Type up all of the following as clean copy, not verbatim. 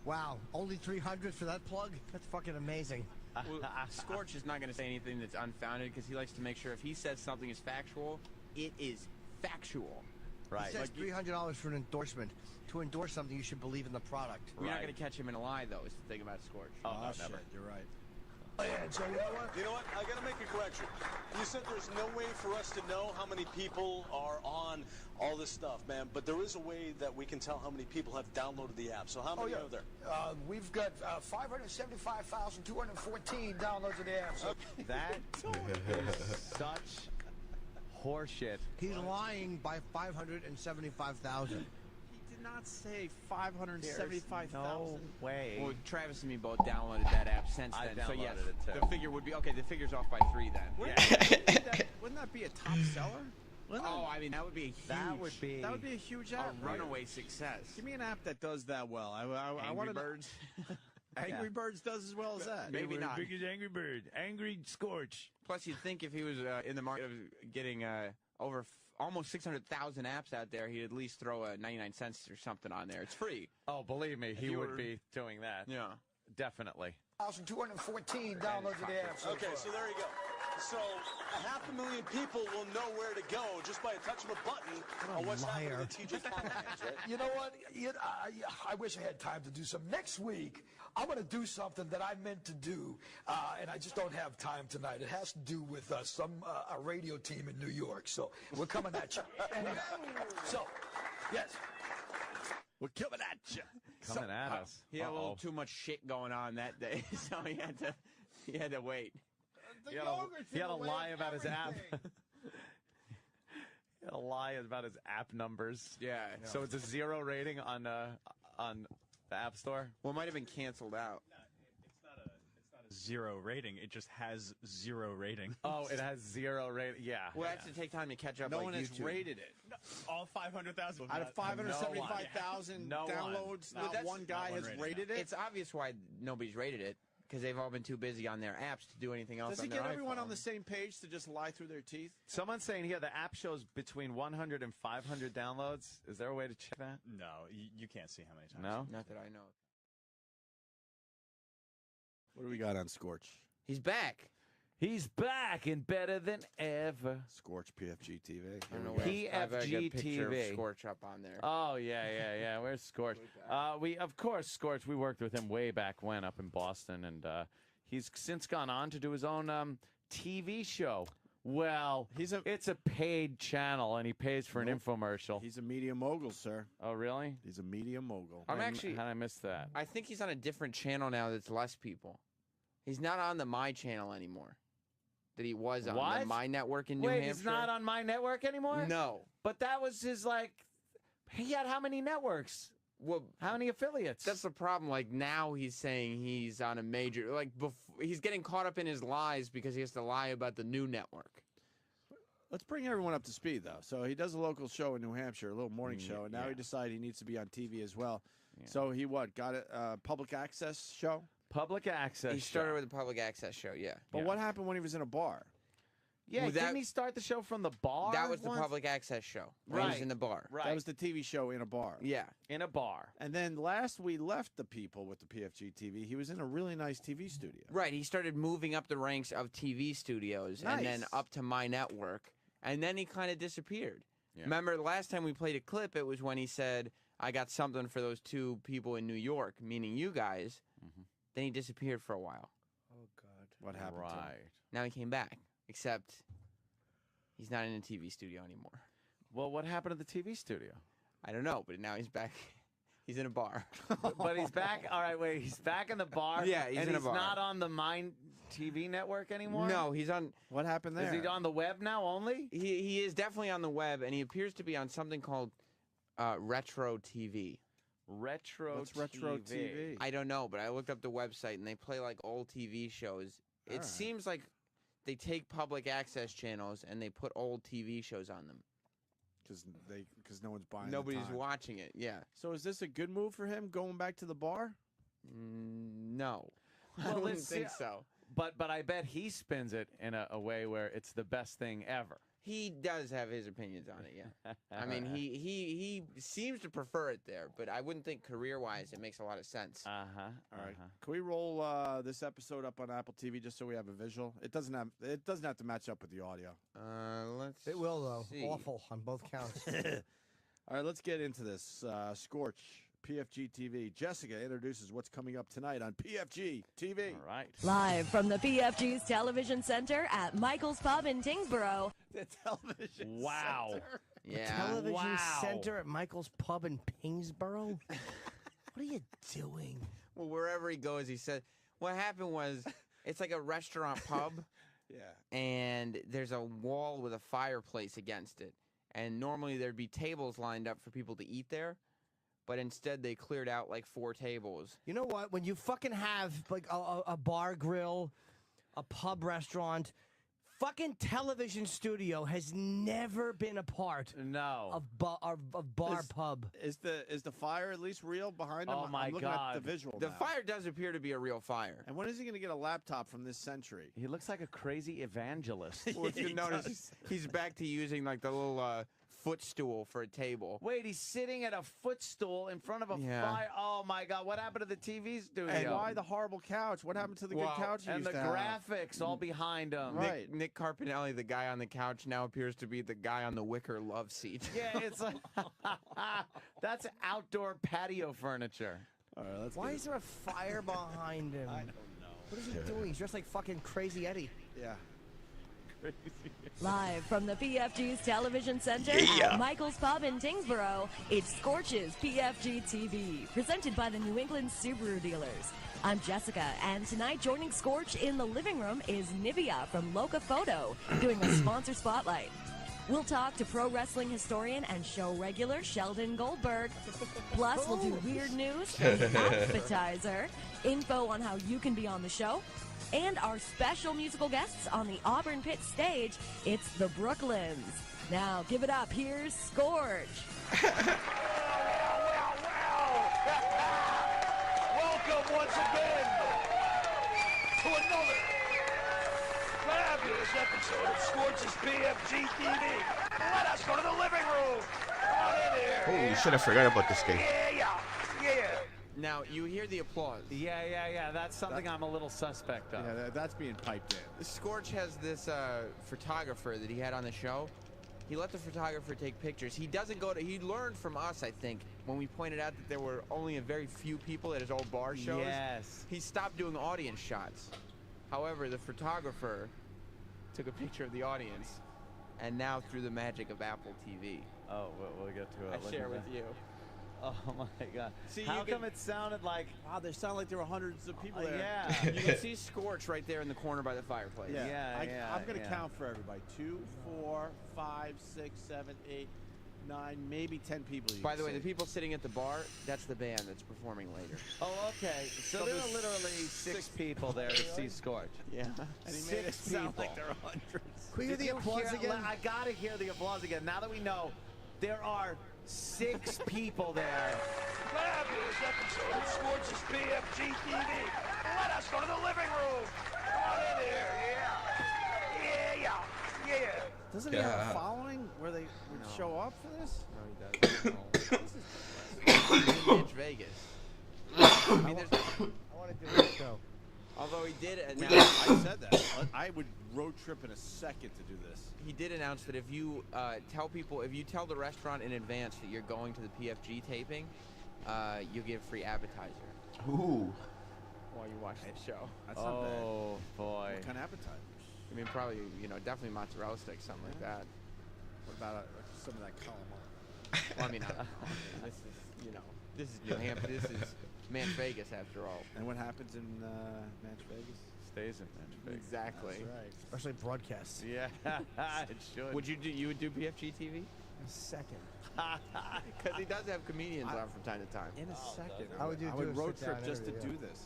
Wow, only 300 for that plug? That's fucking amazing. Well, Scorch is not going to say anything that's unfounded because he likes to make sure if he says something is factual, it is factual. Right. He says $300 for an endorsement. To endorse something, you should believe in the product. We're not going to catch him in a lie, though, is the thing about Scorch. Oh, no, shit, never. you're right. And so you know what? I got to make a correction. You said there's no way for us to know how many people are on all this stuff, man. But there is a way that we can tell how many people have downloaded the app. So how many are there? We've got 575,214 downloads of the app. So. That is such horseshit. He's lying by 575,000. Not say 575,000. No way. Well, Travis and me both downloaded that app since then. So yes, it too. the figure would be okay. The figure's off by 3 then. Wouldn't that be a top seller? I mean that would be a huge. That would be a huge app. A runaway success. Give me an app that does that well. I Angry want Birds. Angry Birds does as well as that. Maybe not. Big as Angry Bird. Angry Scorch. Plus, you'd think if he was in the market of getting over almost 600,000 apps out there, he'd at least throw a 99 cents or something on there. It's free. Oh, believe me, he would be doing that. Yeah. Definitely. 1,214 downloads of the app. Okay, so there you go. So 500,000 people will know where to go just by a touch of a button on what's happening in TJ Maxx, right? You know what? I wish I had time to do some. Next week, I'm going to do something that I meant to do, and I just don't have time tonight. It has to do with a radio team in New York. So we're coming at you. Anyway, so, yes. We're coming at you. Coming at us. He had a little too much shit going on that day, so he had to wait. He had a lie about his app. He had a lie about his app numbers. Yeah. So it's a 0 rating on the App Store. Well, it might have been canceled out. No, it's not a 0 rating. It just has 0 rating. Oh, it has 0 rating. Yeah. Well, it has to take time to catch up. No like one has YouTube. rated it. All 500,000. Out of 575,000 No one. downloads, not one guy has rated it. It's obvious why nobody's rated it. Because they've all been too busy on their apps to do anything else. Does he on their get everyone iPhone. on the same page to just lie through their teeth? Someone's saying here the app shows between 100 and 500 downloads. Is there a way to check that? No, you can't see how many times. No? Not that I know. What do we got on Scorch? He's back. He's back and better than ever. Scorch PFG TV. I don't know where I have a good picture of Scorch up on there. Oh, yeah. Where's Scorch? Of course, Scorch, we worked with him way back when up in Boston, and he's since gone on to do his own TV show. Well, it's a paid channel, and he pays for an infomercial. He's a media mogul, sir. Oh, really? He's a media mogul. I'm how did I miss that? I think he's on a different channel now that's less people. He's not on the My Channel anymore. That he was on the My Network in New Hampshire. Wait, he's not on My Network anymore? No. But that was his, he had how many networks? Well, how many affiliates? That's the problem. Like, now he's saying he's on a major, he's getting caught up in his lies because he has to lie about the new network. Let's bring everyone up to speed, though. So he does a local show in New Hampshire, a little morning show, and now he decided he needs to be on TV as well. Yeah. So he got a public access show? Public access. He started with a public access show, yeah. But what happened when he was in a bar? Yeah, didn't he start the show from the bar? That was the public access show. Right. He was in the bar. Right. That was the TV show in a bar. Yeah. In a bar. And then last we left the people with the PFG TV, he was in a really nice TV studio. Right. He started moving up the ranks of TV studios and then up to My Network. And then he kind of disappeared. Yeah. Remember, last time we played a clip, it was when he said, I got something for those 2 people in New York, meaning you guys. Mm-hmm. Then he disappeared for a while. Oh, God. What happened to him? Now he came back, except he's not in a TV studio anymore. Well, what happened to the TV studio? I don't know, but now he's back. He's in a bar. But he's back. All right, wait. He's back in the bar. Yeah, he's in a bar. And he's not on the Mind TV network anymore? No, he's on... What happened there? Is he on the web now only? He is definitely on the web, and he appears to be on something called Retro TV. What's Retro TV? I don't know, but I looked up the website, and they play, old TV shows. It seems like they take public access channels, and they put old TV shows on them. Because no one's buying Nobody's watching it, yeah. So is this a good move for him, going back to the bar? No. I wouldn't think so. But I bet he spins it in a way where it's the best thing ever. He does have his opinions on it, yeah. I mean, he seems to prefer it there, but I wouldn't think career-wise it makes a lot of sense. All right. Can we roll this episode up on Apple TV just so we have a visual? It doesn't have to match up with the audio. Let's. It will though. see. Awful on both counts. All right, let's get into this. Scorch, PFG TV. Jessica introduces what's coming up tonight on PFG TV. All right. Live from the PFG's Television Center at Michael's Pub in Tingsboro. The television. Wow. center. Yeah. Television Wow. center at Michael's Pub in Pingsboro? What are you doing? Well, wherever he goes, he said. What happened was, it's like a restaurant pub, Yeah. and there's a wall with a fireplace against it. And normally there'd be tables lined up for people to eat there, but instead they cleared out like 4 tables. You know what? When you fucking have like a bar grill, a pub restaurant, fucking television studio has never been a part No. of bar pub. Is the fire at least real behind him? Oh, my I'm looking God. at the visual The now. fire does appear to be a real fire. And when is he going to get a laptop from this century? He looks like a crazy evangelist. Well, if you notice, he's back to using like the little footstool for a table. Wait, he's sitting at a footstool in front of a Yeah. fire. Oh, my God. What happened to the TV studio? And why the horrible couch? What happened to the Well, good couch you And used the to have? graphics all behind him. Right. Nick Carpinelli, the guy on the couch, now appears to be the guy on the wicker love seat. Yeah, it's like that's outdoor patio furniture. All right, let's Why get is there a fire behind him? I don't know. What is he doing? He's dressed like fucking Crazy Eddie. Yeah. Live from the PFG's Television Center at Michael's Pub in Tingsboro, it's Scorch's PFG TV, presented by the New England Subaru dealers. I'm Jessica, and tonight joining Scorch in the living room is Nivea from Loca Photo, doing a sponsor spotlight. We'll talk to pro wrestling historian and show regular Sheldon Goldberg. Plus, we'll do weird news, an appetizer, info on how you can be on the show, and our special musical guests on the Auburn Pit stage, it's the Brooklyns. Now, give it up. Here's Scorch. Welcome once again to another fabulous episode of Scorch's PFG TV. Let us go to the living room. Come on in here. Holy shit, I forgot about this game. Yeah. Now, you hear the applause. Yeah. That's something I'm a little suspect of. Yeah, that's being piped in. Scorch has this photographer that he had on the show. He let the photographer take pictures. He doesn't go to. He learned from us, I think, when we pointed out that there were only a very few people at his old bar shows. Yes. He stopped doing audience shots. However, the photographer took a picture of the audience, and now through the magic of Apple TV, Oh, we'll get to it. I share with you. Oh my God! See, How you come it sounded like? Wow, they sound like there were hundreds of people there. Yeah. You can see Scorch right there in the corner by the fireplace. Yeah, I'm going to yeah. count for everybody. 2, 4, 5, 6, 7, 8, 9, maybe 10 people. By the way, the people sitting at the bar, that's the band that's performing later. Oh, okay. So there are literally 6 people there to see Scorch. Yeah. And he made it 6 sound people. like there are hundreds. Can we hear the applause again? I gotta hear the applause again. Now that we know there are 6 people there. Fabulous episode of Scorch's PFG TV. Let us go to the living room. Come on in here. Yeah. Doesn't he have a following where they would show up for this? No, he doesn't. No. It's Vegas. I mean, there's, I want to do this show. although he did I announce, said that. I would road trip in a second to do this. he did announce that if you if you tell the restaurant in advance that you're going to the PFG taping, you get a free appetizer Ooh. while you watch the show. That's not bad. Oh boy. What kind of appetizers? I mean, probably, definitely mozzarella sticks, something like that. What about some of that calamari? Well, I mean, this is New Hampshire. This is Manch Vegas, after all. And what happens in Manch Vegas? Stays in Vegas. Exactly. That's right. Especially broadcasts. Yeah, it should. Would you would do PFG TV? A second. Because he does have comedians on from time to time. In a second. I would do I would a road sit-down trip just to interview, do this.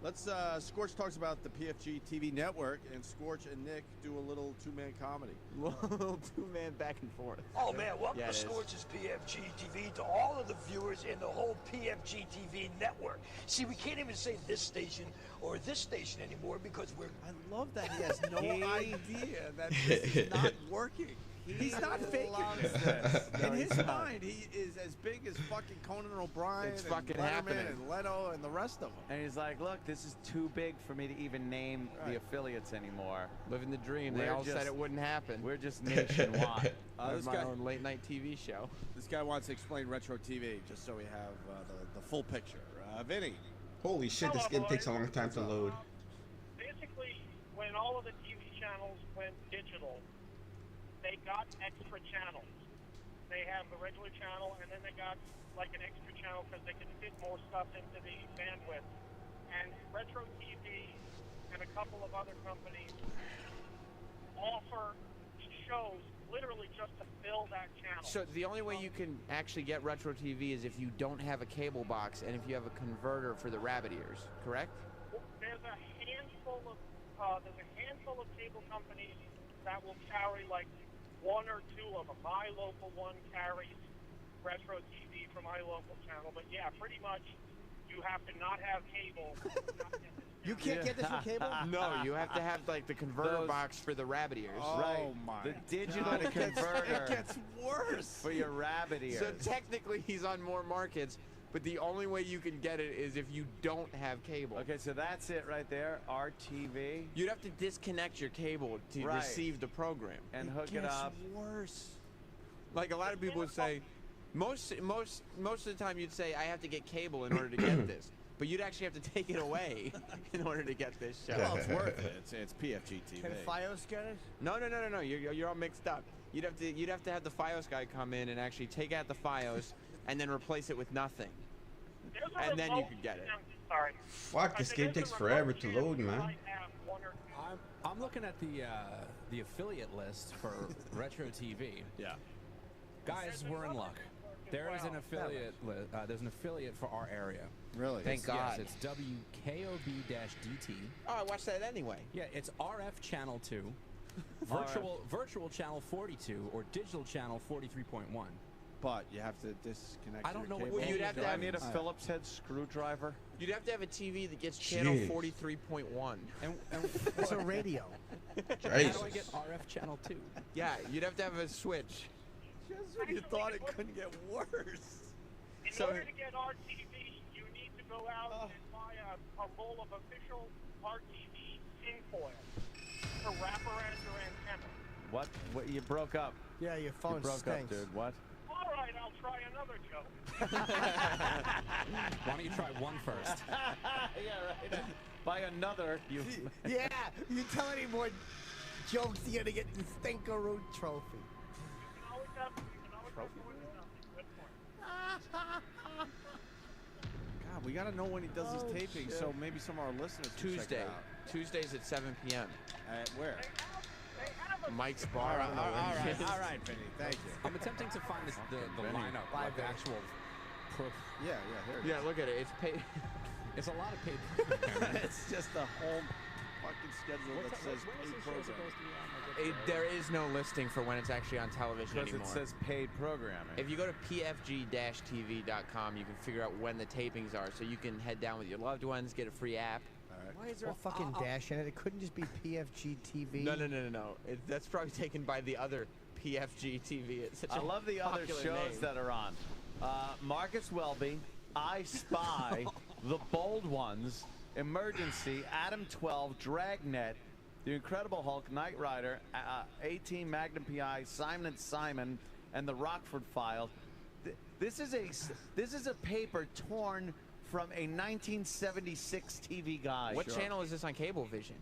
Let's, Scorch talks about the PFG TV network, and Scorch and Nick do a little two-man comedy. Little two-man back and forth. Oh, man, welcome Yeah, to it is. Scorch's PFG TV to all of the viewers in the whole PFG TV network. See, we can't even say this station or this station anymore because we're... I love that he has no idea that this is not working. He's not faking this. In his mind, he is as big as fucking Conan O'Brien It's and fucking Letterman happening. and Leno and the rest of them. And he's like, look, this is too big for me to even name the affiliates anymore. Living the dream. They We're all said just- it wouldn't happen. We're just nationwide. This my own late-night TV show. This guy wants to explain retro TV, just so we have the full picture. Vinny. Holy shit, this game takes a long time to load. Basically, when all of the TV channels went digital, they got extra channels. They have the regular channel, and then they got like an extra channel because they could fit more stuff into the bandwidth. And Retro TV and a couple of other companies offer shows literally just to fill that channel. So the only way you can actually get retro TV is if you don't have a cable box and if you have a converter for the rabbit ears, correct? There's a handful of cable companies that will carry like one or two of them. My local one carries retro TV from my local channel, but yeah, pretty much you have to not have cable. You can't get this from cable? No, you have to have like the converter box for the rabbit ears. Right. my The digital God, converter It gets worse. for your rabbit ears. So technically he's on more markets, but the only way you can get it is if you don't have cable. Okay, so that's it right there, RTV. You'd have to disconnect your cable to Right. receive the program. And hook it up. Worse. Like a lot of people would say, most of the time you'd say, I have to get cable in order to get this. But you'd actually have to take it away in order to get this show. Well, it's worth it. It's PFG TV. Can Fios get it? No. You're all mixed up. You'd have to have the Fios guy come in and actually take out the Fios and then replace it with nothing. And then you could get it. Sorry. Fuck, this game takes forever to load, man. I'm looking at the affiliate list for Retro TV. Yeah. Guys, we're in luck. There is an affiliate. There's an affiliate for our area. Really? Thank God. Yes, it's WKOB-DT. Oh, I watched that anyway. Yeah, it's RF channel 2, virtual channel 42, or digital channel 43.1. But you have to disconnect. I don't know what Well, you'd have to I have need a Phillips head screwdriver. You'd have to have a TV that gets channel Jeez. 43.1. And It's a radio. how do I Jesus. get RF channel 2? Yeah, you'd have to have a switch. Just when you thought it couldn't get worse. In order to get RTV, you need to go out and buy a roll of official RTV tinfoil to wrap around your antenna. What? You broke up. Yeah, your You phone broke stinks. up, dude. What? All right, I'll try another joke. Why don't you try one first? Yeah, right. By another, you. Yeah, if you tell any more jokes, you're gonna get the Stinkeroo trophy. God, we gotta know when he does his taping, so maybe some of our listeners can check Tuesday. it out. Tuesdays at 7 p.m. At where? Mike's Bar. I don't know where it is. all right, Vinny. Thank you. I'm attempting to find the lineup of actual. Yeah, here it is. Yeah, look at it. It's paid. It's a lot of paid. It's just a whole fucking schedule that says paid program. There is no listing for when it's actually on television Because anymore. it says paid programming. If you go to pfg-tv.com, you can figure out when the tapings are, so you can head down with your loved ones, get a free app. Why is there a fucking dash in it? It couldn't just be PFG TV. No. That's probably taken by the other PFG TV. It's such I a love the other popular shows name. that are on. Marcus Welby, I Spy, The Bold Ones, Emergency, Adam 12, Dragnet, The Incredible Hulk, Knight Rider, A-Team, Magnum PI, Simon & Simon, and The Rockford Files. This is a paper torn from a 1976 TV guide. What channel is this on Cablevision?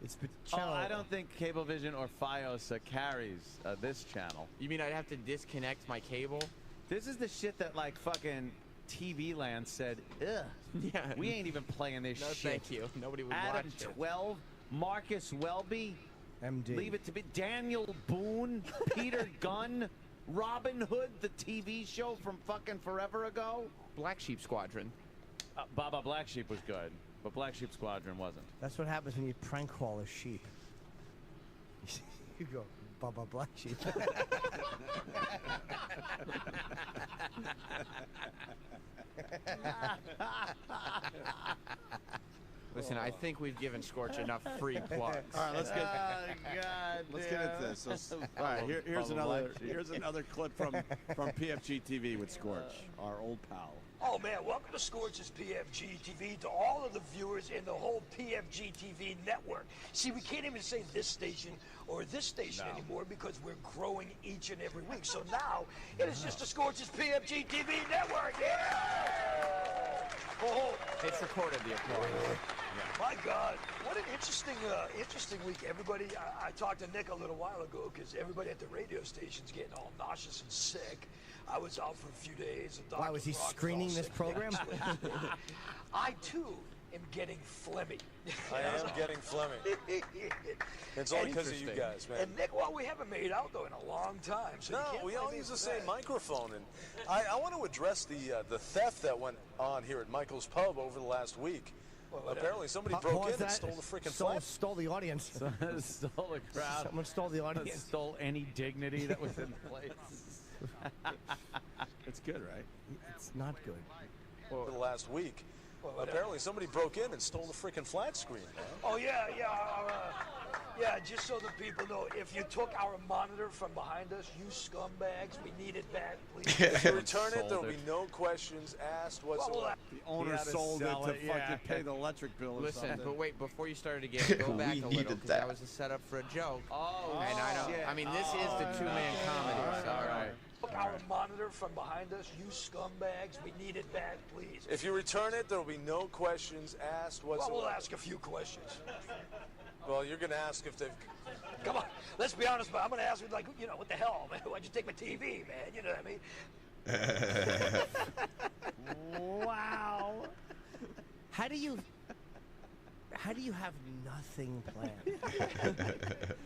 It's I don't think Cablevision or Fios carries this channel. You mean I'd have to disconnect my cable? This is the shit that like fucking TV Land said, ugh. Yeah. We ain't even playing this No, shit. thank you. Nobody would Adam watch it. 12, Marcus Welby, MD. Leave It to Be, Daniel Boone, Peter Gunn, Robin Hood, the TV show from fucking forever ago. Black Sheep Squadron. Baba Black Sheep was good. But Black Sheep Squadron wasn't. That's what happens when you prank call a sheep. You go, Baba Black Sheep. Listen, I think we've given Scorch enough free plugs. All right, let's get. God, let's get into this. All right, here's another clip from PFG TV with Scorch, our old pal. Oh man, welcome to Scorch's PFG TV, to all of the viewers in the whole PFG TV network. See, we can't even say this station or this station anymore because we're growing each and every week. So now it is just the Scorch's PFG TV network. Yeah! Oh, It's recorded, the applause. my God, what an interesting week. Everybody, I talked to Nick a little while ago because everybody at the radio station's getting all nauseous and sick. I was out for a few days. And Why was he screening this program? I too am getting phlegmy. I am getting phlegmy. It's all because of you guys, man. And Nick, well, we haven't made out though in a long time. So No, you can't we blame all me use for the same that. microphone, and I want to address the theft that went on here at Michael's Pub over the last week. Apparently, somebody broke in and stole the freaking flat. Stole the audience. Stole the crowd. Someone stole the audience. Stole any dignity that was in place. It's good, right? It's not good. Over the last week. Apparently, somebody broke in and stole the freaking flat screen, man. Oh yeah. Just so the people know, if you took our monitor from behind us, you scumbags, we need it back, please. If you return it, there will be no questions asked whatsoever. The owner sold it to fucking pay the electric bill or Listen, something. but wait, before you started again, go back a little, because that was a setup for a joke. Oh, and I know. I mean, this is the two-man comedy. So, all right. Took our monitor from behind us, you scumbags, we need it back, please. If you return it, there will be no questions asked whatsoever. Well, we'll ask a few questions. Well, you're going to ask if they've... Come on, let's be honest, but I'm going to ask you, like, you know, what the hell, man? Why'd you take my TV, man? You know what I mean? Wow. How do you have nothing planned?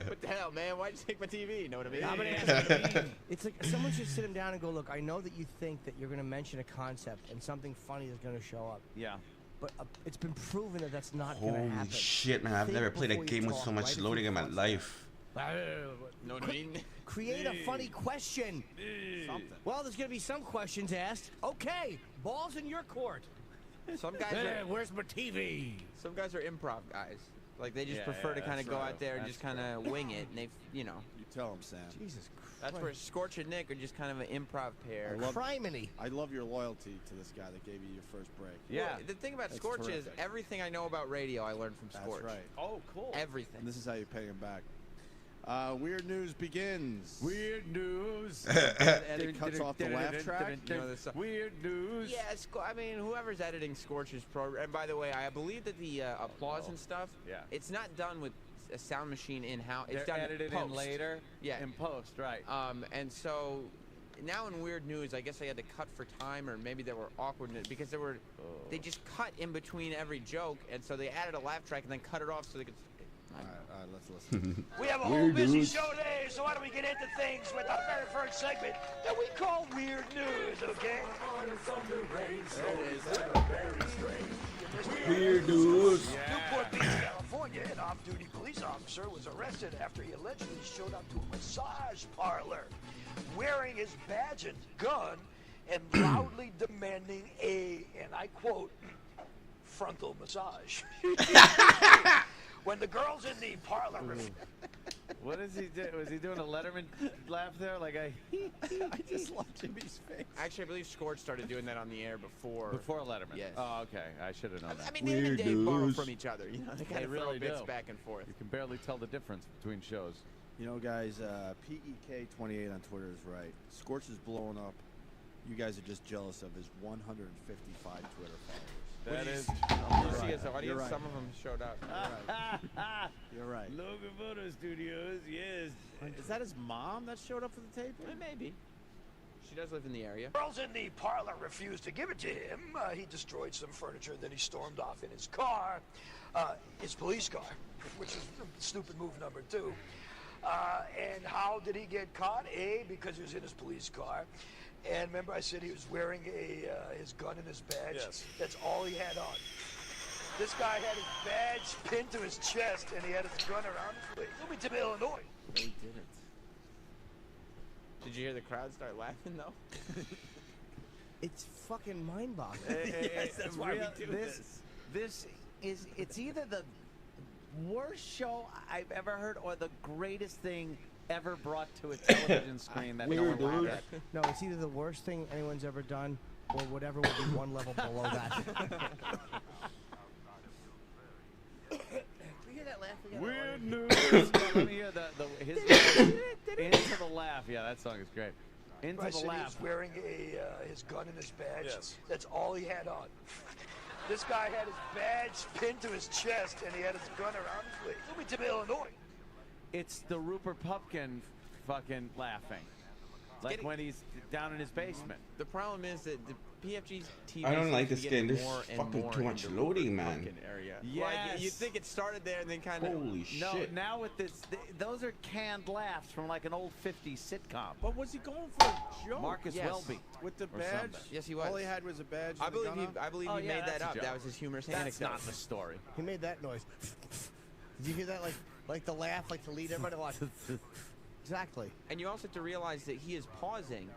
what the hell, man? Why'd you take my TV? Know what I mean? I'm gonna ask you. It's like someone should sit him down and go, look, I know that you think that you're going to mention a concept and something funny is going to show up. Yeah. But it's been proven that that's not going to happen. Holy shit, man. I've Think never played a before you game with talk, so much right? If loading you in my thought life. No, Create a funny question. Something. Well, there's going to be some questions asked. Okay, ball's in your court. Some guys Hey, are, where's my TV? some guys are improv guys. Like, they just prefer to kind of go out there and just kind of wing it. And they, you know. You tell him, Sam. Jesus Christ. That's where Scorch and Nick are just kind of an improv pair. Criminy. I love your loyalty to this guy that gave you your first break. Yeah. Well, the thing about That's Scorch terrific. is everything I know about radio I learned from Scorch. That's right. Oh, cool. Everything. And this is how you pay him back. Weird news begins. Weird news. And it cuts off the laugh track. You know, this, Weird news. Yes, I mean, whoever's editing Scorch's program. And by the way, I believe that the applause and stuff. Yeah. It's not done with a sound machine in house. It's They're done edited post. in later. Yeah. In post, right. And so now in Weird News, I guess I had to cut for time, or maybe there were awkwardness because they just cut in between every joke, and so they added a laugh track and then cut it off so they could. All right, let's listen. We have a whole busy show today, so why don't we get into things with our very first segment that we call Weird News, okay? Weird news. Newport Beach, California, an off-duty police officer was arrested after he allegedly showed up to a massage parlor wearing his badge and gun and loudly demanding and I quote, frontal massage. When the girls in the parlor... What is he doing? Was he doing a Letterman laugh there? Like I just love Jimmy's face. Actually, I believe Scorch started doing that on the air before. Before Letterman. Yes. Oh, okay. I should have known that. I mean, Dave and Dave borrow from each other. You know, they kind of really throw bits do. back and forth. You can barely tell the difference between shows. You know, guys, PEK28 on Twitter is right. Scorch is blowing up. You guys are just jealous of his 155 Twitter followers. That is. You see his audience, right. some of them showed up. You're right. Logan Photo Studios, yes. Is that his mom that showed up for the tape? Maybe. She does live in the area. Girls in the parlor refused to give it to him. He destroyed some furniture, then he stormed off in his car, his police car, which is stupid move number 2. And how did he get caught? Because he was in his police car. And remember I said he was wearing his gun and his badge? Yes. That's all he had on. This guy had his badge pinned to his chest, and he had his gun around his waist. He'll be to Illinois. No, he didn't. Did you hear the crowd start laughing, though? It's fucking mind-boggling. Yes, that's why we do this. It's either the worst show I've ever heard or the greatest thing ever brought to a television screen that no one laughed at. No, it's either the worst thing anyone's ever done or whatever would be one level below that. We hear that laugh again? Weird news. Let me hear his Into the Laugh. Yeah, that song is great. Into the Laugh. He's wearing his gun and his badge. Yes. That's all he had on. This guy had his badge pinned to his chest, and he had his gun around his waist. He'll be to Illinois. It's the Rupert Pupkin fucking laughing. Like when he's down in his basement. The problem is that the PFG's TV. I don't like this game. There's more and fucking more too much into loading, man. Area. Yes. Like, you think it started there and then kind of. Holy No, shit. now with this, those are canned laughs from like an old 50s sitcom. But was he going for a joke? Marcus Yes. Welby. With the Or badge? something. Yes, he was. All he had was a badge. I and a believe gun on? I believe Oh, he yeah, made that's that a up. joke. That was his humorous That's anecdote. not the story. He made that noise. Did you hear that? Like the laugh, like to lead everybody to watch. Exactly. And you also have to realize that he is pausing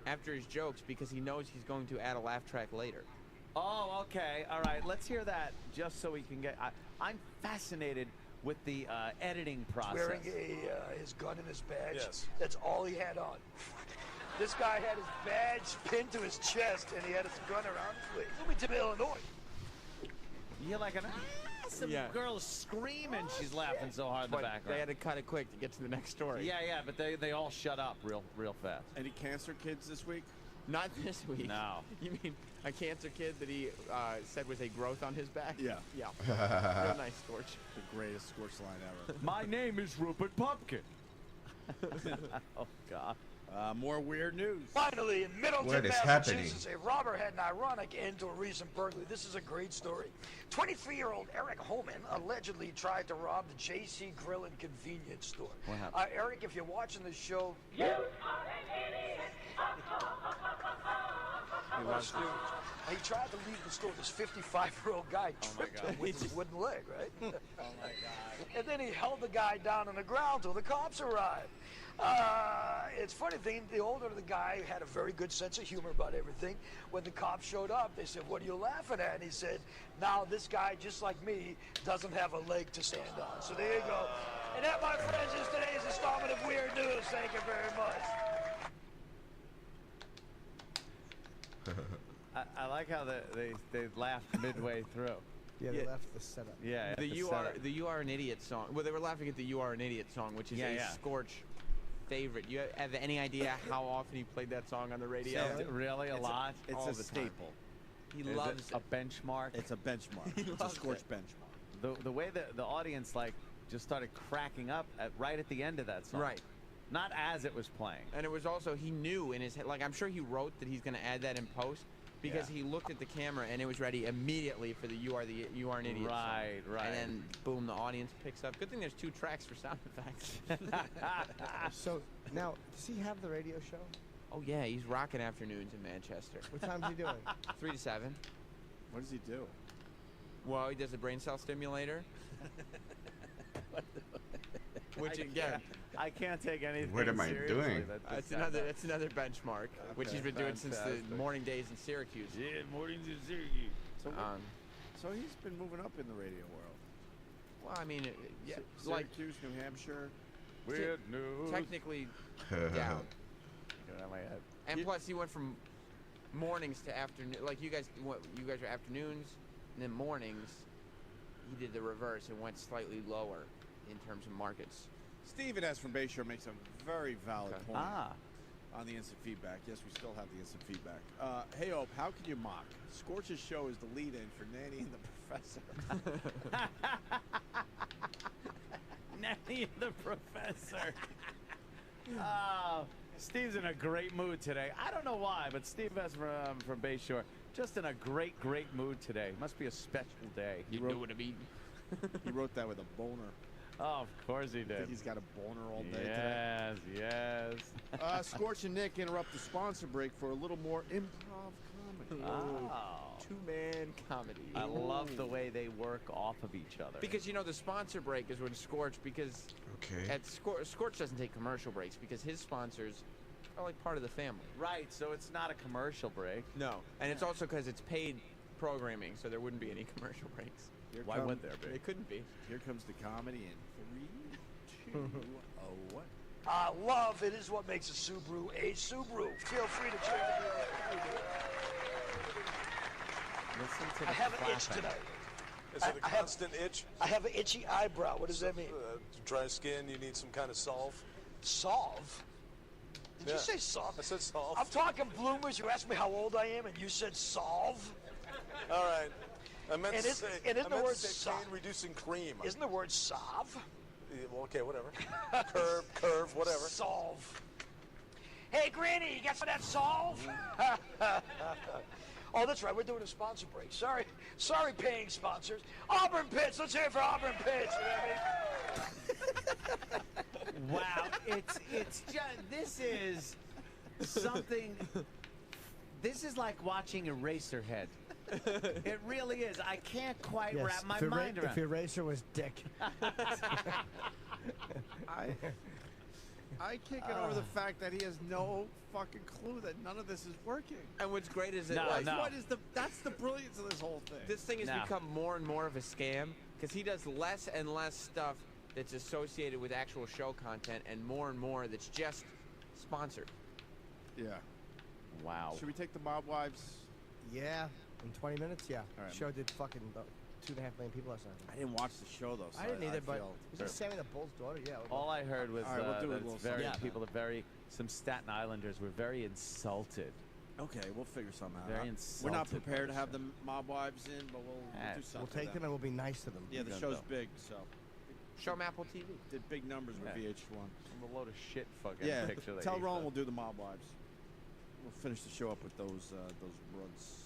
after his jokes because he knows he's going to add a laugh track later. Oh, okay. All right. Let's hear that just so we can get. I'm fascinated with the editing process. Wearing his gun and his badge. Yes. That's all he had on. This guy had his badge pinned to his chest, and he had his gun around his waist. He'll be to Illinois. You hear like some girl screaming. She's laughing so hard in the But background. they had to cut it quick to get to the next story. Yeah, but they all shut up real fast. Any cancer kids this week? Not this week. No. You mean a cancer kid that he said was a growth on his back? Yeah. Yeah. Real nice, Scorch. The greatest Scorch line ever. My name is Rupert Pumpkin. Oh, God. More weird news. Finally, in Middleton, What is Massachusetts, a robber had an ironic end to a recent burglary. This is a great story. 23-year-old Eric Holman allegedly tried to rob the JC Grill and Convenience Store. What happened? Eric, if you're watching the show... He tried to leave the store. This 55-year-old guy tripped him with his wooden leg, right? Oh, my God. And then he held the guy down on the ground till the cops arrived. It's funny thing, the older the guy had a very good sense of humor about everything. When the cops showed up, they said, "What are you laughing at?" And he said, "Now this guy, just like me, doesn't have a leg to stand on." So there you go. And that, my friends, is today's installment of Weird News. Thank you very much. I like how they laughed midway through. Yeah, they left the setup. Yeah, The You Are an Idiot song. Well, they were laughing at the You Are an Idiot song, which is a Scorch favorite. You have any idea how often he played that song on the radio? Really, a lot? It's a staple. He loves it. A benchmark. It's a benchmark. It's a Scorch benchmark. The way the audience just started cracking up right at the end of that song. Right. Not as it was playing. And it was also, he knew in his head, like I'm sure he wrote that he's going to add that in post because he looked at the camera and it was ready immediately for the You Are an Idiot Right, song. right. And then boom, the audience picks up. Good thing there's 2 tracks for sound effects. So now, does he have the radio show? Oh yeah, he's rocking afternoons in Manchester. What time's he doing? 3 to 7. What does he do? Well, he does a brain cell stimulator. Which again, I can't take anything. What am I seriously. doing? that's another benchmark, which he's been doing since the morning days in Syracuse. Yeah, mornings in Syracuse. So he's been moving up in the radio world. Well, I mean, like Syracuse, New Hampshire. Weird news. technically down. Get it out of my head. And plus, he went from mornings to afternoon. Like you guys were afternoons, and then mornings. He did the reverse and went slightly lower in terms of markets. Steven S. from Bayshore makes a very valid point Ah. on the instant feedback. Yes, we still have the instant feedback. Hey, Ope, how can you mock? Scorch's show is the lead-in for Nanny and the Professor. Nanny and the Professor. Oh, Steve's in a great mood today. I don't know why, but Steve S. from Bayshore, just in a great mood today. Must be a special day. You know what I mean? He wrote that with a boner. Oh, of course he I did. think he's got a boner all day today. Yes. Scorch and Nick interrupt the sponsor break for a little more improv comedy. Oh. two-man comedy. I love the way they work off of each other. Because, you know, the sponsor break is when Scorch, because at Scorch doesn't take commercial breaks because his sponsors are like part of the family. Right, so it's not a commercial break. No, and it's also because it's paid programming, so there wouldn't be any commercial breaks. Why would there be? It couldn't be. Here comes the comedy in 3, 2, 1. Love, it is what makes a Subaru a Subaru. Feel free to check it out. Listen to the I have an itch clapping. tonight. Is it a constant itch? I have an itchy eyebrow. What does that mean? Dry skin, you need some kind of salve? Solve? Did you say solve? I said solve. I'm talking bloomers. You asked me how old I am, and you said solve? All right. I meant And to is- say, and isn't I the meant word to say solve- pain-reducing cream. Isn't the word solve? Yeah, well, okay, whatever. curve, whatever. Solve. Hey, Granny, you got some of that solve? Oh, that's right. We're doing a sponsor break. Sorry, paying sponsors. Auburn Pits. Let's hear it for Auburn Pits. You know what I mean? Wow, it's just, this is something, this is like watching Eraserhead. It really is. I can't quite Yes, wrap my if mind around If Eraser was dick. I can't get over the fact that he has no fucking clue that none of this is working. And what's great is That's the brilliance of this whole thing. This thing has No. become more and more of a scam because he does less and less stuff that's associated with actual show content and more that's just sponsored. Yeah. Wow. Should we take the Mob Wives? Yeah, in 20 minutes, yeah. All right. Show did fucking about 2.5 million people last night. I didn't watch the show, though. So I didn't either, but feel is this Sammy the Bull's daughter? Yeah. All I heard was All right, we'll do a that little it's very, something. people are very, some Staten Islanders were very insulted. Okay, we'll figure something out. Very We're insulted not by prepared the to have show. the Mob Wives in, but we'll do something. We'll take them and we'll be nice to them. Yeah, the Good show's though. big, so. Show him Apple TV. Did big numbers with Yeah. VH1. Some load of shit fucking Yeah, picture. that tell he Ron put. we'll do the Mob Wives. We'll finish the show up with those broads.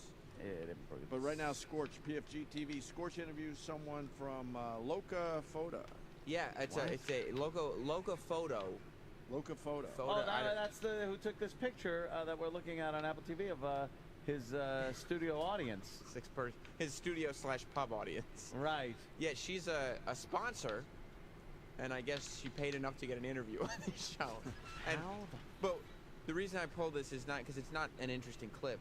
But right now, Scorch, PFG TV. Scorch interviews someone from Loca Photo. Yeah, it's a Loca Photo. Loca Photo. Oh, that's the who took this picture that we're looking at on Apple TV of his studio audience. His studio/pub audience. Right. Yeah, she's a sponsor, and I guess she paid enough to get an interview on the show. And, but the reason I pulled this is not because it's not an interesting clip,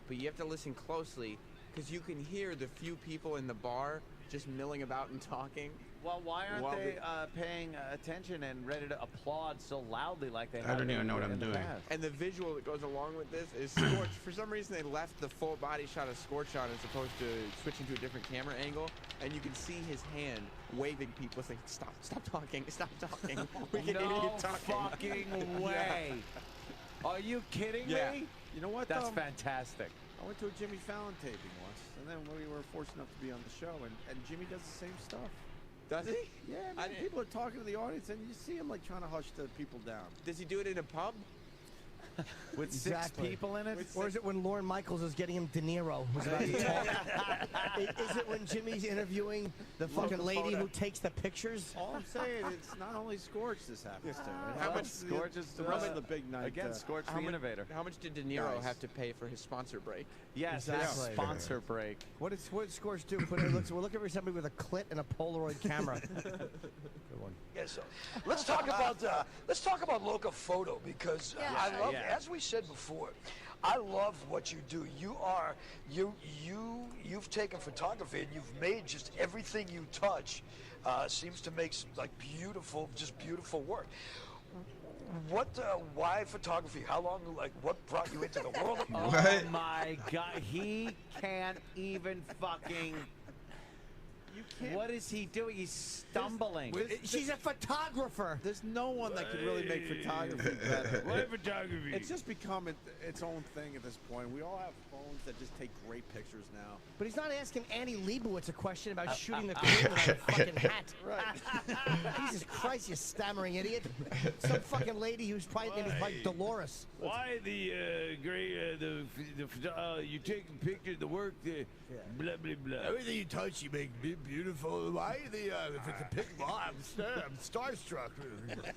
but you have to listen closely because you can hear the few people in the bar just milling about and talking. Well, why aren't they paying attention and ready to applaud so loudly like they have? I don't even know what I'm doing. And the visual that goes along with this is Scorch. For some reason, they left the full body shot of Scorch on as opposed to switching to a different camera angle, and you can see his hand waving people saying, "Stop talking, stop talking." We can hear you talking. Fucking way. Are you kidding Yeah. me? You know what? That's fantastic. I went to a Jimmy Fallon taping once, and then we were fortunate enough to be on the show, and Jimmy does the same stuff. Does he? Yeah, man, people are talking to the audience, and you see him like trying to hush the people down. Does he do it in a pub? With six people in it? Or is it when Lorne Michaels is getting him De Niro? Who's about to talk? Is it when Jimmy's interviewing the fucking lady who takes the pictures? All I'm saying, it's not only Scorch this happens to. How much Scorch is the rest of the big night? Again, Scorch the innovator. How much did De Niro Nice. have to pay for his sponsor break? Yes, Exactly. sponsor break. What did Scorch do? We're looking for somebody with a clit and a Polaroid camera. Good one. Yeah, so let's talk about Loca Photo because I love, as we said before, I love what you do. You've taken photography and you've made just everything you touch seems to make some, like beautiful work. Why photography? How long? Like, what brought you into the world? Oh my God, he can't even fucking. What is he doing? He's stumbling. She's a photographer. There's no one that could really make photography better. Photography? It's just become its own thing at this point. We all have phones that just take great pictures now. But he's not asking Annie Leibovitz a question about shooting the queen without a fucking hat. Right. Jesus Christ, you stammering idiot. Some fucking lady who's probably named like Dolores. Why you taking pictures of the work, blah, blah, blah. Everything you touch, you make beautiful. Why if it's a pink bar, I'm starstruck.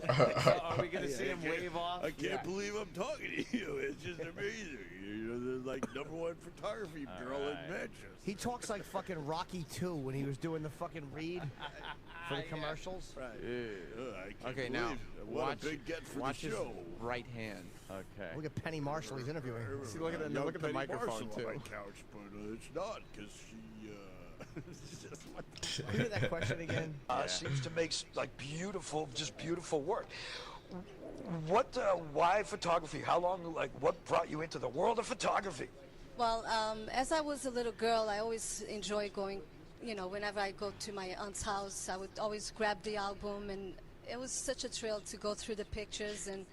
Are we going to see him wave off? I can't believe I'm talking to you. It's just amazing. You're the like #1 photography girl in Manchester. He talks like fucking Rocky 2 when he was doing the fucking read for the commercials. Right. I can't Okay, now believe it. What a big get for watch the his show. right hand. Okay. Look at Penny Marshall. He's interviewing. See, look at Young look at the Penny microphone Marshall too. on my couch, but it's not because she. It's just what the Can you hear that question again? Seems to make like beautiful, just beautiful work. Why photography? How long, like, what brought you into the world of photography? Well, as I was a little girl, I always enjoy going, you know, whenever I go to my aunt's house, I would always grab the album, and it was such a thrill to go through the pictures, and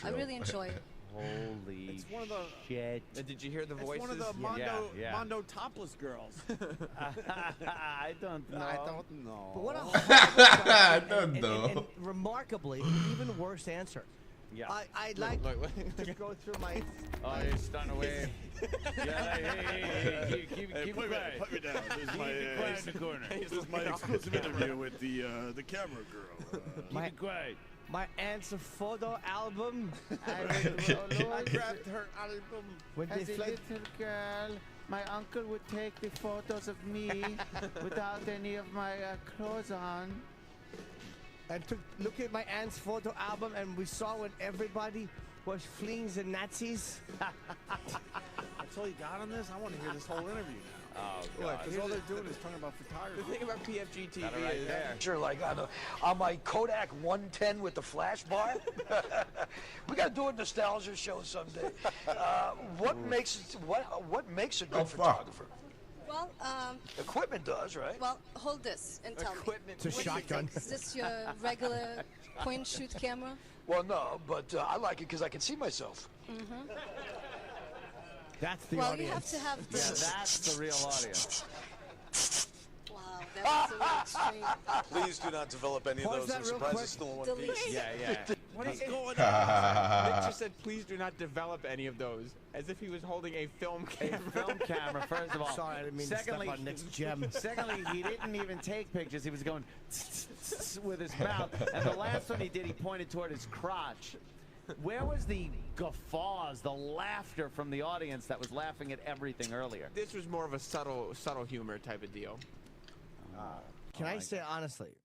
I really enjoy it. Holy It's one of the. shit. Did you hear the voices? It's one of the Mondo topless girls. I don't know. I don't know. But what a I don't know. and remarkably, even worse answer. Yeah. I'd like to go through my. Oh, he's starting to wave. Yeah, hey, keep it quiet. Put me down. This is my, quiet in the corner. This is my exclusive interview with the camera girl. Keep it quiet. My aunt's photo album. I grabbed her album. When they fled, little girl, my uncle would take the photos of me without any of my clothes on. and look at my aunt's photo album, and we saw when everybody was fleeing the Nazis. That's all you got on this? I want to hear this whole interview now. Oh, Look, because all they're doing is talking about photography. The thing about PFG TV Got it right is there. Sure, like on my Kodak 110 with the flash bar. We got to do a nostalgia show someday. What makes a good photographer? Well, Equipment does, right? well, hold this and tell me. equipment. It's a What do you shotgun. think? Is this your regular point and shoot camera? Well, no, but I like it because I can see myself. That's the Well, audience. you have to have the. That's the real audience. Wow, that was a little extreme. Please do not develop any of Pause those. that I'm real surprised quick. it's still in one Delete. piece. Yeah. What is going on? Nick just said, please do not develop any of those, as if he was holding a film camera. Film camera, first of all. Sorry, I didn't mean Secondly, to step on Nick's gem. Secondly, he didn't even take pictures. He was going with his mouth. And the last one he did, he pointed toward his crotch. Where was the guffaws, the laughter from the audience that was laughing at everything earlier? This was more of a subtle humor type of deal. Can I say honestly,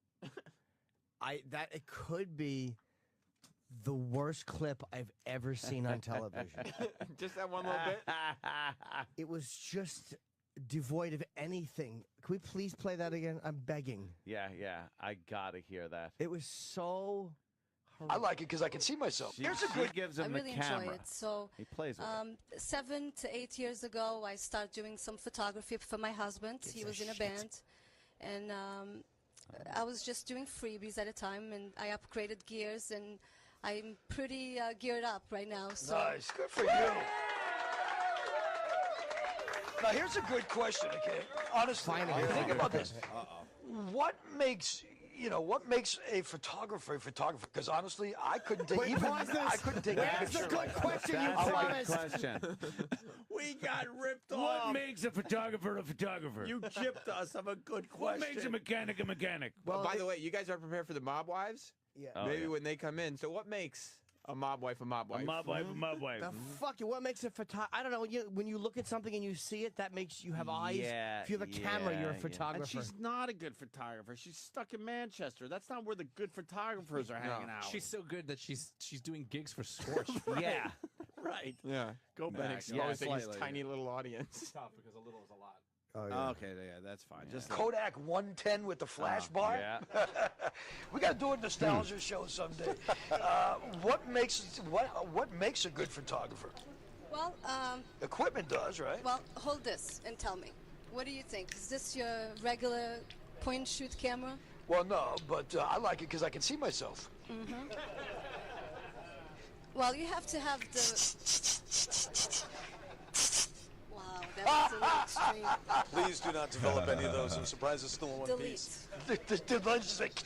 it could be the worst clip I've ever seen on television. Just that one little bit? It was just devoid of anything. Can we please play that again? I'm begging. Yeah. I gotta hear that. It was so. I like it because I can see myself. She Here's a good. gives I him really the camera. enjoy it. So, He plays with it. 7 to 8 years ago, I started doing some photography for my husband. He was in a band, and I was just doing freebies at a time, and I upgraded gears, and I'm pretty geared up right now. So. Nice, good for you. Now here's a good question, okay? Honestly, think about this. What makes a photographer a photographer? Because honestly, I couldn't take I couldn't take a That's the picture good like that. question you That's a promised. good question. We got ripped What off. makes a photographer a photographer? You gypped us of a good What question. makes a mechanic a mechanic? Well, by the way, you guys are prepared for the mob wives? Yeah. Oh, Maybe yeah. when they come in. So what makes a mob wife a mob wife? A mob wife, a mob wife. The fuck you? What makes a photo? I don't know. When you look at something and you see it, that makes you have eyes. Yeah, If you have a camera, you're a yeah. photographer. And she's not a good photographer. She's stuck in Manchester. That's not where the good photographers are hanging out. She's so good that she's doing gigs for Scorch. Yeah. right. Yeah. Go back. Exposing his slightly. tiny little audience. Tough because a little is a lot. Oh, yeah. Okay, yeah, that's fine. Just Kodak 110 with the flash bar. Yeah. We got to do a nostalgia show someday. What makes a good photographer? Well, Equipment does, right? well, hold this and tell me. What do you think? Is this your regular point and shoot camera? Well, no, but I like it because I can see myself. Well, you have to have the. Wow, that was a little extreme. Please do not develop any of those. I'm surprised it's still in one Delete. piece. The lens is like.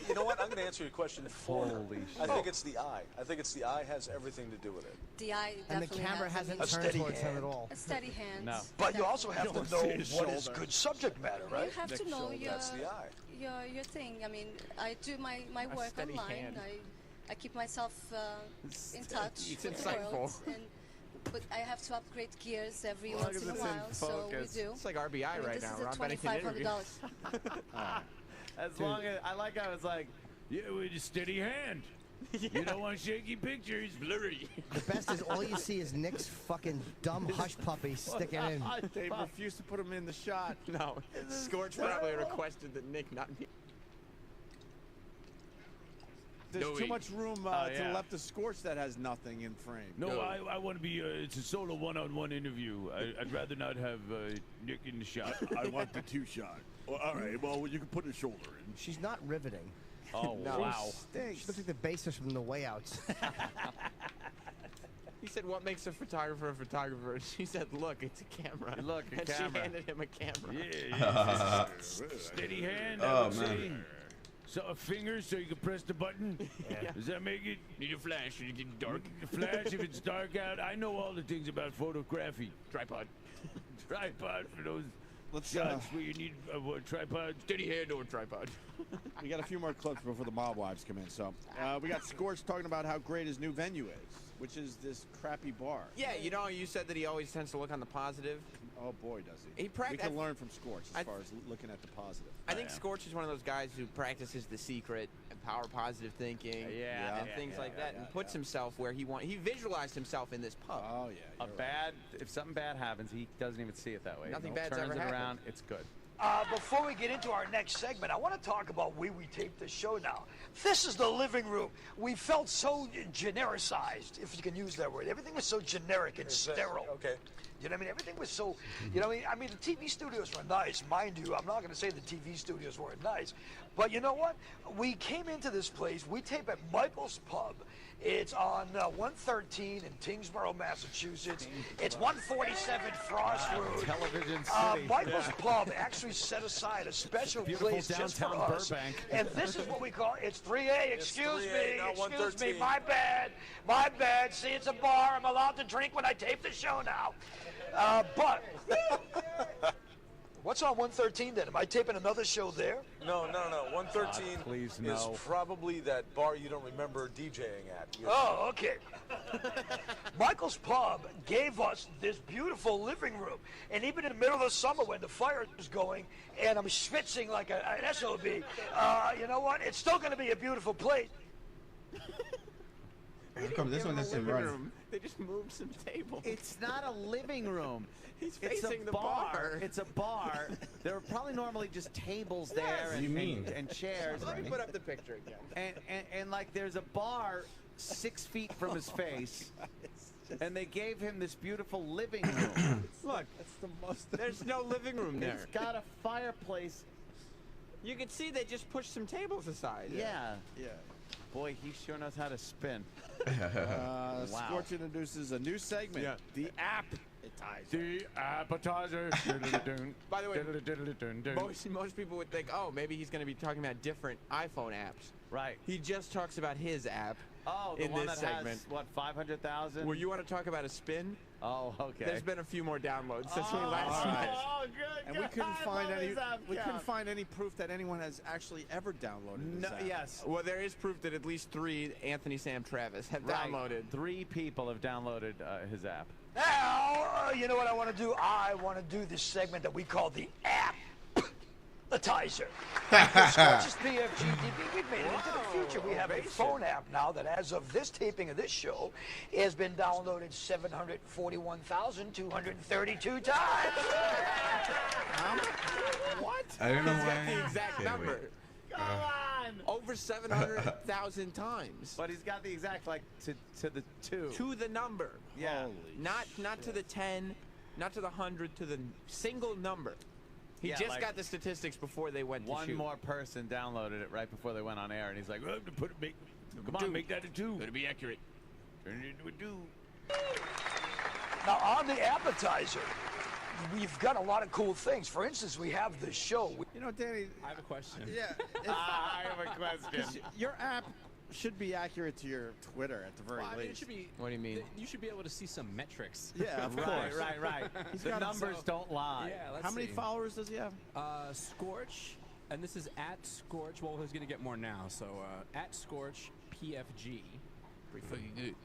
You know what? I'm going to answer your question. Holy I think it's the eye. I think it's the eye has everything to do with it. The eye And the definitely camera has hasn't A turned steady towards him hand. at all. a steady hand. No. But you also have to Don't know see his what is shoulder. good subject matter, right? You have to know That's the eye. your thing. I mean, I do my work steady online. hand. I keep myself in touch It's with the insightful. world, but I have to upgrade gears every Well, once in a it's in while. So we focus. do. It's like RBI I mean, right this now. is a Rob Bennington interview. $2,500. As long as I like how it's like, yeah, with a steady hand. You don't want shaky pictures, blurry. The best is all you see is Nick's fucking dumb hush puppy sticking in. They refused to put him in the shot. No, Scorch probably requested that Nick not be. There's too much room to the left of Scorch that has nothing in frame. No, I want to be. It's a solo one-on-one interview. I'd rather not have Nick in the shot. I want the 2-shot. Well, all right, well, you can put a shoulder in. She's not riveting. Oh wow! She looks like the bassist from the Way Outs. He said, "What makes a photographer a photographer?" And she said, "Look, it's a camera." Look, a and camera. she handed him a camera. Yeah. Steady hand. Oh, I would say. man. So a finger so you can press the button. Yeah. Does that make it? Need a flash when it gets dark. Flash if it's dark out. I know all the things about photography. Tripod. Tripod for those Let's shots where you need a tripod. Steady hand or tripod. we got a few more clips before the mob wives come in. So we got Scorch talking about how great his new venue is, which is this crappy bar. Yeah, you know, you said that he always tends to look on the positive. Oh boy, does he! He we can learn from Scorch as far as looking at the positive. I think Scorch is one of those guys who practices the secret and power positive thinking, and things like that, and puts himself where he wants. He visualized himself in this pub. Oh yeah. If something bad happens, he doesn't even see it that way. Nothing bad's turns ever it happened. around. It's good. Before we get into our next segment, I want to talk about where we tape the show now. This is the living room. We felt so genericized, if you can use that word. Everything was so generic and sterile. Okay. You know what I mean? Everything was so, you know what I mean? The TV studios were nice, mind you. I'm not going to say the TV studios weren't nice. But you know what? We came into this place. We tape at Michael's Pub. It's on 113 in Tingsboro, Massachusetts. It's 147 Frost Road. Television City. Michael's Pub actually set aside a special place just for downtown us. Burbank. And this is what we call it's 3A. Excuse 3A, me. not Excuse me. 113. My bad. My bad. See, it's a bar. I'm allowed to drink when I tape the show now. But what's on 113 then? Am I taping another show there? No. 113 please, is no. probably that bar you don't remember DJing at. Oh, okay. Michael's Pub gave us this beautiful living room. And even in the middle of the summer when the fire is going and I'm schwitzing like an SOB, you know what? It's still going to be a beautiful place. How come this one doesn't run? They just moved some tables. It's not a living room. He's It's facing a the bar. It's a bar. There are probably normally just tables there What do you mean? and chairs. Let me put up the picture again. And like there's a bar 6 feet from his face. And they gave him this beautiful living room. Look, That's the most. there's no living room there. It's got a fireplace. You can see they just pushed some tables aside. Yeah. Yeah. Boy, he sure knows how to spin. Wow. Scorch introduces a new segment. Yeah. The appetizer. The appetizer. By the way, most people would think, oh, maybe he's going to be talking about different iPhone apps. Right. He just talks about his app. Oh, the in one this that segment. has, what, 500,000? Well, you want to talk about a spin? Oh, okay. There's been a few more downloads since we last all met. right. Oh, good. And we couldn't find love any. his app We couldn't count. find any proof that anyone has actually ever downloaded this No, app. yes. Well, there is proof that at least 3 Anthony, Sam, Travis have Right. downloaded. 3 people have downloaded his app. Now, you know what I want to do? I want to do this segment that we call the appetizer. Scorch's PFG TV, we've made it into the future. We have a phone app now that, as of this taping of this show, has been downloaded 741,232 times. What? I don't know He's got why. the exact Okay, number. wait. Come on! Over 700,000 times. But he's got the exact, like, to the 2. To the number. Yeah. Not to the 10, not to the 100, to the single number. He Yeah, just like got the statistics before they went to One shoot. more person downloaded it right before they went on air, and he's like, come on, make that a 2. Gotta be accurate. Turn it into a 2. Now, on the appetizer, we've got a lot of cool things. For instance, we have the show. You know, Danny, I have a question. Yeah. I have a question. Your app should be accurate to your Twitter at the very Well, I mean, it least. should be. What do you mean? You should be able to see some metrics. Yeah, of Right, course. right. He's The got numbers himself- don't lie. Yeah, let's How many see. followers does he have? Scorch, and this is at Scorch. Well, he's gonna get more now. So at Scorch PFG. Pretty fucking good.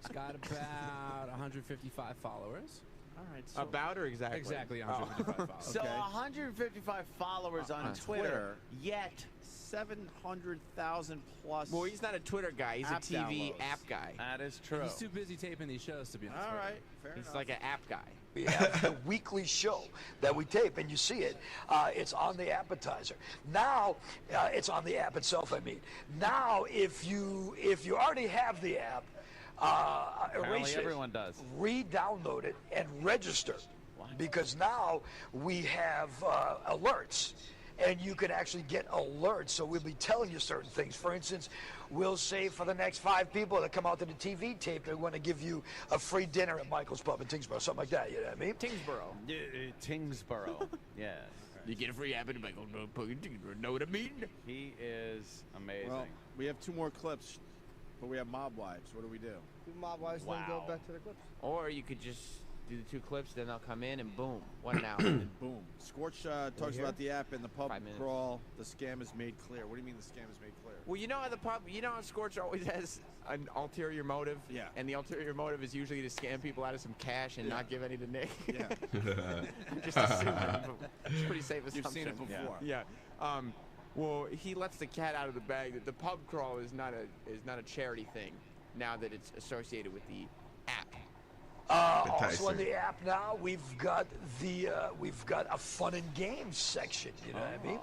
He's got about 155 followers. All right. So About or exactly? Exactly 155 followers. So 155 followers on Twitter, yet 700,000 plus. Well, he's not a Twitter guy. He's app a TV downloads. app guy. that is true. He's too busy taping these shows to be honest. All with right. you. Fair He's enough. like an app guy. We have the weekly show that we tape, and you see it. It's on the appetizer. Now, it's on the app itself, I mean. Now, if you already have the app, Apparently erase it, everyone does. re-download it, and register. Because now we have alerts. And you can actually get alerts, so we'll be telling you certain things. For instance, we'll say for the next 5 people that come out to the TV tape, they want to give you a free dinner at Michael's Pub in Tingsboro, something like that. You know what I mean? Tingsboro. Tingsboro. Yeah. You get a free app and Michael. Know what I mean? He is amazing. Well, we have 2 more clips, but we have Mob Wives. What do we do? Mob wives then go back to the clips. Or you could just do the 2 clips, then they'll come in and boom, 1 hour. And boom. Scorch talks here? about the app in the pub 5 minutes. crawl. The scam is made clear. What do you mean the scam is made clear? Well, you know how how Scorch always has an ulterior motive? Yeah. And the ulterior motive is usually to scam people out of some cash and not give any to Nick. Yeah. Just assume it's a pretty safe assumption. You've seen it before. Yeah. Well, he lets the cat out of the bag. The pub crawl is not a charity thing now that it's associated with the app. Also on the app now, we've got a fun and games section. You know what I mean?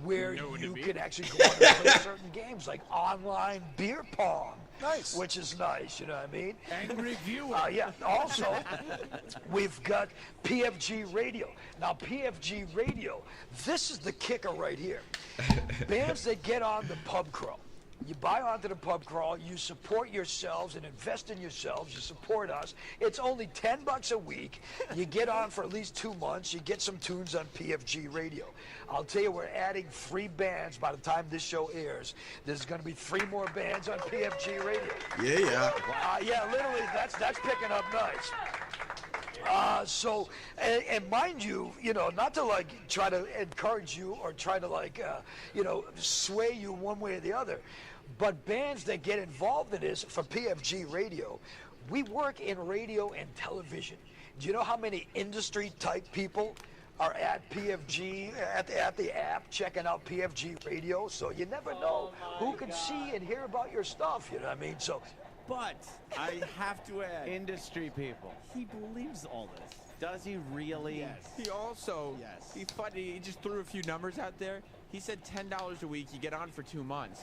Where you can actually go on and play certain games like online beer pong. Nice. Which is nice. You know what I mean? Angry viewer. Yeah. Also, we've got PFG Radio. Now, PFG Radio, this is the kicker right here. Bands that get on the pub crawl. You buy onto the pub crawl, you support yourselves and invest in yourselves, you support us. It's only $10 a week. You get on for at least 2 months, you get some tunes on PFG Radio. I'll tell you, we're adding 3 bands by the time this show airs. There's going to be 3 more bands on PFG Radio. Yeah. Yeah, literally, that's picking up nice. So, and mind you, not to like try to encourage you or try to like, sway you one way or the other, but bands that get involved in this for PFG Radio, we work in radio and television. Do you know how many industry type people are at PFG, at the app, checking out PFG Radio? So you never know who can see and hear about your stuff, you know what I mean? So. But I have to add, Industry people. he believes all this. Does he really? Yes. He also, Yes. he just threw a few numbers out there. He said $10 a week, you get on for 2 months.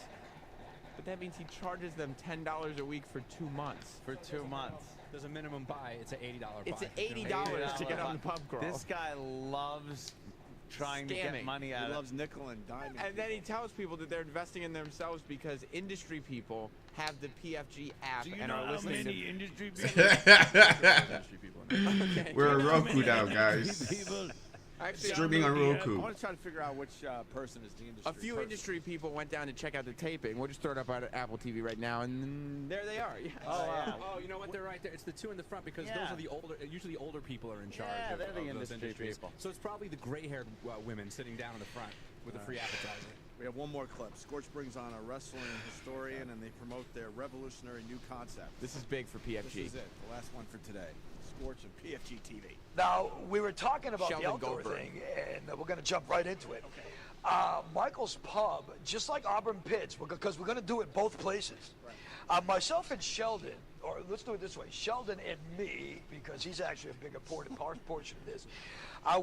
But that means he charges them $10 a week for 2 months. For 2 months. There's a minimum buy. It's an $80 buy. It's $80 to get on the pub crawl. This guy loves trying to get Scamming. money He out of loves nickel and dime. And then he tells people that they're investing in themselves because industry people have the PFG app and are listening to industry Okay. We're a Roku now, guys. Actually, Streaming on I Roku. want to try to figure out which person is the industry a few person. industry people went down to check out the taping. We'll just throw it up on Apple TV right now, and there they are. Yes. Oh, you know what? They're right there. It's the 2 in the front because those Yeah. are the older. Usually, older people are in charge. Yeah, of they're the those industry industries. people. So it's probably the gray-haired women sitting down in the front with a free appetizer. We have one more clip. Scorch brings on a wrestling historian, and they promote their revolutionary new concept. This is big for PFG. This is it. The last one for today. Scorch and PFG TV. Now, we were talking about Sheldon the outdoor Goldberg. thing, and we're going to jump right into it. Michael's Pub, just like Auburn Pits, because we're going to do it both places. Myself and Sheldon, or let's do it this way, Sheldon and me, because he's actually a big important portion of this,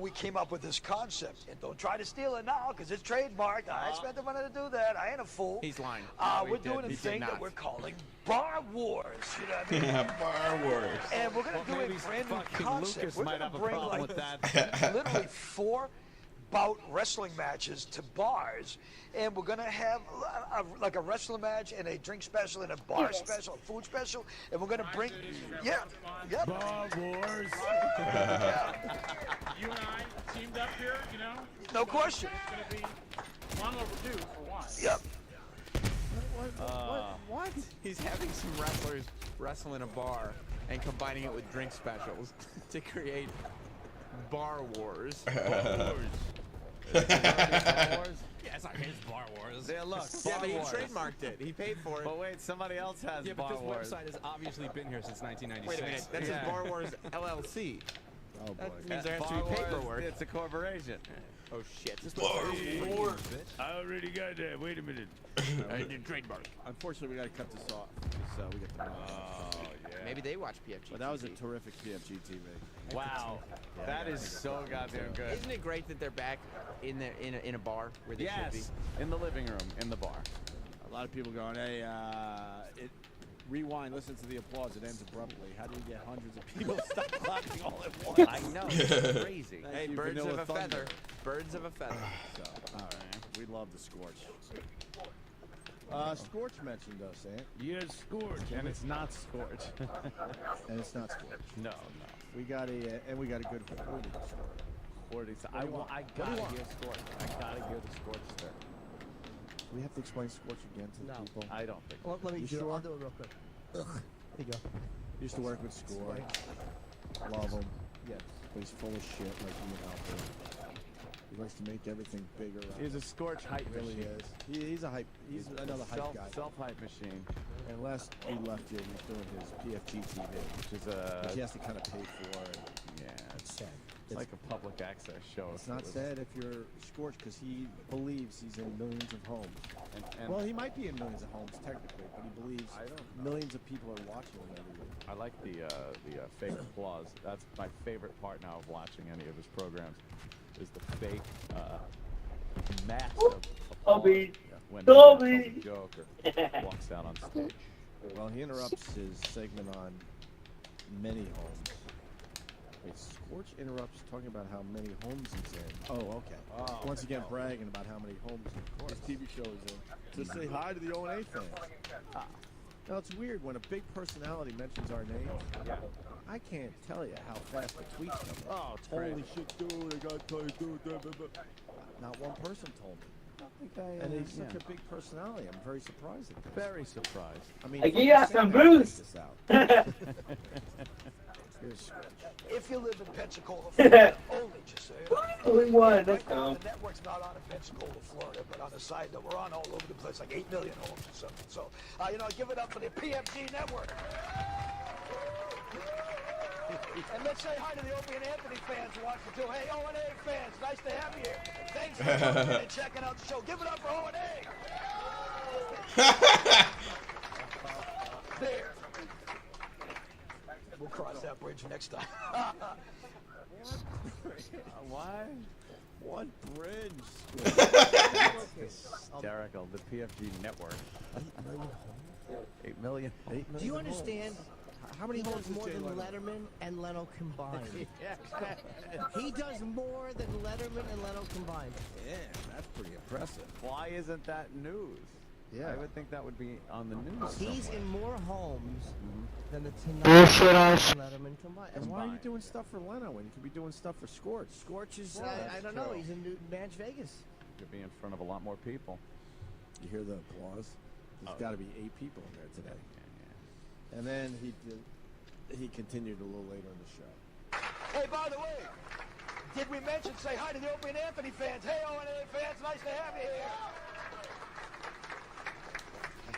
we came up with this concept. And don't try to steal it now, because it's trademarked. I spent the money to do that. I ain't a fool. He's lying. We're doing a thing that we're calling Bar Wars. You know what I mean? Bar Wars. And we're going to do a brand new concept. Lucas We're might going to have a bring problem like with that. literally 4 bout wrestling matches to bars, and we're going to have like a wrestling match and a drink special and a bar special, a food special, and we're going to bring, Bar Wars. You and I teamed up here, you know? No question. It's going to be long overdue for one. Yep. What? He's having some wrestlers wrestle in a bar and combining it with drink specials to create Bar Wars. Bar Wars. Yeah, it's not his Bar Wars. Yeah, look. Yeah, Bar but he Wars. trademarked it. He paid for it. But wait, somebody else has Yeah, but Bar this Wars. website has obviously been here since 1996. Wait a minute. That says Bar Wars LLC. Oh, boy. That means there has to Bar be Wars, paperwork. It's a corporation. Oh, shit. I already got that. Wait a minute. I did trademark. Unfortunately, we got to cut this off. So we get the yeah. Maybe they watch PFG. But that was a terrific PFG TV. Wow. That is so goddamn good. Isn't it great that they're back in a bar where they should be? Yes. In the living room, in the bar. A lot of people going, hey, rewind, listen to the applause. It ends abruptly. How do you get hundreds of people stop clapping all at once? I know. It's crazy. Thank Hey, you, birds Vanilla of a Thunder. feather. Birds of a feather. So, all right. We love the Scorch. Scorch mentioned us, Ant. Yes, Scorch. And it's not Scorch. And it's not Scorch. No. We got a good hoarding story. I gotta hear Scorch. I gotta hear the Scorch story. We have to explain Scorch again to the people. I don't think so. Well, let me You do it. sure? I'll do it real quick. There you go. Used to work with Scorch. Love him. Yes. But he's full of shit like you and Alfred. He likes to make everything bigger. He's a Scorch hype really machine. is. He's a hype. He's another hype guy. Self-hype machine. And last he left here, he was doing his PFG TV, Which is which he has to kind of pay for. And it's sad. It's like a public access show. It's not sad if you're Scorch because he believes he's in millions of homes. And Well, he might be in millions of homes technically, but he believes millions of people are watching him every week. I like the fake applause. That's my favorite part now of watching any of his programs. Is the fake massive applause when he tells a joke or walks out on stage. Well, he interrupts his segment on many homes. Wait, Scorch interrupts talking about how many homes he's in. Oh, okay. Once again, bragging about how many homes his TV show is in. To say hi to the O&A fans. Now, it's weird when a big personality mentions our name. I can't tell you how fast the tweets come in. Oh, it's Holy crazy. shit, dude, I gotta tell you, dude. Blah, blah, blah. Not one person told me. And he's such a big personality. I'm very surprised at this. Very surprised. I mean, Hey, you got some Bruce. This out. Here's Scorch. If you live in Pensacola, Florida, only just so you know. Only one. That's Right now, dumb. the network's not on in Pensacola, Florida, but on the side that we're on all over the place, like 8 million homes or something. So, give it up for the PFG network. And let's say hi to the Opie and Anthony fans who watch the show. Hey, O&A fans, nice to have you here. Thanks for coming in and checking out the show. Give it up for O&A. There. We'll cross that bridge next time. Why? What bridge? Hysterical. The PFG network. 8 million. 8 million. Do you understand? How many He homes does does more Jay than Leno? Letterman and Leno combined. He does more than Letterman and Leno combined. Yeah, that's pretty impressive. Why isn't that news? Yeah. I would think that would be on the news. He's somewhere. in more homes than the Tonight Show and Letterman combined. And why are you doing stuff for Leno when you could be doing stuff for Scorch? Scorch is, Well, I don't know, he's in Newton Ranch, Vegas. Could be in front of a lot more people. You hear the applause? There's got to be 8 people in there today. Yeah. And then he continued a little later in the show. Hey, by the way, did we mention, say hi to the Opie and Anthony fans. Hey, O&A fans, nice to have you here.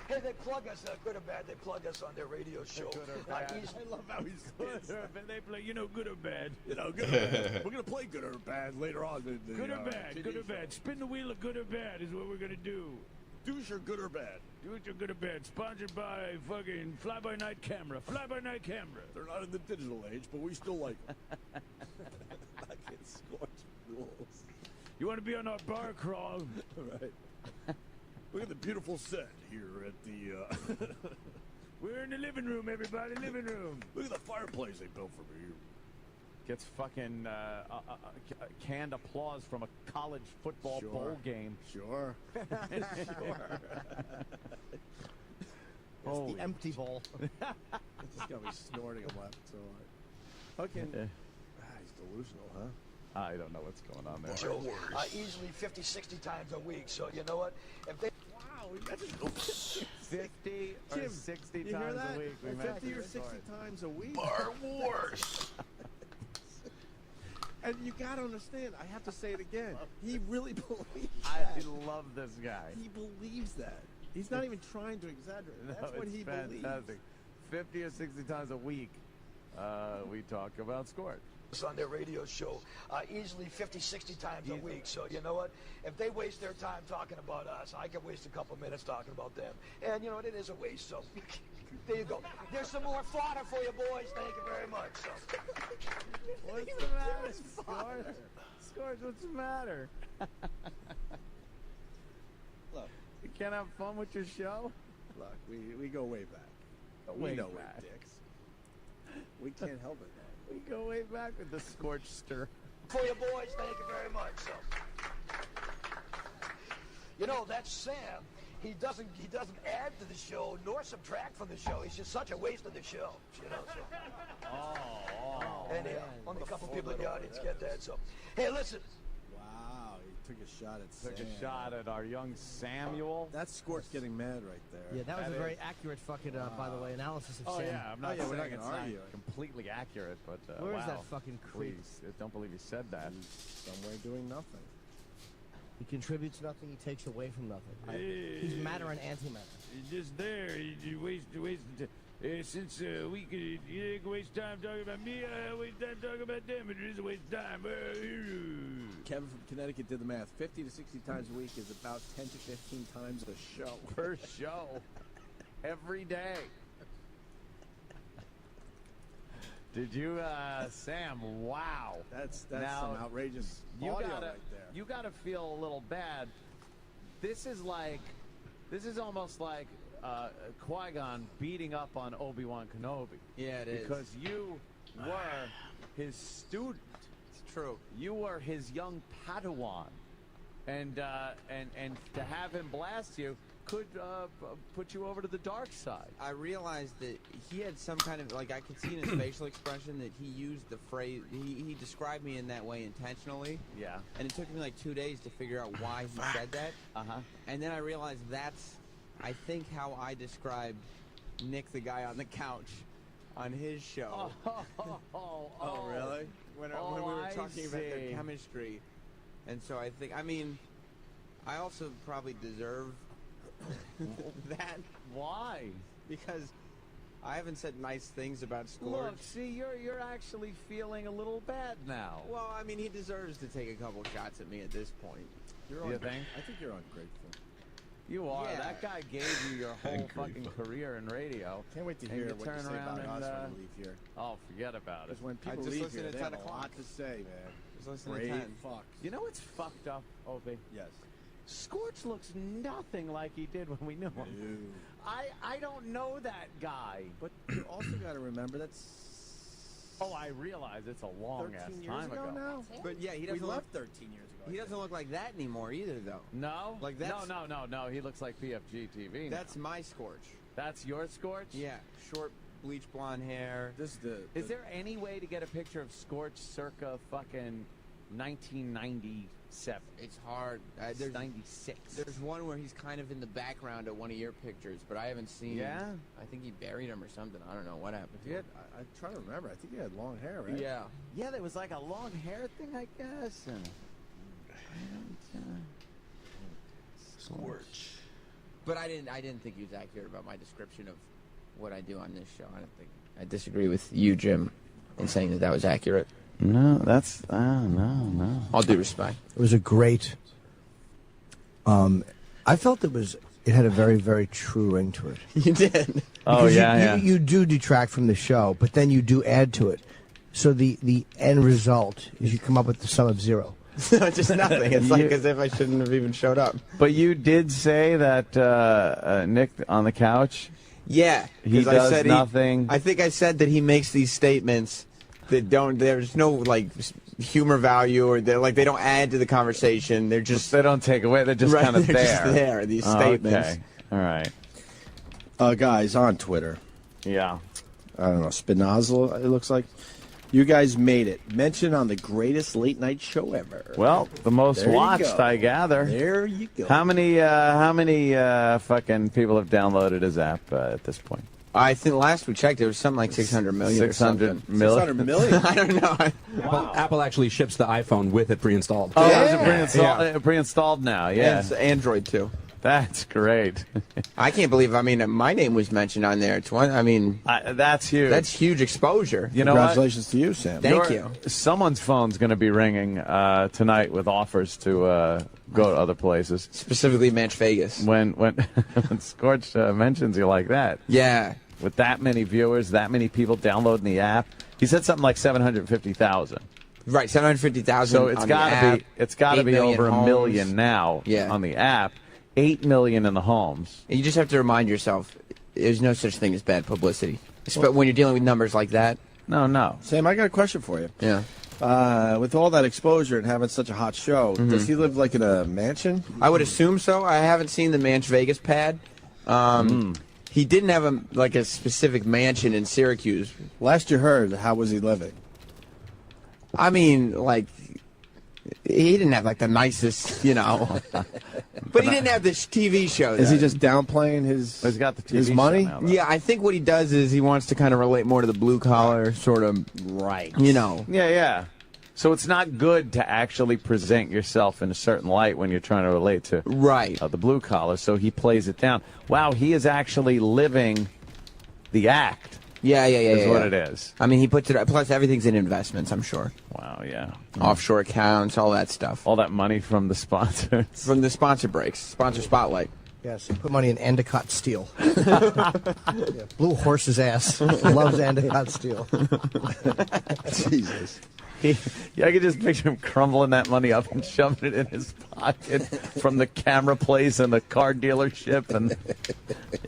Hey, they plug us, good or bad, they plug us on their radio show. Good or bad. I love how he's Good or bad. They play, good or bad. Good or bad. We're going to play good or bad later on. Good or bad. Good or bad. Spin the wheel of good or bad is what we're going to do. Do your good or bad. Do it your good or bad. Sponsored by fucking Fly-By-Night Camera. Fly-By-Night Camera. They're not in the digital age, but we still like them. I get Scorch rules. You want to be on our bar crawl? Right. Look at the beautiful set here at the... We're in the living room, everybody. Living room. Look at the fireplace they built for me. gets fucking canned applause from a college football bowl game. Sure. Sure. It's the empty bowl. It's just got me snorting him left so hard. Fucking, he's delusional, huh? I don't know what's going on there. Show, easily 50, 60 times a week. So you know what? If they 50 or Jim, 60 you hear times that? a week. We 50 or 60 times a week. Bar Wars. And you gotta understand, I have to say it again. He really believes I that. love this guy. He believes that. He's not even trying to exaggerate. That's what he believes. Fantastic. 50 or 60 times a week, we talk about Scorch. On their radio show, easily 50, 60 times a week. So you know what? If they waste their time talking about us, I can waste a couple minutes talking about them. And you know what? It is a waste. So there you go. There's some more fodder for you boys. Thank you very much. So. What's the matter, Scorch? Scorch, what's the matter? Look, you can't have fun with your show? Look, we go way back. We know we're dicks. We can't help it, man. We go way back with the Scorchster. For you boys, thank you very much. So. You know, that's Sam. He doesn't add to the show nor subtract from the show. He's just such a waste of the show. You know. So. And only a couple people in the audience get that. So, hey, listen. Wow, he took a shot at Sam. Took a shot at our young Samuel. That's Scorch getting mad right there. Yeah, that was a very accurate fucking, by the way, analysis of Oh, Sam. yeah, I'm not we're saying not gonna it's not argue. completely accurate, but Where is wow. that fucking creep? Please, don't believe he said that. He's somewhere doing nothing. He contributes nothing, he takes away from nothing. He's matter and antimatter. He's just there. You waste since we could you waste time talking about me, I waste time talking about them. It is a waste of time. Kevin from Connecticut did the math. 50 to 60 times a week is about 10 to 15 times a show. Per show. Every day. Did you, Sam, wow. That's now, some outrageous you audio gotta, right there. You gotta feel a little bad. This is almost like Qui-Gon beating up on Obi-Wan Kenobi. Yeah, it is. Because you were his student. It's true. You were his young Padawan. And to have him blast you could put you over to the dark side. I realized that he had some kind of, like, I could see in his facial expression that he used the phrase, he described me in that way intentionally. Yeah. And it took me like 2 days to figure out why he said that. Uh-huh. And then I realized that's, I think, how I described Nick, the guy on the couch, on his show. Oh, really? When we were talking about their chemistry. And so I think, I mean, I also probably deserve that. Why? Because I haven't said nice things about Scorch. Look, see, you're actually feeling a little bad now. Well, I mean, he deserves to take a couple shots at me at this point. You think? I think you're ungrateful. You are. Yeah. That guy gave you your whole fucking career in radio. Can't wait to And hear you what turn you say around about and, us when we leave here. Oh, forget about it. Because when people just leave listen here, to they 10 have a o'clock. lot to say, man. Just listen to Brave 10. fucks. You know what's fucked up, Obi? Yes. Scorch looks nothing like he did when we knew him. I don't know that guy. But you also got to remember that's... Oh, I realize it's a long-ass 13 years time ago. now? But yeah, he We doesn't look, left 13 years ago. he doesn't look like that anymore either, though. No? Like that's, No. He looks like PFG TV. That's my Scorch. That's your Scorch? Yeah, short, bleach blonde hair. This is Is there any way to get a picture of Scorch circa fucking 1997? It's hard. There's 96. There's one where he's kind of in the background of one of your pictures, but I haven't seen. Yeah? I think he buried him or something. I don't know what happened to him. I'm trying to remember. I think he had long hair, right? Yeah. Yeah, there was like a long hair thing, I guess. And Scorch. But I didn't think he was accurate about my description of what I do on this show. I disagree with you, Jim, in saying that was accurate. No, that's no. All due respect. It was a great. I felt it had a very, very true ring to it. You did. Oh, Because you do detract from the show, but then you do add to it. So the end result is you come up with the sum of zero. Just nothing. It's like as if I shouldn't have even showed up. But you did say that Nick on the couch. Yeah, He I does said nothing. I think I said that he makes these statements that don't. There's no like humor value, or they don't add to the conversation. They're just they don't take away. They're just right, kind of they're there. Just there. These statements. Okay. All right. Guys, on Twitter. Yeah. I don't know, Spinoza, it looks like. You guys made it. Mentioned on the greatest late night show ever. Well, the most There you watched, go. I gather. There you go. How many fucking people have downloaded his app at this point? I think last we checked, it was something like 600 million. 600 million. 600 million? I don't know. Apple actually ships the iPhone with it pre-installed. Oh, is it pre-installed, pre-installed now? Yeah. And Android too. That's great. I can't believe. I mean, my name was mentioned on there. It's one. I mean, that's huge. That's huge exposure. You know, congratulations to you, Sam. Thank you. Someone's phone's going to be ringing tonight with offers to go to other places, specifically Manch Vegas. When Scorch mentions you like that, yeah, with that many viewers, that many people downloading the app, he said something like 750,000. Right, 750,000. So it's got to be over a million now on the app. 8 million in the homes. You just have to remind yourself, there's no such thing as bad publicity. But when you're dealing with numbers like that. No. Sam, I got a question for you. Yeah. With all that exposure and having such a hot show, does he live like in a mansion? I would assume so. I haven't seen the Manch Vegas pad. He didn't have a specific mansion in Syracuse. Last you heard, how was he living? I mean, like, he didn't have like the nicest, but he didn't have this TV show. Is he just downplaying his? He's got the TV his show money. now, yeah, I think what he does is he wants to kind of relate more to the blue collar sort of. Right. Yeah. So it's not good to actually present yourself in a certain light when you're trying to relate to the blue collar. So he plays it down. Wow, he is actually living the act. Yeah. Is what it is. I mean, he puts it. Plus, everything's in investments. I'm sure. Wow. Yeah. Offshore accounts, all that stuff. All that money from the sponsors. From the sponsor breaks, sponsor spotlight. Yes, put money in Endicott steel. Blue horse's ass. Loves Endicott steel. Jesus. I could just picture him crumbling that money up and shoving it in his pocket from the camera place and the car dealership. And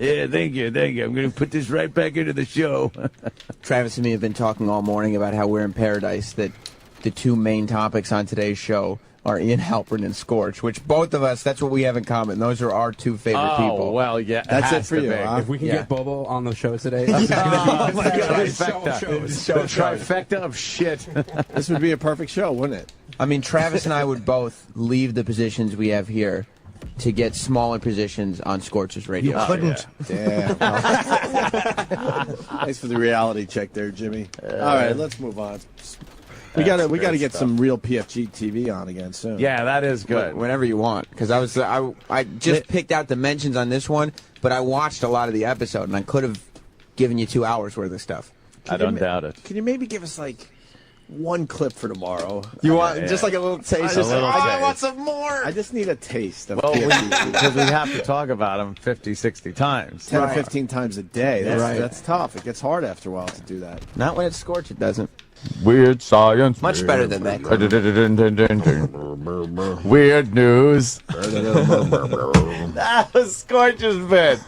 yeah, thank you. I'm going to put this right back into the show. Travis and me have been talking all morning about how we're in paradise, that the two main topics on today's show are Ian Halpern and Scorch, which both of us, that's what we have in common. Those are our two favorite people. Oh, well, yeah. That's it for you, huh? If we can get Bobo on the show today. The trifecta of shit. This would be a perfect show, wouldn't it? I mean, Travis and I would both leave the positions we have here to get smaller positions on Scorch's radio. You couldn't. Damn. Thanks for the reality check there, Jimmy. All right, let's move on. We gotta get some real PFG TV on again soon. Yeah, that is good. Whenever you want, because I just picked out the mentions on this one, but I watched a lot of the episode, and I could have given you 2 hours worth of stuff. I don't doubt it. Can you maybe give us like one clip for tomorrow? You want just like a little taste? I want some more. I just need a taste of PFG. Because we have to talk about them 50, 60 times. 10 or 15 times a day. That's tough. It gets hard after a while to do that. Not when it's Scorch, it doesn't. Weird science. Much better than that. Weird news. That was Scorch's bit.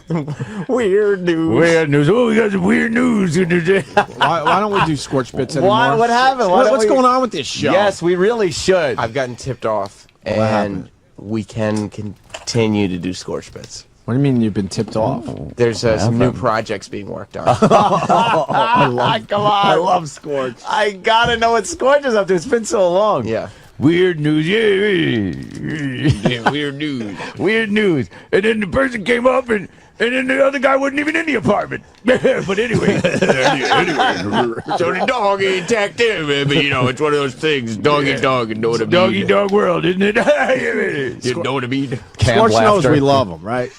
Weird news. Weird news. Oh, we got some weird news. Why don't we do Scorch bits anymore? What happened? What's going on with this show? Yes, we really should. I've gotten tipped off, and we can continue to do Scorch bits. What do you mean you've been tipped off? There's some new projects being worked on. Come on. I love Scorch. I gotta know what Scorch is up to. It's been so long. Yeah. Weird news. Yeah, weird news. Weird news. And then the person came up and then the other guy wasn't even in the apartment. But anyway. So the dog ain't tacked in, man, but it's one of those things. Dog eat dog, you know what I mean? Dog eat dog world, isn't it? You know what I mean? Scorch knows we love him, right?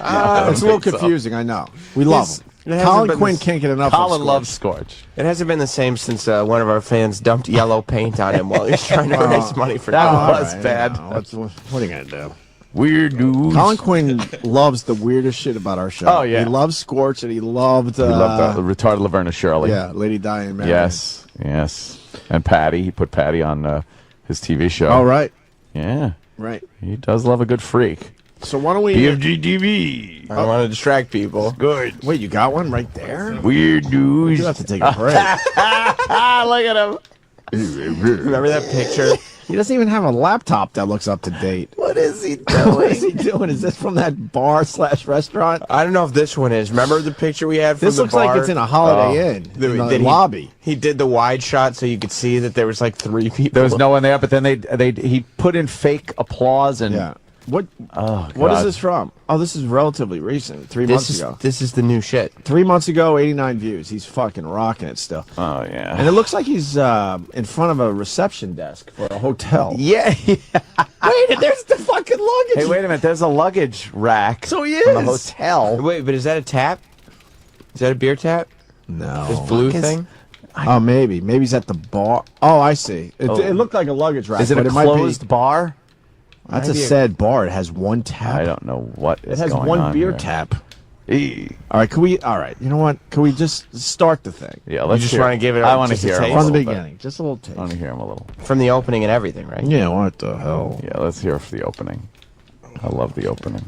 It's a little confusing, I know. We love him. Colin Quinn can't get enough of Scorch. Colin loves Scorch. It hasn't been the same since one of our fans dumped yellow paint on him while he was trying to raise money for that. That was bad. What are you going to do? Weird news. Colin Quinn loves the weirdest shit about our show. Oh, yeah. He loves Scorch, and he loved... the retarded Laverne and Shirley. Yeah, Lady Di and Marion. Yes. And Patty. He put Patty on his TV show. Oh, right. Yeah. Right. He does love a good freak. So why don't we... PFG TV. I don't want to distract people. Good. Wait, you got one right there? Weird news. You have to take a break. Look at him. Remember that picture? He doesn't even have a laptop that looks up to date. What is he doing? What is he doing? Is this from that bar/restaurant? I don't know if this one is. Remember the picture we had from This the looks bar? like it's in a Holiday Inn, in the lobby. He did the wide shot so you could see that there was like 3 people. There was no one there, but then he put in fake applause and What? Oh, what is God. this from? Oh, this is relatively recent. 3 months ago. This is the new shit. 3 months ago, 89 views. He's fucking rocking it still. Oh yeah. And it looks like he's in front of a reception desk for a hotel. Yeah. Wait, there's the fucking luggage. Hey, wait a minute. There's a luggage rack. So he from is. the hotel. Wait, but is that a tap? Is that a beer tap? No. This blue Fuck is- thing? Oh, maybe. Maybe he's at the bar. Oh, I see. It looked like a luggage rack. Is it but a might be- closed bar? That's a Maybe sad bar. It has one tap. I don't know what is It has going one on beer here. tap. All right, can we? All right, you know what? Can we just start the thing? Yeah, let's just hear wanna it. give it I want to just a hear him taste? a From the little bit. beginning, just a little taste. I want to hear him a little. From the opening and everything, right? Yeah, what the hell? Yeah, let's hear for the opening. I love the opening.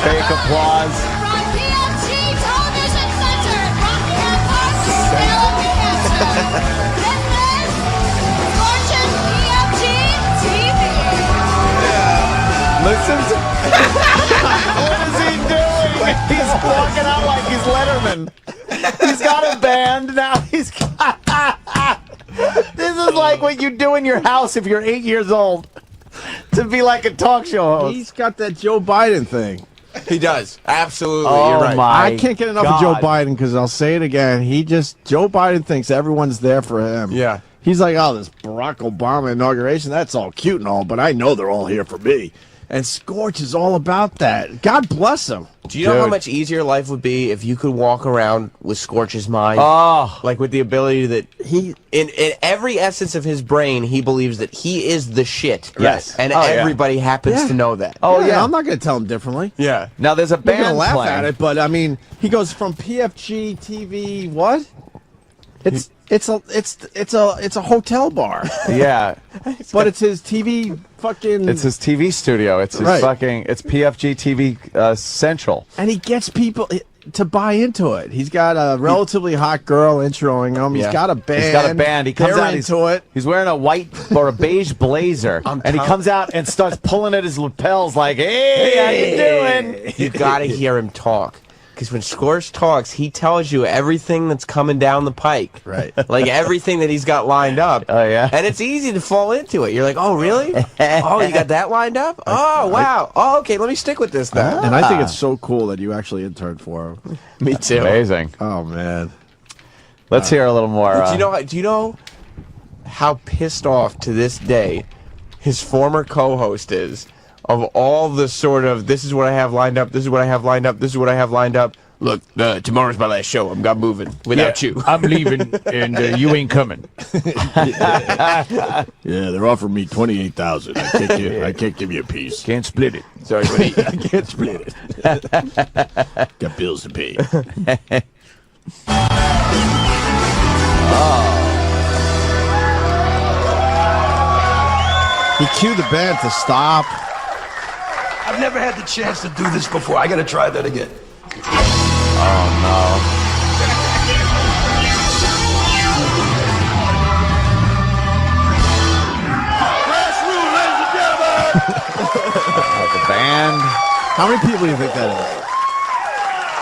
Fake applause. From PFG Television Center in Rockingham Park, Salem, New Hampshire. This is Scorch's PFG TV. Listen to... What is he doing? He's walking out like he's Letterman. He's got a band now. He's got... This is like what you do in your house if you're 8 years old. To be like a talk show host. He's got that Joe Biden thing. He does. Absolutely. Oh, You're right. my I can't get enough of Joe Biden because I'll say it again. Joe Biden thinks everyone's there for him. Yeah. He's like, oh, this Barack Obama inauguration, that's all cute and all, but I know they're all here for me. And Scorch is all about that. God bless him. Do you know how much easier life would be if you could walk around with Scorch's mind? Oh. Like with the ability that he, in every essence of his brain, he believes that he is the shit. Yes. And Oh, yeah. everybody happens to know that. Oh, yeah. I'm not going to tell him differently. Yeah. Now, there's a I'm not going to band laugh playing. at it, but I mean, he goes from PFG TV, what? It's a hotel bar. Yeah. But it's his TV fucking... It's his TV studio. It's his it's PFG TV Central. And he gets people to buy into it. He's got a relatively hot girl introing him. He's got a band. He's got a band. He comes They're out into it. He's wearing a white or a beige blazer, and he comes out and starts pulling at his lapels like, "Hey, how you doing?" You got to hear him talk. Because when Scorch talks, he tells you everything that's coming down the pike. Right. Like everything that he's got lined up. Oh, yeah? And it's easy to fall into it. You're like, oh, really? Oh, you got that lined up? Oh, wow. Oh, okay, let me stick with this now. And I think it's so cool that you actually interned for him. Me too. Amazing. Oh, man. Let's hear a little more. Do you know how pissed off to this day his former co-host is of all the sort of, this is what I have lined up, this is what I have lined up, this is what I have lined up. Look, tomorrow's my last show. I'm not moving without you. I'm leaving, and you ain't coming. Yeah, they're offering me $28,000. I can't give you a piece. Can't split it. Sorry, buddy. I can't split it. Got bills to pay. He cued the band to stop. I've never had the chance to do this before. I got to try that again. Oh no. The band. How many people do you think that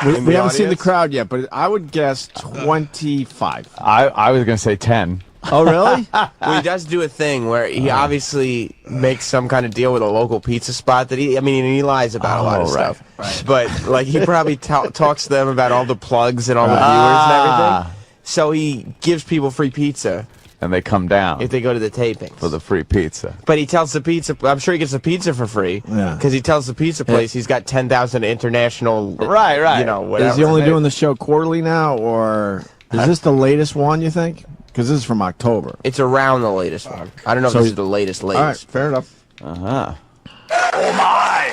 is? We haven't seen the crowd yet, but I would guess 25. I was going to say 10. Oh, really? Well, he does do a thing where he obviously makes some kind of deal with a local pizza spot that he lies about a lot of stuff. Right. But, like, he probably talks to them about all the plugs and all the viewers and everything. So he gives people free pizza. And they come down. If they go to the tapings. For the free pizza. But he tells the pizza, I'm sure he gets the pizza for free. Yeah. Because he tells the pizza place he's got 10,000 international. Right. You know, whatever. Is he only doing the show quarterly now, or is this the latest one, you think? Because this is from October. It's around the latest one. I don't know if this is the latest. All right, fair enough. Uh-huh. Oh, my.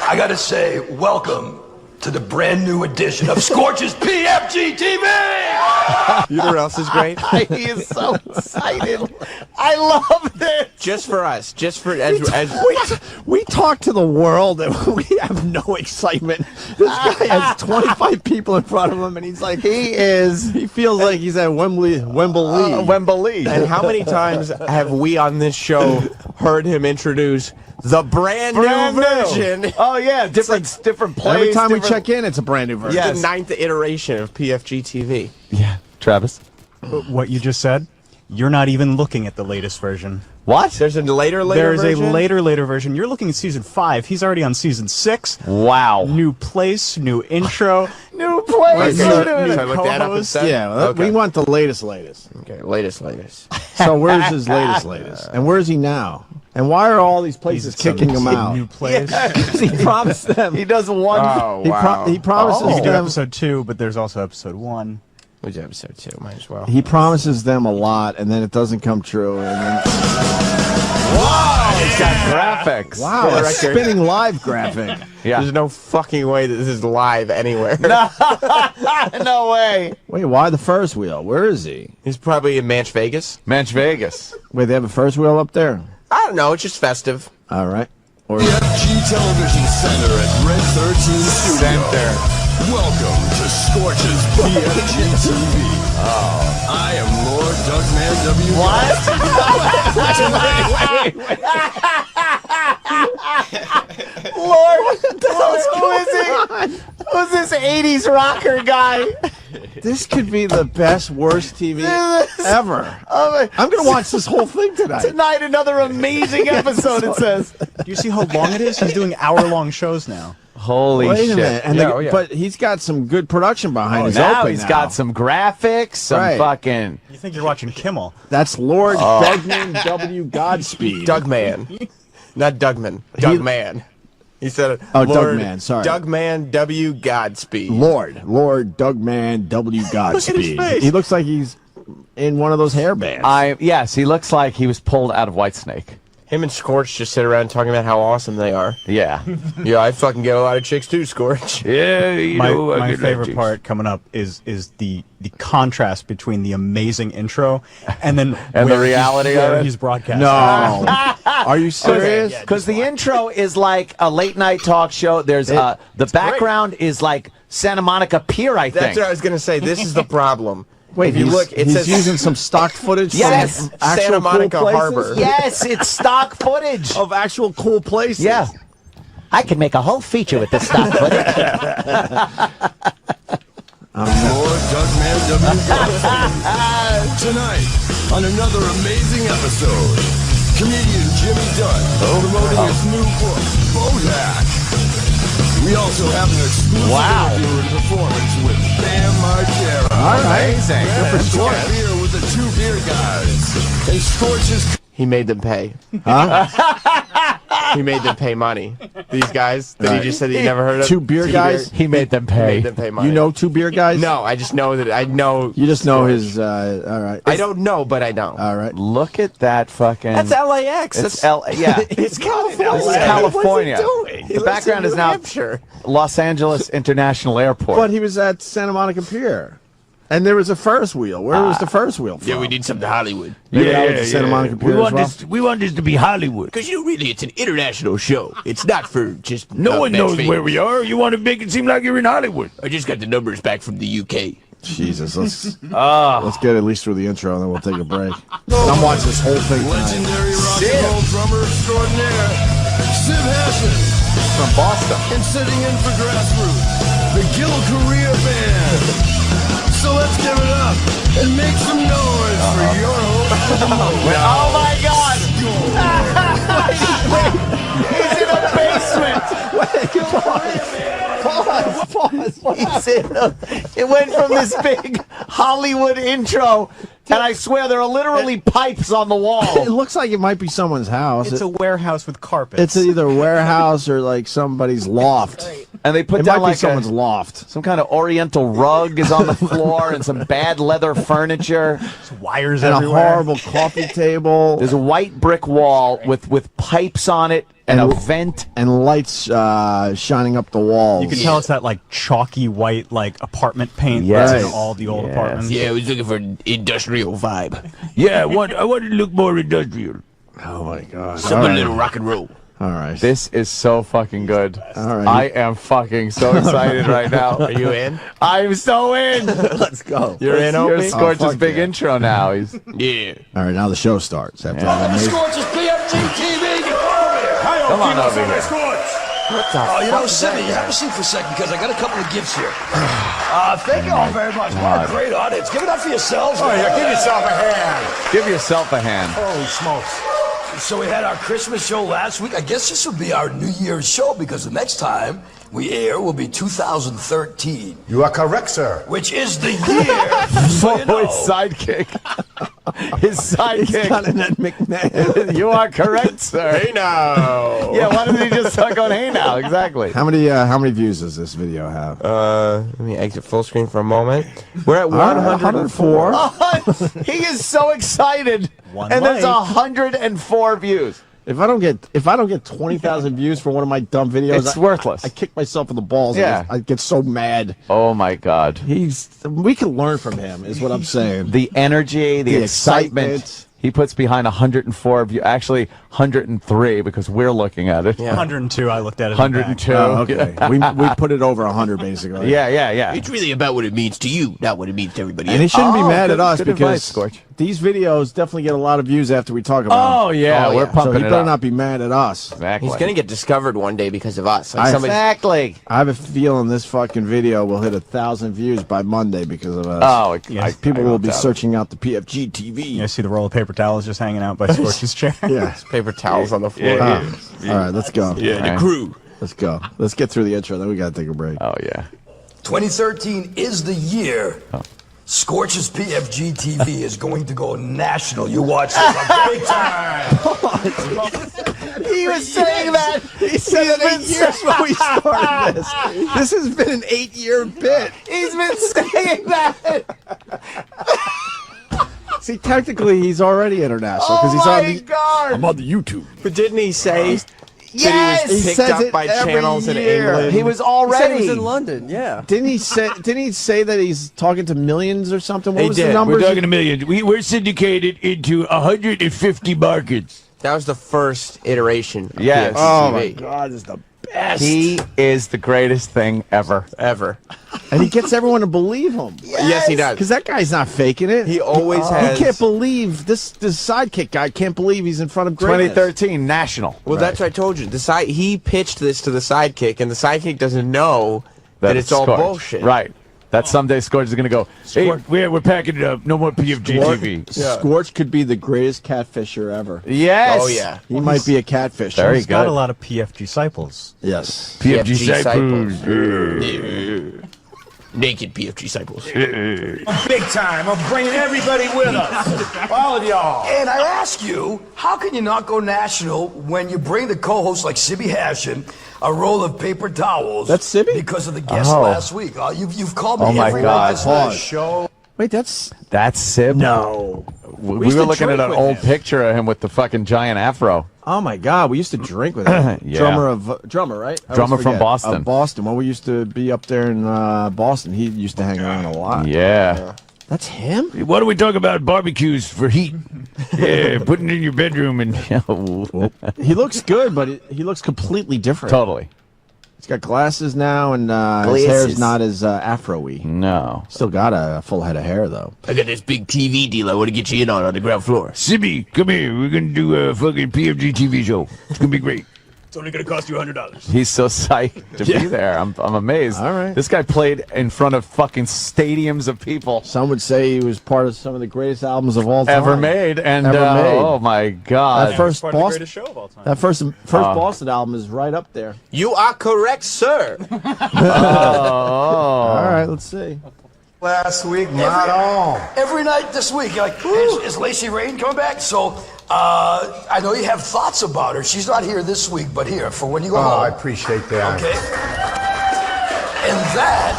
I got to say, welcome to the brand new edition of Scorch's PFG TV. You know what else is great? He is so excited. I love this. Just for us. Just for We talk to the world and we have no excitement. This guy has 25 people in front of him and he's like, he feels like he's at Wembley. And how many times have we on this show heard him introduce the brand new version? Oh yeah, different plays. Every time we check in, it's a brand new version. Yes. The 9th iteration of PFG TV. Yeah, Travis. What you just said, you're not even looking at the latest version. What? There's a later There's version? a later version. You're looking at season 5. He's already on season 6. Wow. New place, new intro. New place. New co-host. Yeah, we want the latest. Okay, latest. So where's his latest? And where's he now? And why are all these places kicking him out? New place. He promised them. He does one. Oh, wow. He promises You can do them. episode 2, but there's also episode 1. We did episode 2, might as well. He promises them a lot, and then it doesn't come true. And then, Wow, he's got graphics. wow, a spinning live graphic. Yeah. There's no fucking way that this is live anywhere. No way. Wait, why the first wheel? Where is he? He's probably in Manch Vegas. Manch Vegas. Wait, they have a first wheel up there? I don't know. It's just festive. All right. Or PFG Television Center at Red 13 Studio. Welcome to Scorch's PFG TV. Oh. I am Lord Dougman W. What? Lord, who is he? Who's this 80s rocker guy? this could be the best, worst TV ever. I'm going to watch this whole thing tonight. Tonight, another amazing episode, it says. Do you see how long it is? He's doing hour-long shows now. Holy Wait shit. a minute. And but he's got some good production behind his now opening. He's got some graphics, some fucking... You think you're watching Kimmel. That's Lord Dougman W. Godspeed. Dougman. Not Dougman. Dougman. He said it. Oh, Lord Dougman, sorry. Dougman W. Godspeed. Lord Dougman W. Godspeed. Look at his face. He looks like he's in one of those hair bands. Yes, he looks like he was pulled out of Whitesnake. Him and Scorch just sit around talking about how awesome they are. Yeah. Yeah, I fucking get a lot of chicks too, Scorch. Yeah, my favorite part coming up is the contrast between the amazing intro and then and the reality where of it. he's broadcasting. No. Are you serious? Because the intro is like a late night talk show. There's the background is like Santa Monica Pier, I think. That's what I was going to say. This is the problem. Wait, if you look, it he's says using some stock footage Yes. from actual Santa Monica cool places? Harbor. Yes, it's stock footage. Of actual cool places. Yeah. I could make a whole feature with this stock footage. Lord Dougman W. Godspeed. Tonight, on another amazing episode, comedian Jimmy Dunn promoting his new book, Bodak. We also have an exclusive interview and performance with Bam Margera. All right. Amazing. And Scorch here with the two beer guys. And Scorch is... He made them pay. Huh? He made them pay money. These guys that he just said he never heard of. Two beer guys? He made them He pay. made them pay money. You know two beer guys? No, I just know that I know. You just know his, all right. I don't know, but I know. All right. Look at that fucking... That's LAX. It's That's yeah. It's California. This is California. What's he doing? He The lives background in is New now Hampshire. Los Angeles International Airport. But he was at Santa Monica Pier. And there was a first wheel. Where was the first wheel from? Yeah, we need something to Hollywood. Maybe that was the Santa Monica Pier as well? We want this to be Hollywood. Because really, it's an international show. It's not for just No one knows fans. where we are. You want to make it seem like you're in Hollywood. I just got the numbers back from the UK. Jesus, let's get at least through the intro, and then we'll take a break. And I'm watching this whole thing tonight. Legendary rock and roll drummer extraordinaire, Sid Hassan. From Boston. And sitting in for Grassroots, the Gil Korea Band. So let's give it up and make some noise for your host of the moment. Oh my God! He's in a basement. Pause. It went from this big Hollywood intro, and I swear there are literally pipes on the wall. It looks like it might be someone's house. It's a warehouse with carpets. It's either a warehouse or like somebody's loft. And they put It down might be like someone's loft. some kind of oriental rug is on the floor and some bad leather furniture. There's wires And everywhere. a horrible coffee table. There's a white brick wall with pipes on it an event. And lights shining up the walls. You can tell it's that like chalky white like apartment paint Yes. that's in all the old apartments. Yeah, I was looking for an industrial vibe. Yeah, I want it to look more industrial. Oh my God! Something a little rock and roll. All right. This is so fucking good. All right. I am fucking so excited right now. Are you in? I'm so in. Let's go. You're in, Here's Opie? Scorch's big intro now. He's Yeah. All right, now the show starts. After Yeah. that amazing... Scorch's PFG TV. Get over here. Come on over here. What the Oh, you know, fuck is Simi, that? have a seat for a second because I got a couple of gifts here. Thank you all very much. What a great audience. Give it up for yourselves. Oh, yeah, give yourself a hand. Give yourself a hand. Holy smokes. So we had our Christmas show last week. I guess this will be our New Year's show because the next time we air will be 2013. You are correct, sir. Which is the year. So you know. His sidekick. His sidekick. Continent McMahon. You are correct, sir. Hey now. Yeah, why doesn't he just talk on Hey Now? Exactly. How many views does this video have? Let me exit full screen for a moment. We're at 104. He is so excited. One And there's like. 104 views. If I don't get 20,000 views for one of my dumb videos, It's worthless. I kick myself in the balls. Yeah. I get so mad. Oh my God. We can learn from him, is what I'm saying. The energy, the excitement he puts behind 104 views. Actually, 103 because we're looking at it. Yeah. 102. I looked at it. 102. Oh, okay. we put it over 100 basically. Yeah. It's really about what it means to you, not what it means to everybody And he else. shouldn't be Oh, mad good- at us good because advice, Scorch. these videos definitely get a lot of views after we talk about them. Oh yeah, we're So pumping he it better up. not be mad at us. Exactly. He's gonna get discovered one day because of us. Like somebody. Exactly. I have a feeling this fucking video will hit 1,000 views by Monday because of us. Oh, Yes. People I will hope be so. searching out the PFG TV. You see the roll of paper towels just hanging out by Scorch's chair. Yeah. Paper towels on the floor. All right, let's go. Yeah, the crew. Let's go. Let's get through the intro, then we got to take a break. Oh yeah. 2013 is the year. Scorch's PFG TV is going to go national. You watch this on big time. He was saying that. He said it 8 years when we started this. This has been an 8-year bit. He's been saying that. See, technically, he's already international because he's on the. God. I'm on the YouTube. But didn't he say Yes. that he was He picked says up it by every channels in year. England? He was He already. said he was in London. Yeah. Didn't he say that he's talking to millions or something? What He was did. the We're number? We're talking to millions. We're syndicated into 150 markets. That was the first iteration of Yes. PFG Oh my TV. God, it's the best. He is the greatest thing ever. Ever. And he gets everyone to believe him. Yes, he does. Because that guy's not faking it. He always has. He can't believe this sidekick guy can't believe he's in front of greatness. 2013 national. Well, that's what I told you. He pitched this to the sidekick, and the sidekick doesn't know that it's all Scorch. bullshit. Right. That someday Scorch is going to go, hey, We're packing it up. No more PFG TV. Scorch could be the greatest catfisher ever. yes. Oh, yeah. He might be a catfisher. Very He's got good. a lot of PFG disciples. Yes. PFG PFG disciples. Naked PFG disciples. Big time. I'm bringing everybody with us. All of y'all. And I ask you, how can you not go national when you bring the co-host like Sibby Hashin a roll of paper towels? That's Sibby? Because of the guest Oh. last week. You've called me Oh, my every God. night this whole Pause. show. Wait, that's Sib. no. We used were to looking at drink an with old him. picture of him with the fucking giant afro. Oh my God, we used to drink with him. Yeah. Drummer, right? I Drummer always from forget. Boston. Boston. Well, we used to be up there in Boston. He used to hang around a lot. Yeah. That's him. Why don't we talk about barbecues for heat? Yeah, putting it in your bedroom and. He looks good, but he looks completely different. Totally. He's got glasses now, and his hair's not as afro-y. No. Still got a full head of hair, though. I got this big TV deal I want to get you in on the ground floor. Sibby, come here. We're going to do a fucking PFG TV show. It's going to be great. It's only going to cost you $100. He's so psyched to be there. I'm amazed. All right. This guy played in front of fucking stadiums of people. Some would say he was part of some of the greatest albums of all time. Ever made. And, Ever made. oh my God. That first Part of the Boston, greatest show of all time. that first Boston album is right up there. You are correct, sir. Oh. All right, let's see. Last week, not on. Every night this week, you're like, is Lacey Rain coming back? So I know you have thoughts about her. She's not here this week, but here for when you go home. I appreciate that. Okay. And that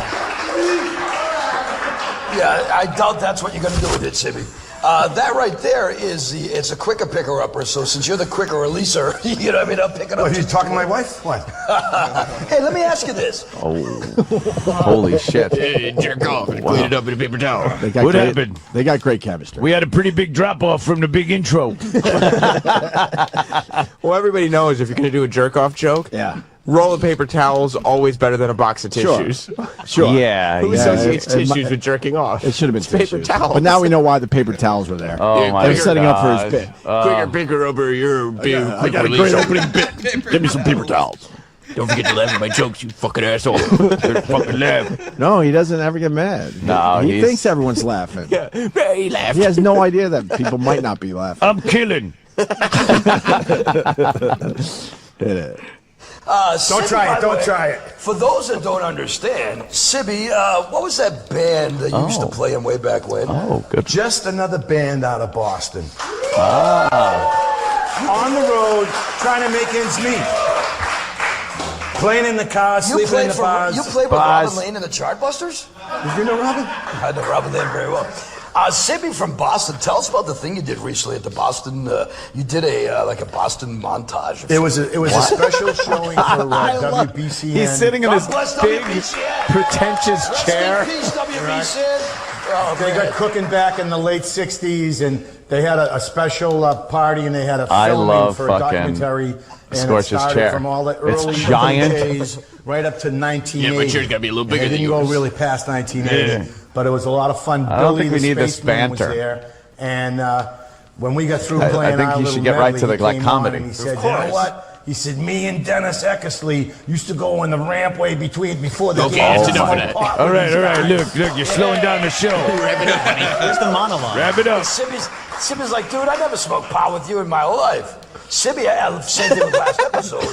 Yeah, I doubt that's what you're going to do with it, Sibby. That right there it's a quicker picker-upper, so since you're the quicker releaser, you know what I mean, I'll pick it up. What, are you talking to my wife? What? Hey, let me ask you this. Oh, holy shit. Jerk off and clean it up in a paper towel. What happened? They got great chemistry. We had a pretty big drop-off from the big intro. Well, everybody knows if you're going to do a jerk-off joke, roll of paper towels always better than a box of tissues. Sure. Yeah. Who associates tissues with jerking off? It should have been paper tissues. towels. But now we know why the paper towels were there. Oh, my They were setting up for his bit. Quicker picker over your big. I got a great opening bit. Give me some paper towels. Don't forget to laugh at my jokes, you fucking asshole. Fucking laugh. No, he doesn't ever get mad. No, he thinks everyone's laughing. Yeah, he laughed. He has no idea that people might not be laughing. I'm killing. Don't try it. Don't try it. For those that don't understand, Sibby, what was that band that you used to play in way back when? Oh, good. Just another band out of Boston. On the road, trying to make ends meet. Playing in the car, sleeping in the bars. You played with Robin Lane in the Chartbusters? Did you know Robin? I know Robin Lane very well. Sibby from Boston, tell us about the thing you did recently at the Boston. You did a Boston montage. It was a special showing for WBCN. He's sitting in his big, pretentious chair. They got cooking back in the late '60s, and they had a special party, and they had a filming for a documentary. And Scorch's it started chair. from all the early giant. days right up to 1980. Yeah, my chair's got to be a little bigger than It didn't go really past 1980. Yeah. But it was a lot of fun. I don't Billy think we the need this Spaceman was banter. there. And when we got through I playing think our you little should get right medley, to the he came comedy. on and he said, you know what? He said, me and Dennis Eckersley used to go in the rampway before the game. That's enough of that. All right. Look, you're slowing down the show. Wrap it up, honey. Here's the monologue. Wrap it up. Sibby's like, dude, I never smoked pot with you in my life. Sibby, same thing with last episode,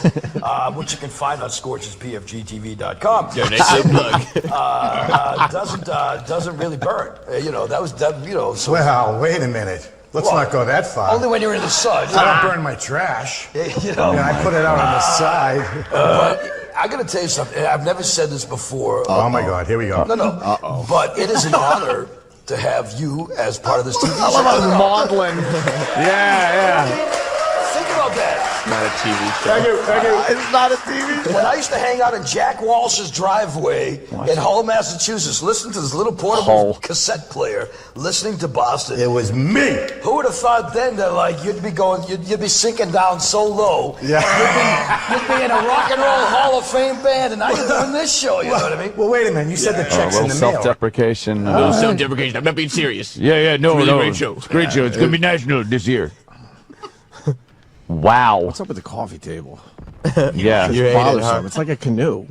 which you can find on scorchespfgtv.com. Yeah, that's a plug. Doesn't really burn. So. Well, wait a minute. Let's not go that far. Only when you're in the sun. I don't burn my trash. I put it out on the side. But I got to tell you something. I've never said this before. Oh, my God. Here we go. No. But it is an honor to have you as part of this TV show. I love maudlin. Yeah. Think about that. Not a TV show. Thank you. It's not a TV show. When I used to hang out in Jack Walsh's driveway in Hull, Massachusetts, listening to this little portable cassette player, listening to Boston. It was me. Who would have thought then that you'd be sinking down so low. Yeah. You'd be in a rock and roll Hall of Fame band, and now you're doing this show. You know what I mean? Well, wait a minute. You said the check's in the mail. Self-deprecation. A little self-deprecation. I'm not being serious. Yeah, no. It's a really great show. It's a great show. It's going to be national this year. Wow. What's up with the coffee table? Yeah. It's bothersome. It's like a canoe.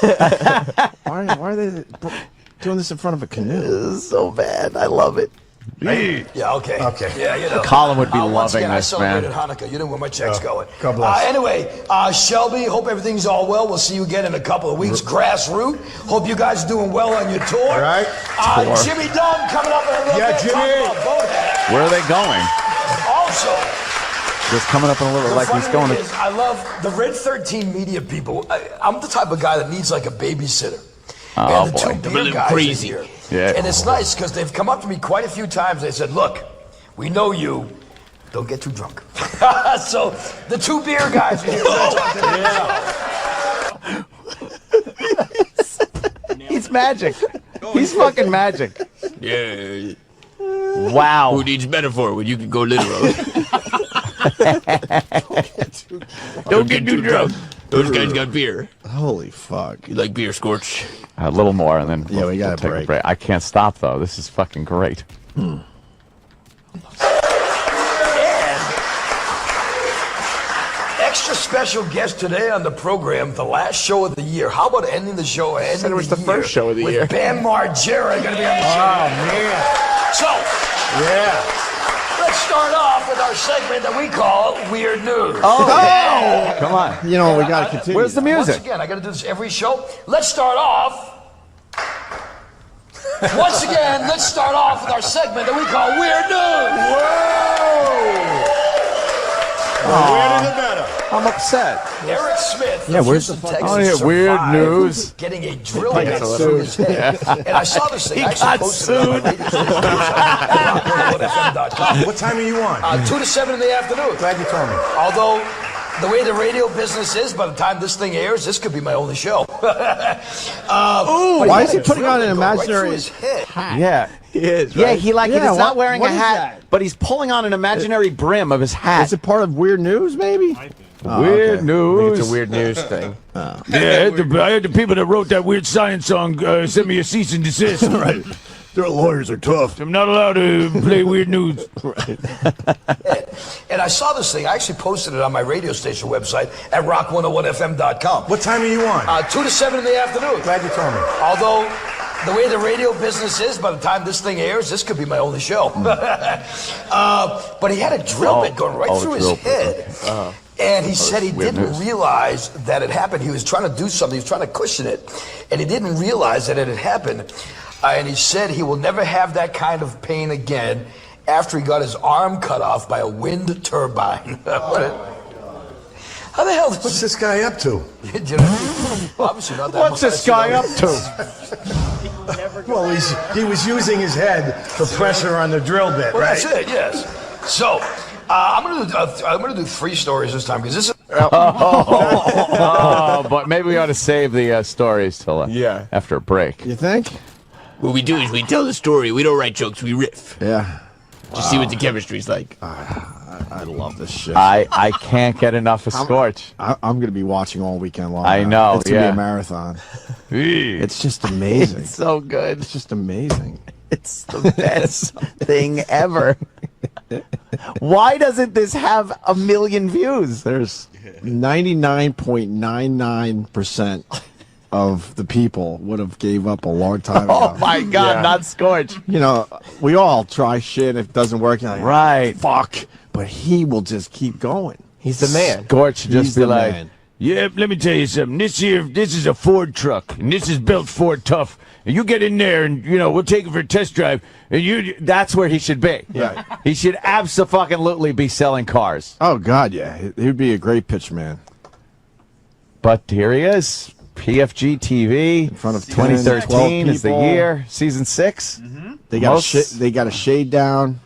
Why are they doing this in front of a canoe? This is so bad. I love it. Yeah, okay. Yeah, Colin would be once loving again, this, I man. celebrated Hanukkah. You know where my check's going. God bless. Anyway, Shelby, hope everything's all well. We'll see you again in a couple of weeks. Grassroot, hope you guys are doing well on your tour. All right. Jimmy Dunn coming up in a little bit. Jimmy. Talking about Bonehead. Where are they going? Also, Just coming up in a little the like funny he's going thing to. is, I love the Red 13 media people. I'm the type of guy that needs like a babysitter. Oh, And the two boy. beer guys crazy. are here. Yeah. And it's nice because they've come up to me quite a few times. They said, look, we know you. Don't get too drunk. So the two beer guys are here. He's magic. He's fucking magic. Yeah. Wow. Who needs metaphor when you can go literal? Don't get too drunk. Those guys got beer. Holy fuck. You like beer, Scorch? A little more, and then we gotta take break. a break. I can't stop though. This is fucking great. And extra special guest today on the program, the last show of the year. How about ending the show? Said it was the first show of the year. With Bam Margera going to be on the show. Oh, man. So, let's start off with our segment that we call Weird News. Come on. You know, we got to continue. Where's the music? Once again, I got to do this every show. Let's start off. Once again, let's start off with our segment that we call Weird News. Whoa! The weirder the better. I'm upset. Eric Smith. Yeah, where's Houston, the Texas, Oh, yeah, weird survived news. Getting a drill He bit got through his sued. head. And I saw this thing. He I actually got posted it on my radio station website. What time are you on? 2 to 7 in the afternoon. Glad you told me. Although, the way the radio business is, by the time this thing airs, this could be my only show. Why is he putting on an imaginary hat? Yeah. He is, Yeah, right? he's Yeah, not what- wearing what a is hat, that? but he's pulling on an imaginary brim of his hat. Is it part of Weird News, maybe? Weird news. It's a weird news thing. Yeah, I had the people that wrote that weird science song send me a cease and desist. Right. Their lawyers are tough. I'm not allowed to play weird news. And I saw this thing. I actually posted it on my radio station website at rock101fm.com. What time are you on? 2 to 7 in the afternoon. Glad you told me. Although, the way the radio business is, by the time this thing airs, this could be my only show. But he had a drill bit going right through his head. And he said he didn't realize that it happened. He was trying to do something. He was trying to cushion it. And he didn't realize that it had happened. And he said he will never have that kind of pain again after he got his arm cut off by a wind turbine. How the hell? What's this guy up to? Obviously not that What's much. this guy up to? Well, he was using his head for pressure on the drill bit, Well, right? that's it. Yes. So I'm gonna do 3 stories this time because this is. But maybe we ought to save the stories till after a break. You think? What we do is we tell the story. We don't write jokes. We riff. Yeah. Just see what the chemistry's like. I love this shit. I can't get enough of Scorch. I'm going to be watching all weekend long. I know, It's going to yeah. be a marathon. It's just amazing. It's so good. It's just amazing. It's the best thing ever. Why doesn't this have 1 million views? There's 99.99% of the people would have gave up a long time ago. Oh my God, not Scorch. You know, we all try shit. If it doesn't work, you're like, Right. fuck. But he will just keep going. He's the man. Scorch should just He's be the like, man. Yeah, let me tell you something. This is a Ford truck, and this is built Ford tough. And you get in there, and we'll take it for a test drive. And that's where he should be. Yeah. He should abso-fucking-lutely be selling cars. Oh, God, yeah. He would be a great pitch man. But here he is. PFG TV. In front of 10, 2013 12 is the people. year. Season 6. They got they got a shade down.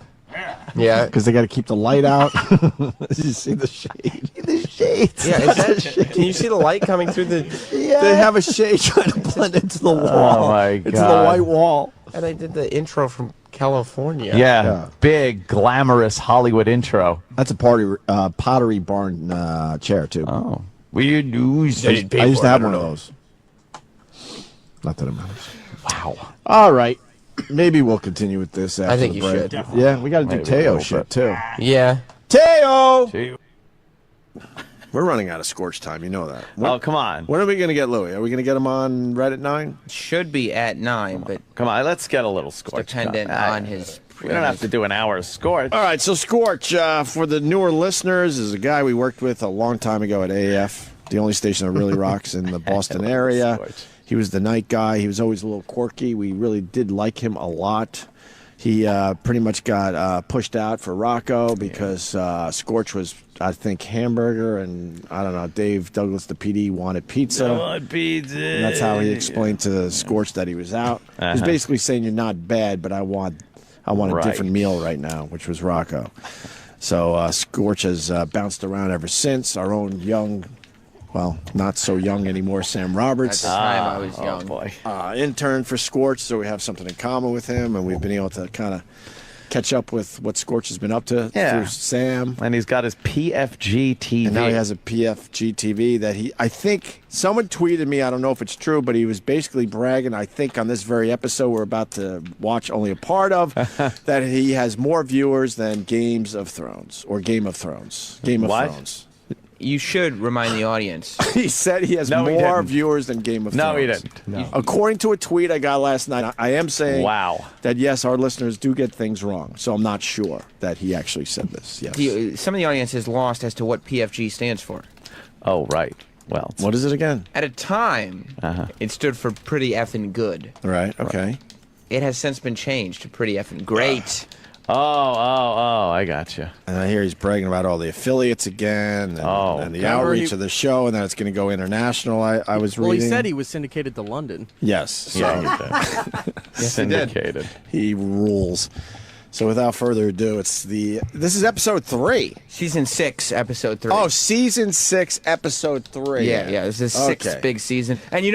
Yeah. Because they got to keep the light out. Did you see the shade? The shades. Yeah, is that, can you see the light coming through the... Yeah. They have a shade trying to blend into the wall. Oh, my Into the God. white wall. And I did the intro from California. Yeah. Big, glamorous Hollywood intro. That's a Pottery Barn chair, too. Oh. weird news. I used to have one of those. Not that it matters. Wow. All right. Maybe we'll continue with this after I think the you break. should. Yeah, we got to do Maybe a Teo little shit, bit. too. Yeah. Teo! We're running out of Scorch time. You know that. Oh, come on. When are we going to get Louis? Are we going to get him on right at 9? Should be at 9, but Come on, let's get a little Scorch. dependent on his. We don't have to do an hour of Scorch. All right, so Scorch, for the newer listeners, is a guy we worked with a long time ago at AF, the only station that really rocks in the Boston area. Scorch. He was the night guy. He was always a little quirky. We really did like him a lot. He pretty much got pushed out for Rocco because Scorch was, I think, hamburger, and I don't know, Dave Douglas, the PD, wanted pizza. I want pizza. And that's how he explained to Scorch that he was out. He's basically saying, you're not bad, but I want a different meal right now, which was Rocco. So Scorch has bounced around ever since. Our own young, well, not so young anymore, Sam Roberts. At the time, I was young. Boy. Intern for Scorch, so we have something in common with him, and we've been able to kind of catch up with what Scorch has been up to through Sam. And he's got his PFG TV. And now he has a PFG TV that I think, someone tweeted me, I don't know if it's true, but he was basically bragging, I think on this very episode we're about to watch only a part of, that he has more viewers than Games of Thrones, or Game of Thrones. Game of Thrones. You should remind the audience. He said he has No, he more didn't. viewers than Game of Thrones. No, he didn't. No. According to a tweet I got last night, I am saying that, yes, our listeners do get things wrong. So I'm not sure that he actually said this. Yes. Some of the audience is lost as to what PFG stands for. Oh, right. Well, what is it again? At a time, it stood for pretty effing good. Right, okay. It has since been changed to pretty effing great. I got you. And I hear he's bragging about all the affiliates again, and the outreach of the show, and then it's going to go international. I was reading. Well, he said he was syndicated to London. Yes. So. Yeah, he did. Yes, Syndicated. He rules. So without further ado, this is episode 3. Season 6, episode 3. Oh, season 6, episode 3. Yeah. This is the 6th big season. And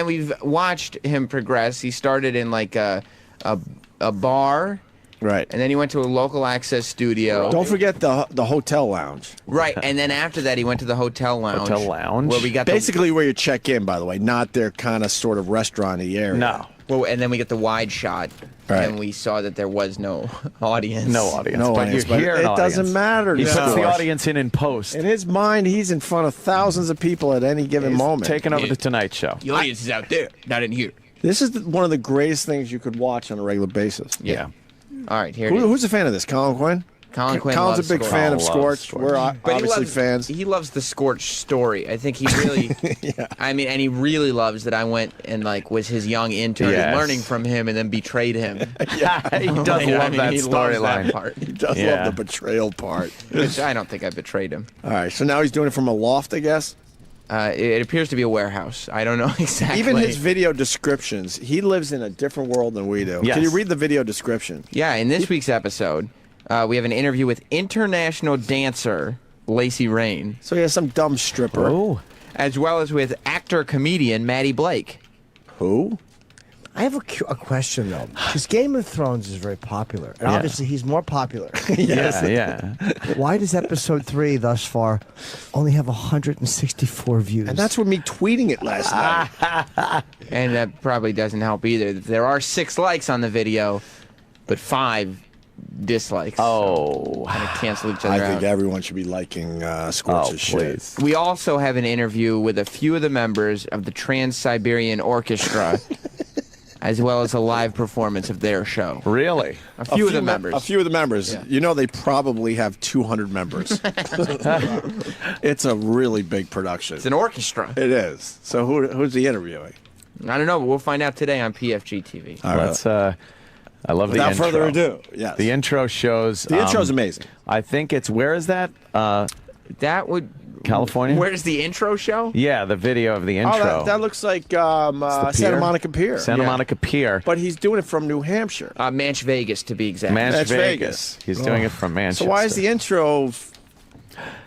we've watched him progress. He started in like a bar. Right. And then he went to a local access studio. Don't forget the hotel lounge. Right. And then after that, he went to the hotel lounge. Where we got basically where you check in, by the way, not their kind of sort of restaurant-y area. No. Well, and then we get the wide shot. Right. And we saw that there was no audience. No audience. No but audience, you hear but an it doesn't audience. matter. He to puts the Scorch. audience in post. In his mind, he's in front of thousands of people at any given moment. Taking over the Tonight Show. The audience is out there, not in here. This is one of the greatest things you could watch on a regular basis. Yeah. All right, here it is. Who's a fan of this? Colin Quinn? Colin Quinn Colin's loves a big Scorch. fan of Colin loves Scorch. We're But obviously fans. He loves the Scorch story. I think he really. I mean, and he really loves that I went and was his young intern, Yes. learning from him, and then betrayed him. Yeah, he does love that he loves that storyline. part. He does love the betrayal part. Which I don't think I betrayed him. All right, so now he's doing it from a loft, I guess? It appears to be a warehouse. I don't know exactly. Even his video descriptions, he lives in a different world than we do. Yes. Can you read the video description? Yeah, in this week's episode, we have an interview with international dancer Lacey Rain. So he has some dumb stripper. Oh. As well as with actor-comedian Maddie Blake. Who? I have a question, though. Because Game of Thrones is very popular. And Yeah. obviously, he's more popular. Yes. Yeah. Why does episode 3 thus far only have 164 views? And that's with me tweeting it last night. And that probably doesn't help either. There are 6 likes on the video, but 5 dislikes. Oh. Kind of cancel each other I out. think everyone should be liking Scorch's shit. We also have an interview with a few of the members of the Trans-Siberian Orchestra, as well as a live performance of their show. Really? A few of the members. A few of the members. Yeah. You know, they probably have 200 members. It's a really big production. It's an orchestra. It is. So who's he interviewing? I don't know, but we'll find out today on PFG TV. All right. Let's. I love Without the intro. further ado, yes. The intro shows. The intro's amazing. I think it's where is that? That would. California. Where's the intro show? Yeah, the video of the intro. Oh, that looks like the Santa pier? Monica Pier. Santa Monica Pier. But he's doing it from New Hampshire. Manch Vegas, to be exact. Manch Vegas. He's doing it from Manchester. So why is the intro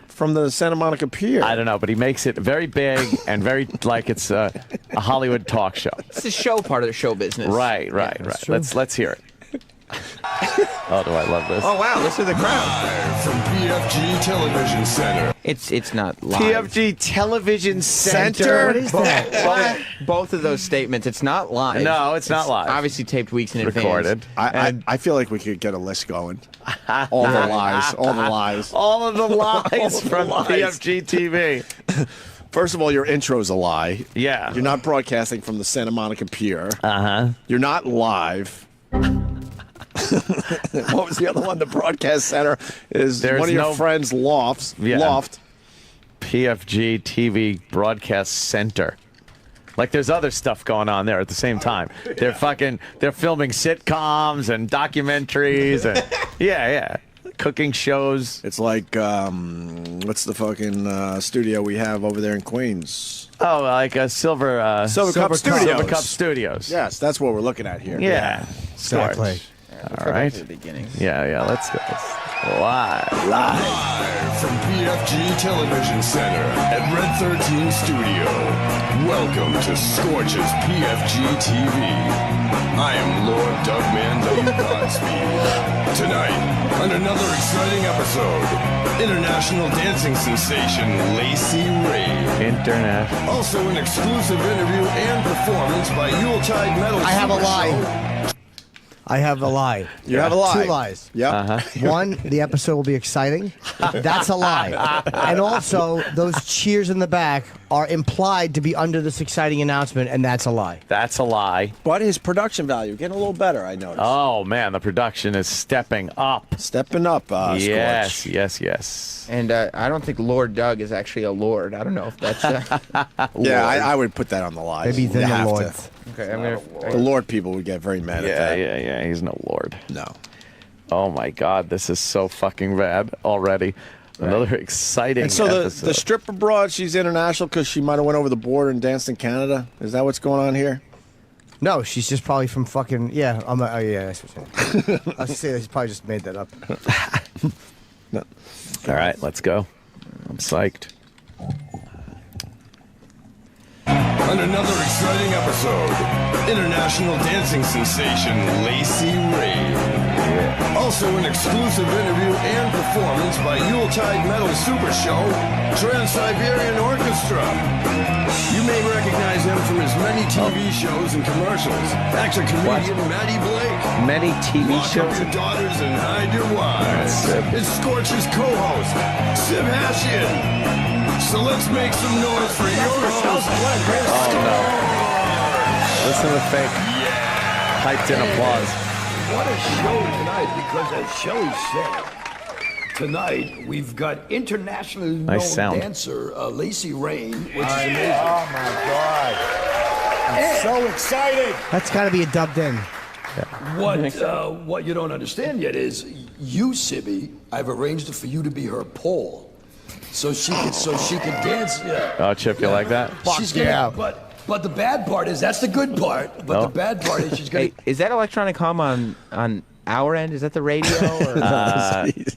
from the Santa Monica Pier? I don't know, but he makes it very big and very like it's a Hollywood talk show. It's the show part of the show business. Right. true. Let's hear it. Oh, do I love this? Oh wow, listen to the crowd. Live from PFG Television Center. It's not live. PFG Television Center? What is that? Both of those statements, it's not live. No, it's not live. Obviously taped weeks in Recorded. advance. I feel like we could get a list going. All the lies. All the lies. All of the lies from lies. PFG TV. First of all, your intro's a lie. Yeah. You're not broadcasting from the Santa Monica Pier. Uh-huh. You're not live. What was the other one? The broadcast center is There's one of your no- friends' lofts. Yeah. Loft. PFG TV Broadcast Center. Like there's other stuff going on there at the same time. They're filming sitcoms and documentaries and yeah. Cooking shows. It's like what's the fucking studio we have over there in Queens? Oh, like a Silver Cup Studios. Silver Cup Studios. Yes, that's what we're looking at here. Yeah. Exactly. All right. To the beginning. Yeah. Let's go. Live. Live from PFG Television Center at Red 13 Studio. Welcome to Scorch's PFG TV. I am Lord Dougman W. Godspeed. Tonight, on another exciting episode, international dancing sensation Lacey Ray. Internet. Also an exclusive interview and performance by Yuletide Metal I have a Super lie. Show. I have a lie. You have a lie. 2 lies. Yep. Uh-huh. One, the episode will be exciting. That's a lie. And also, those cheers in the back are implied to be under this exciting announcement, and that's a lie. That's a lie. But his production value getting a little better, I noticed. Oh man, the production is stepping up. Stepping up, Yes. Scorch. And I don't think Lord Doug is actually a lord. I don't know if that's. Yeah, I would put that on the lie. Maybe then the Lord. Okay, I'm gonna. The Lord people would get very mad at that. Yeah. He's no lord. No. Oh my God, this is so fucking bad already. Another exciting And so episode. the stripper broad, she's international because she might have went over the border and danced in Canada. Is that what's going on here? No, she's just probably from fucking yeah. Oh yeah, that's what I'm saying. I was saying she probably just made that up. No. All right, let's go. I'm psyched. On another exciting episode, international dancing sensation Lacey Ray. Also an exclusive interview and performance by Yuletide Metal Super Show, Trans-Siberian Orchestra. You may recognize him from his many TV shows and commercials. Actor comedian Matty Blake. Many TV Lock shows? up your daughters and hide your wives. It's Scorch's co-host, Sib Hashian. So let's make some noise for your host. Oh no. Listen to the fake hyped in applause. What a show tonight, because as Shelley said, tonight we've got internationally known Nice sound. dancer Lacey Rain, which is Oh amazing. my God. I'm so excited. That's got to be a dubbed in. What you don't understand yet is you, Sibby, I've arranged it for you to be her pole. So she could dance. Yeah. Oh, Chip, you like that? She's gonna, but the bad part is that's the good part. But the bad part is she's gonna. Hey, is that electronic hum on our end? Is that the radio? Or?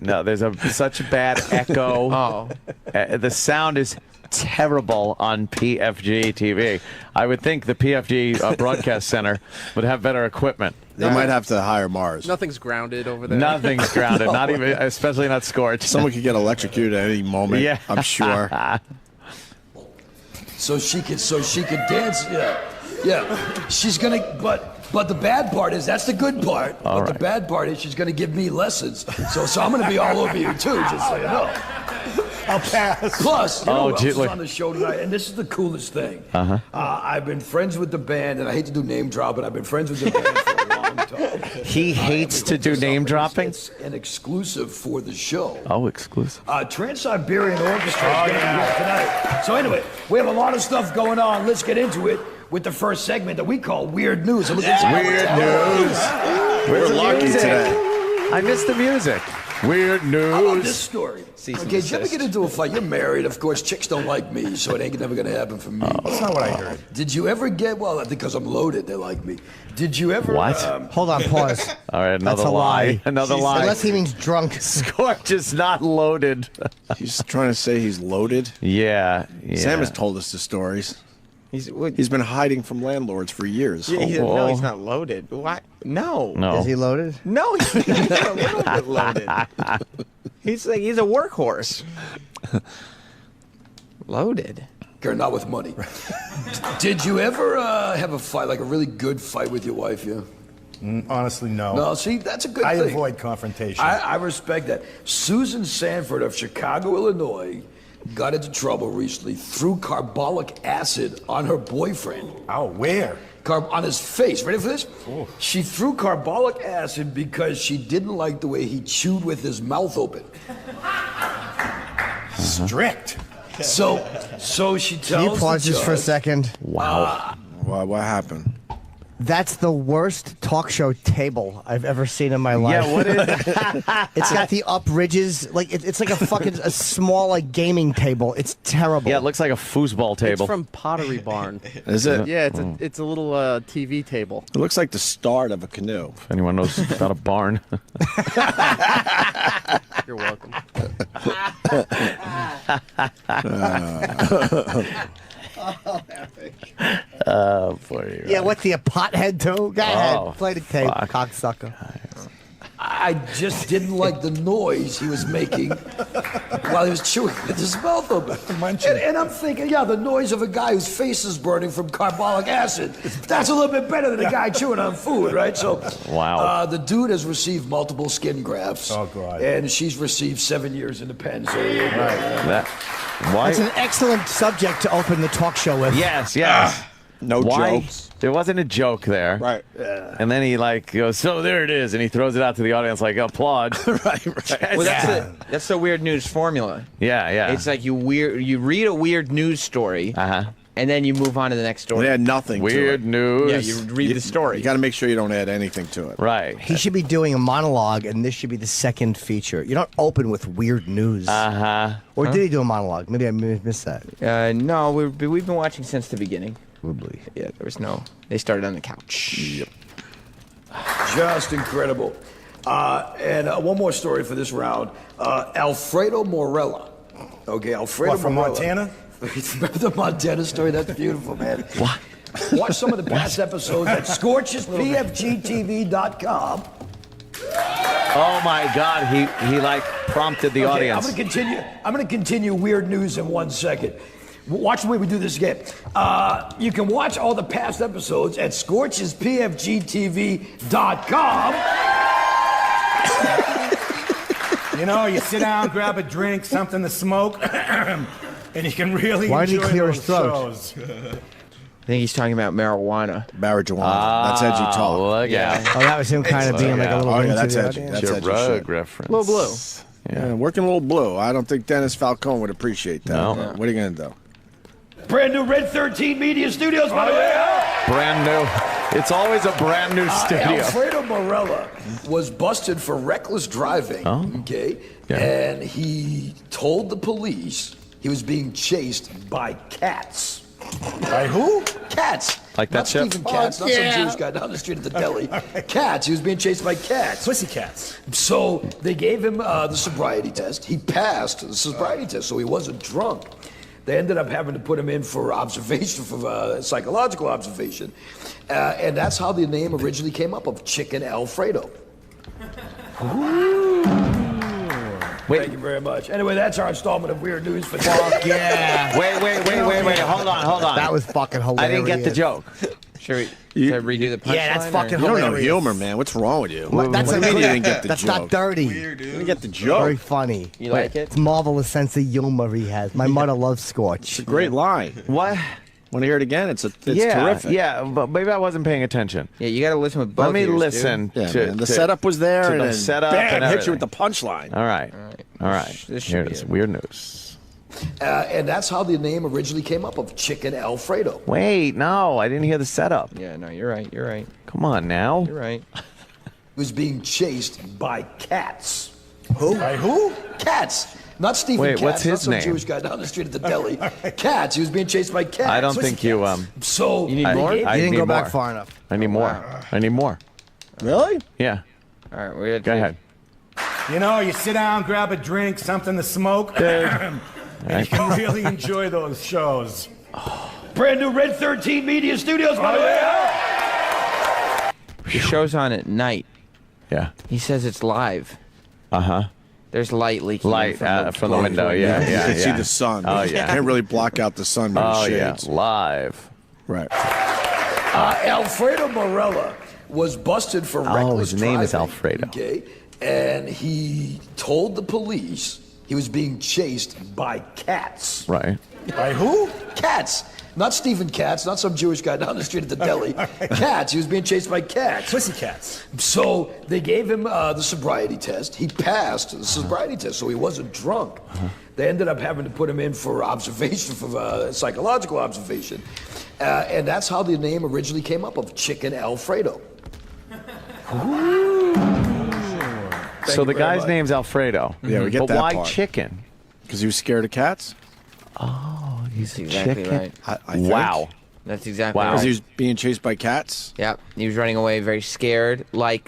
No, there's such a bad echo. The sound is terrible on PFG TV. I would think the PFG broadcast center would have better equipment. They might have to hire Mars. Nothing's grounded over there. Nothing's grounded, not even, especially not Scorch. Someone could get electrocuted at any moment. Yeah. I'm sure. So she could dance. Yeah. She's gonna. But the bad part is that's the good part. But the bad part is she's gonna give me lessons. So I'm gonna be all over you too, just so you know. I'll pass. Plus, you know who else is look. on the show tonight, and this is the coolest thing. Uh-huh. I've been friends with the band, and I hate to do name drop, but I've been friends with the band for a long time. He hates to do name dropping? It's an exclusive for the show. Oh, exclusive. Trans-Siberian Orchestra is going to be here tonight. So anyway, we have a lot of stuff going on. Let's get into it with the first segment that we call Weird News. Weird News. We're lucky today. I missed the music. Weird news. How about this story? Okay, did you ever get into a fight? You're married, of course. Chicks don't like me, so it ain't never gonna happen for me. That's not what I heard. Did you ever get? Well, because I'm loaded, they like me. Did you ever? What? Hold on, pause. All right, another That's a lie. Another lie. Unless he means drunk. Scorch is not loaded. He's trying to say he's loaded. Yeah. Sam has told us the stories. He's been hiding from landlords for years. Yeah, no, he's not loaded. What? No. Is he loaded? No, he's a little bit loaded. He's a workhorse. Loaded. Not with money. Did you ever have a fight, like a really good fight with your wife? Yeah. Honestly, no. No, see, that's a good I thing. avoid confrontation. I respect that. Susan Sanford of Chicago, Illinois, got into trouble recently, threw carbolic acid on her boyfriend. Oh, where? On his face. Ready for this? Oh. She threw carbolic acid because she didn't like the way he chewed with his mouth open. Strict. So she tells Can you pause the this for a judge- second? Wow. What happened? That's the worst talk show table I've ever seen in my life. Yeah, what is it? It's got the up ridges, like it's like a small like gaming table. It's terrible. Yeah, it looks like a foosball table. It's from Pottery Barn. Is it? Yeah, it's a little TV table. It looks like the start of a canoe. If anyone knows about a barn. You're welcome. Oh, boy. Yeah, what's the pothead too? Go ahead, play the tape, fuck. cocksucker. I just didn't like the noise he was making while he was chewing with his mouth open. And I'm thinking, yeah, the noise of a guy whose face is burning from carbolic acid. That's a little bit better than a guy chewing on food, right? So, wow. The dude has received multiple skin grafts. Oh, God. And she's received 7 years in the pen. So, Why? That's an excellent subject to open the talk show with. Yes. No Why? jokes. There wasn't a joke there. Right. And then he goes, so there it is. And he throws it out to the audience like, applaud. right. Well, that's the weird news formula. Yeah. It's like you read a weird news story, and then you move on to the next story. They had nothing. Weird to it. news. Yeah, you read the story. You got to make sure you don't add anything to it. Right. He should be doing a monologue, and this should be the second feature. You don't open with weird news. Or did he do a monologue? Maybe I missed that. No, we've been watching since the beginning. Probably. Yeah, there was no. They started on the couch. Yep. Just incredible. And one more story for this round. Alfredo Morella. Okay, Alfredo What, from Morella. Montana? Remember the Montana story? That's beautiful, man. What? Watch some of the past episodes at scorchespfgtv.com. Oh my God, he like prompted the audience. I'm gonna continue weird news in 1 second. Watch the way we do this again. You can watch all the past episodes at scorchespfgtv.com. You know, you sit down, grab a drink, something to smoke, and you can really Why did he enjoy clear those his throat? shows. I think he's talking about marijuana. Marijuana. That's edgy talk. Look Yeah. out. Oh, that was him kind of being like a little Oh, yeah, into that's the edgy. audience? That's edgy Rogue shit. reference. Little blue. Yeah, working a little blue. I don't think Dennis Falcone would appreciate that. No. But what are you going to do? Brand new Red 13 Media Studios, by the way. Brand new. It's always a brand new studio. Alfredo Morella was busted for reckless driving. Okay, and he told the police he was being chased by cats. By who? Cats. Like that Not ship? Stephen Katz, not some Jewish guy down the street at the deli. Cats. He was being chased by cats. Pussy cats. So they gave him the sobriety test. He passed the sobriety test, so he wasn't drunk. They ended up having to put him in for observation, for psychological observation. And that's how the name originally came up of Chicken Alfredo. Thank you very much. Anyway, that's our installment of Weird News for today. Fuck yeah. Wait. Hold on. That was fucking hilarious. I didn't get the joke. Should we redo the punchline? Yeah, that's fucking You don't hilarious. know humor, man. What's wrong with you? That's what do you mean you didn't get the That's joke? not dirty. Weird, dude. You didn't get the joke. Very funny. You like it? It's marvelous sense of humor he has. My mother loves Scorch. It's a great line. What? Want to hear it again? It's yeah, terrific. Yeah, but maybe I wasn't paying attention. Yeah, you got to listen with both Let me ears, listen. Yeah, to, man. The to- setup was there, to and the then setup bam, and hit you with everything. the punchline. All right. This should Here be it is. it. Weird news. And that's how the name originally came up of Chicken Alfredo. Wait, no, I didn't hear the setup. Yeah, no, you're right. You're right. Come on now. You're right. He was being chased by cats. Who? By who? Cats. Not Stephen Wait, Katz, what's not his some name? Jewish guy down the street at the deli. Cats. He was being chased by cats. I don't think you So You need they more? gave- I You didn't need go back more. far enough. I need more. I need more. Really? Yeah. All right, we're Go ahead. You know, you sit down, grab a drink, something to smoke, and you can really enjoy those shows. Brand new Red 13 Media Studios, by the way. The show's on at night. Yeah. He says it's live. Uh-huh. There's light leaking Light from the window. Yeah, You yeah, can see yeah. the sun. Oh, You yeah. can't really block out the sun with Oh, the yeah. shades. Live. Right. Alfredo Morella was busted for reckless his name is driving, Alfredo. Okay, and he told the police he was being chased by cats. Right. By who? Cats. Not Stephen Katz, not some Jewish guy down the street at the deli. Cats. He was being chased by cats. Pussy cats. So they gave him the sobriety test. He passed the sobriety test, so he wasn't drunk. They ended up having to put him in for observation, for psychological observation. And that's how the name originally came up of Chicken Alfredo. So you the very guy's much. name's Alfredo. Yeah, we get but that why part. chicken? Because he was scared of cats? Oh, he's That's exactly chicken. right. I think. Wow. That's exactly Wow. right. Because he was being chased by cats? Yep. He was running away very scared, like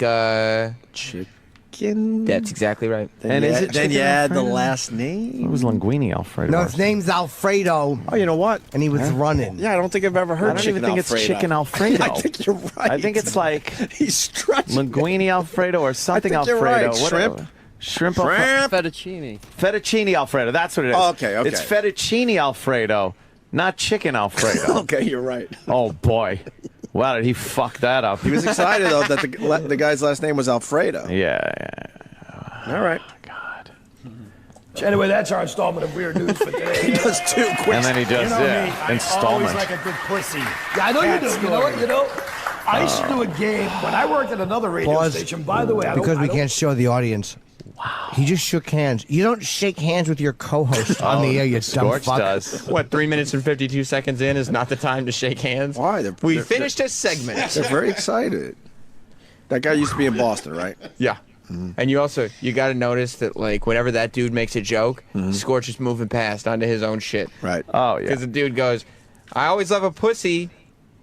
Chicken? That's exactly right. And is it Then you chicken add the Alfredo? last name? It was linguine Alfredo. No, his name's Alfredo, Oh, you know what? and he was running. Yeah, I don't think I've ever heard I don't chicken even think Alfredo. it's chicken Alfredo. I think you're right. I think it's like He's stretching. linguine Alfredo or something I think you're Alfredo. right. What- Shrimp? Shrimp. Shrimp? Fettuccine. Fettuccine Alfredo. That's what it is. Oh, okay, okay. It's fettuccine Alfredo, not chicken Alfredo. Okay, you're right. Oh boy. Wow, did he fuck that up? He was excited, though, that the guy's last name was Alfredo. Yeah. All right. Anyway, that's our installment of Weird News for today. He does two quick. And then he does, You know me, I installment. always like a good pussy. Yeah, I know you Cat do. story. You know what? You know, I used to do a game when I worked at another radio Pause. station. By the way, I Because we don't- can't show the audience. Wow. He just shook hands. You don't shake hands with your co-host on the air, you dumb Scorch fuck. does. What, 3 minutes and 52 seconds in is not the time to shake hands? Why? We finished a segment. They're very excited. That guy used to be in Boston, right? Yeah. And you got to notice that, like, whenever that dude makes a joke, Scorch is moving past onto his own shit. Right. Oh, yeah. Because the dude goes, I always love a pussy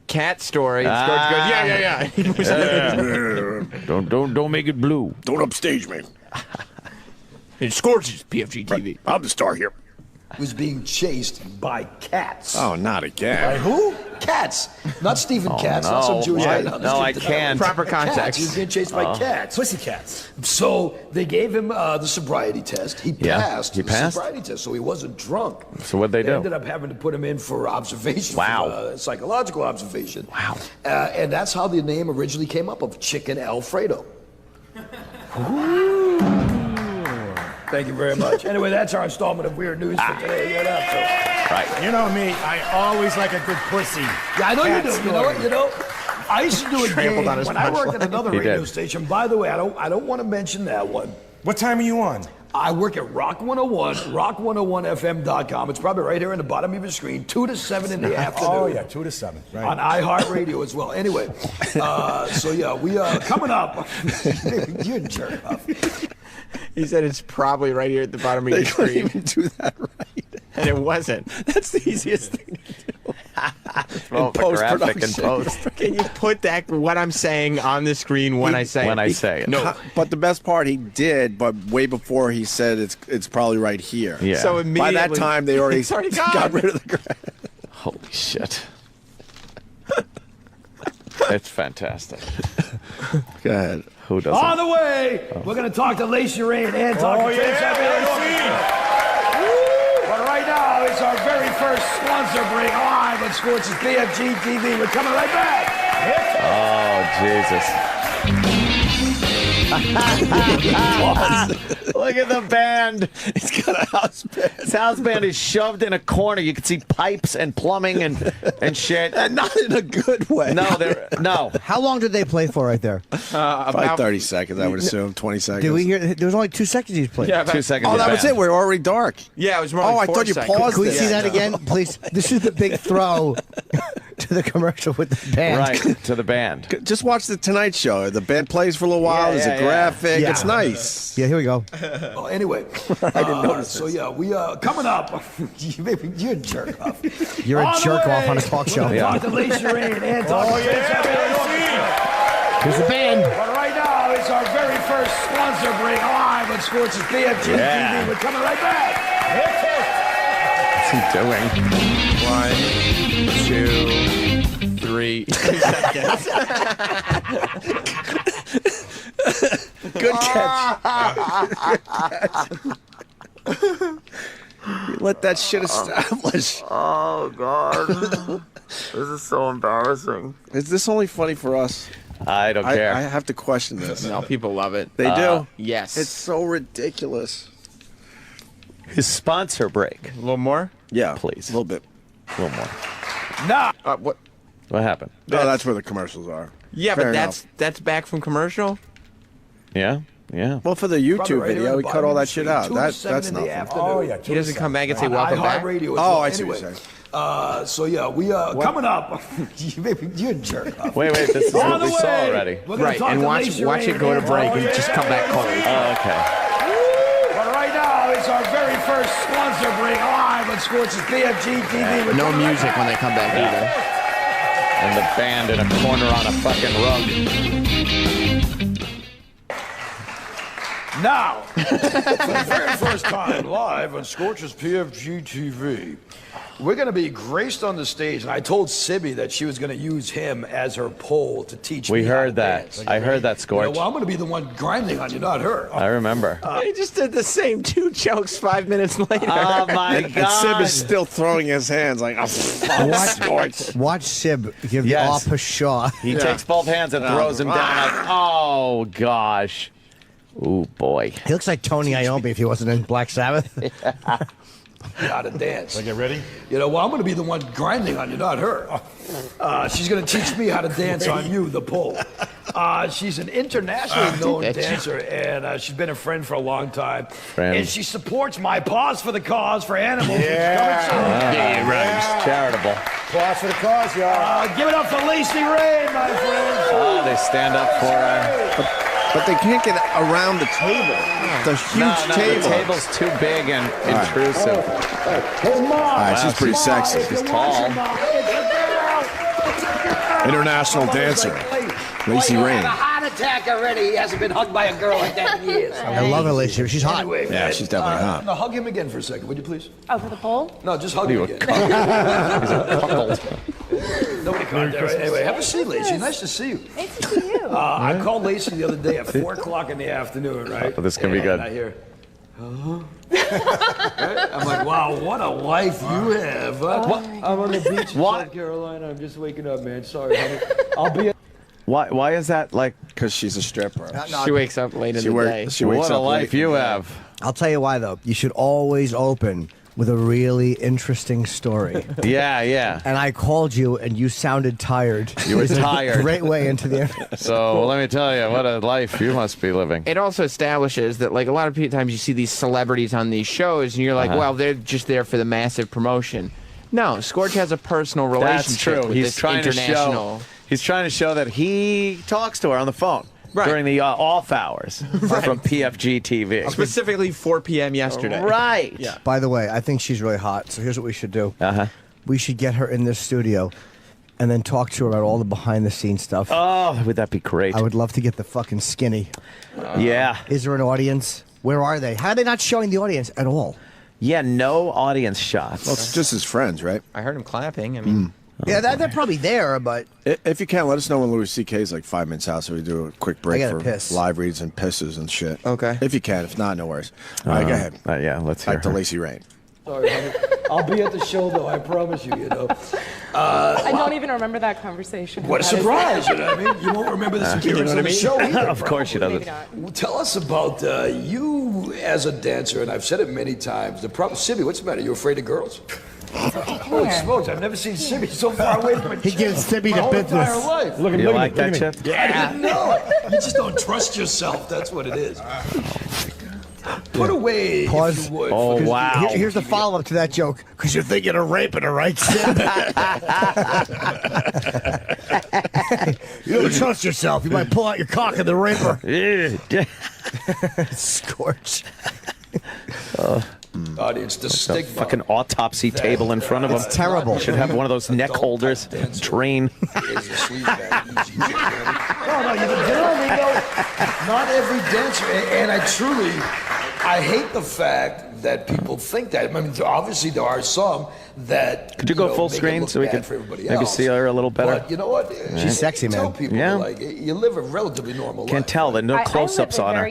cat story. And Scorch goes, yeah. He moves on. Don't make it blue. Don't upstage me. It Scorch's PFG TV. I'm the star here. Was being chased by cats. Oh, not again. By who? Cats. Not Stephen Katz, not some Jewish guy. No, I can't. Proper Cats. context. He was being chased by cats. Pussy cats. So they gave him the sobriety test. He passed he passed? the sobriety test, so he wasn't drunk. So what'd they do? Ended up having to put him in for observation. Wow. For, psychological observation. Wow. And that's how the name originally came up of Chicken Alfredo. Thank you very much. Anyway, that's our installment of Weird News for today. Get up, so. Right. You know me, I always like a good pussy. Yeah, I know you Cat do. story. You know what? You know, I used to do a Trampled game on his when I worked at another He radio did. station. By the way, I don't want to mention that one. What time are you on? I work at Rock 101, rock101fm.com. It's probably right here in the bottom of your screen, 2 to 7 in the afternoon. Oh, yeah, 2 to 7. Right. On iHeartRadio as well. Anyway, so yeah, we coming up. You're a jerk off. He said it's probably right here at the bottom of your They couldn't screen. even do that right. And it wasn't. That's the easiest thing to do. In post-production. in post. Can you put that, what I'm saying, on the screen when I say it? When I say it. No. But the best part, he did, but way before he said it's probably right here. Yeah. So By immediately. that time, they already, It's already gone. got rid of the grass. Holy shit. It's fantastic. Go ahead. Who doesn't? On the way, we're going to talk to Lacey Rain and talk to But right now, it's our very first sponsor break live on Scorch's PFG TV. We're coming right back. Oh, Jesus. Look at the band. He's got a house band. His house band is shoved in a corner. You can see pipes and plumbing and shit. And not in a good way. No. How long did they play for right there? About 30 seconds, I would assume. 20 seconds. Did we hear? There was only 2 seconds he's played. Yeah, about 2 seconds. Oh, of that was band. it. We're already dark. Yeah, it was more Oh, like I 4 thought you seconds. paused Can we it. see that again, please? This is the big throw to the commercial with the band. Right, to the band. Just watch the Tonight Show. The band plays for a little while. There's a graphic. Yeah. It's nice. Yeah, here we go. Well, anyway, I didn't notice. So yeah, we coming up. You're a jerk off. You're a jerk off on a talk show. We're gonna talk to Lacey Rain and talk to Here's the band. But right now, it's our very first sponsor break live on Scorch's PFG TV. We're coming right back. What's he doing? 1, 2, 3 seconds. Good catch. Let that shit establish. Oh, God. This is so embarrassing. Is this only funny for us? I don't care. I have to question this. No, people love it. They do? Yes. It's so ridiculous. His sponsor break. A little more? Yeah. Please. A little bit. A little more. Nah. What? What happened? No, that's where the commercials are. Yeah, Fair but enough. that's back from commercial? Yeah? Yeah. Well, for the YouTube Probably right here video, in we the cut bottom all of that the shit screen, out. 2 to That's 7 in the nothing. afternoon. Oh, yeah. He doesn't come back and say, On welcome back? iHeartRadio as Oh, well. I see what Anyway, you're saying. so yeah, we coming up. You're a jerk off. Wait. This is On what the we saw way, already. we're gonna Right, talk and to watch Lacey it Rain go to and break talk and just come back cold. Oh, okay. But right now, it's our very first sponsor break live on Scorch's PFG TV. We're No coming right music back. when they come back either. And the band in a corner on a fucking rug. Now, for the very first time live on Scorch's PFG TV, we're going to be graced on the stage. And I told Sibby that she was going to use him as her pole to teach me. We how to heard that. dance. I heard that, You know, Scorch. well, I'm going to be the one grinding on you, not her. I remember. He just did the same 2 jokes 5 minutes later. Oh, my And God. Sib is still throwing his hands like, oh, fuck. Watch Sib give Yes. the off shot. He takes both hands and throws him down like, oh, gosh. Ooh, boy. He looks like Tony Iommi if he wasn't in Black Sabbath. How to dance. Get ready? You know, well, I'm going to be the one grinding on you, not her. She's going to teach me how to dance on you, the pole. She's an internationally known dancer, and she's been a friend for a long time. And she supports my Paws for the Cause for animals. Yeah, right. Charitable. Applause for the cause, y'all. Give it up for Lacey Ray, my friend. Oh, they stand up for But they can't get around the table. The huge table. The table's too big and intrusive. All right, she's pretty sexy. She's tall. International dancer, Lacey Rain. Heart attack already. He hasn't been hugged by a girl like that in years. I love her, Lacey. She's hot. Anyway, Yeah, she's definitely hot. No, hug him again for a second, would you please? Oh, for the poll? No, just hug him again. He's a cuckold. Nobody called that. Anyway, have a seat, Lacey. Nice to see you. Nice to see you. I called Lacey the other day at 4 o'clock in the afternoon, right? Oh, this can be good. I hear, right? I'm like, wow, what a life you have. I'm on the beach in South Carolina. I'm just waking up, man. Sorry, honey. I'll be at Why is that like? Because she's a stripper. She wakes up late in the day. She wakes What a up late. life you have. I'll tell you why, though. You should always open with a really interesting story. Yeah. And I called you, and you sounded tired. You were It's a tired. Great way into the. So let me tell you, what a life you must be living. It also establishes that, like, a lot of times you see these celebrities on these shows, and you're like, well, they're just there for the massive promotion. No, Scorch has a personal relationship That's true. with this international. He's trying to show that he talks to her on the phone during the off hours from PFG TV. Specifically 4 p.m. yesterday. Right. Yeah. By the way, I think she's really hot. So here's what we should do. Uh-huh. We should get her in this studio, and then talk to her about all the behind-the-scenes stuff. Oh, would that be great? I would love to get the fucking skinny. Yeah. Is there an audience? Where are they? How are they not showing the audience at all? Yeah, no audience shots. Well, it's just his friends, right? I heard him clapping. I mean, Yeah, they're probably there, but If you can, let us know when Louis C.K. is like 5 minutes out, so we do a quick break I gotta for piss. live reads and pisses and shit. Okay. If you can. If not, no worries. All right, go ahead. Yeah, let's hear Back to her. Lacey Rain. Sorry, honey. I'll be at the show, though. I promise you, you know. I don't even remember that conversation. What a That is- surprise, you know what I mean? You won't remember this appearance on the show either. Of course she doesn't. Maybe not. Well, tell us about you as a dancer, and I've said it many times. The problem, Sibby, what's the matter? You afraid of girls? Holy smokes, I've never seen Sibby so far away from a He chick gives Sibby my the whole business. entire life. Look at You look like at that, me. Chip? I didn't know. You just don't trust yourself. That's what it is. Put away, Pause. if you would. Oh, because wow. Here's the follow-up to that joke. Because you're thinking of raping her, right, Sid? You don't trust yourself. You might pull out your cock and the raper. Scorch. Audience, the stigma. Fucking autopsy table in front of him. It's terrible. Should have one of those neck holders. Drain. Is a sleaze bag. No, you know, not every dancer, and I hate the fact that people think that. I mean, obviously there are some that. Could you go full make it screen look so we bad could for everybody maybe else. see her a little better? But you know what? She's sexy, Tell man. people, Yeah. like, you live a relatively normal Can't life. tell. There are no close-ups on her.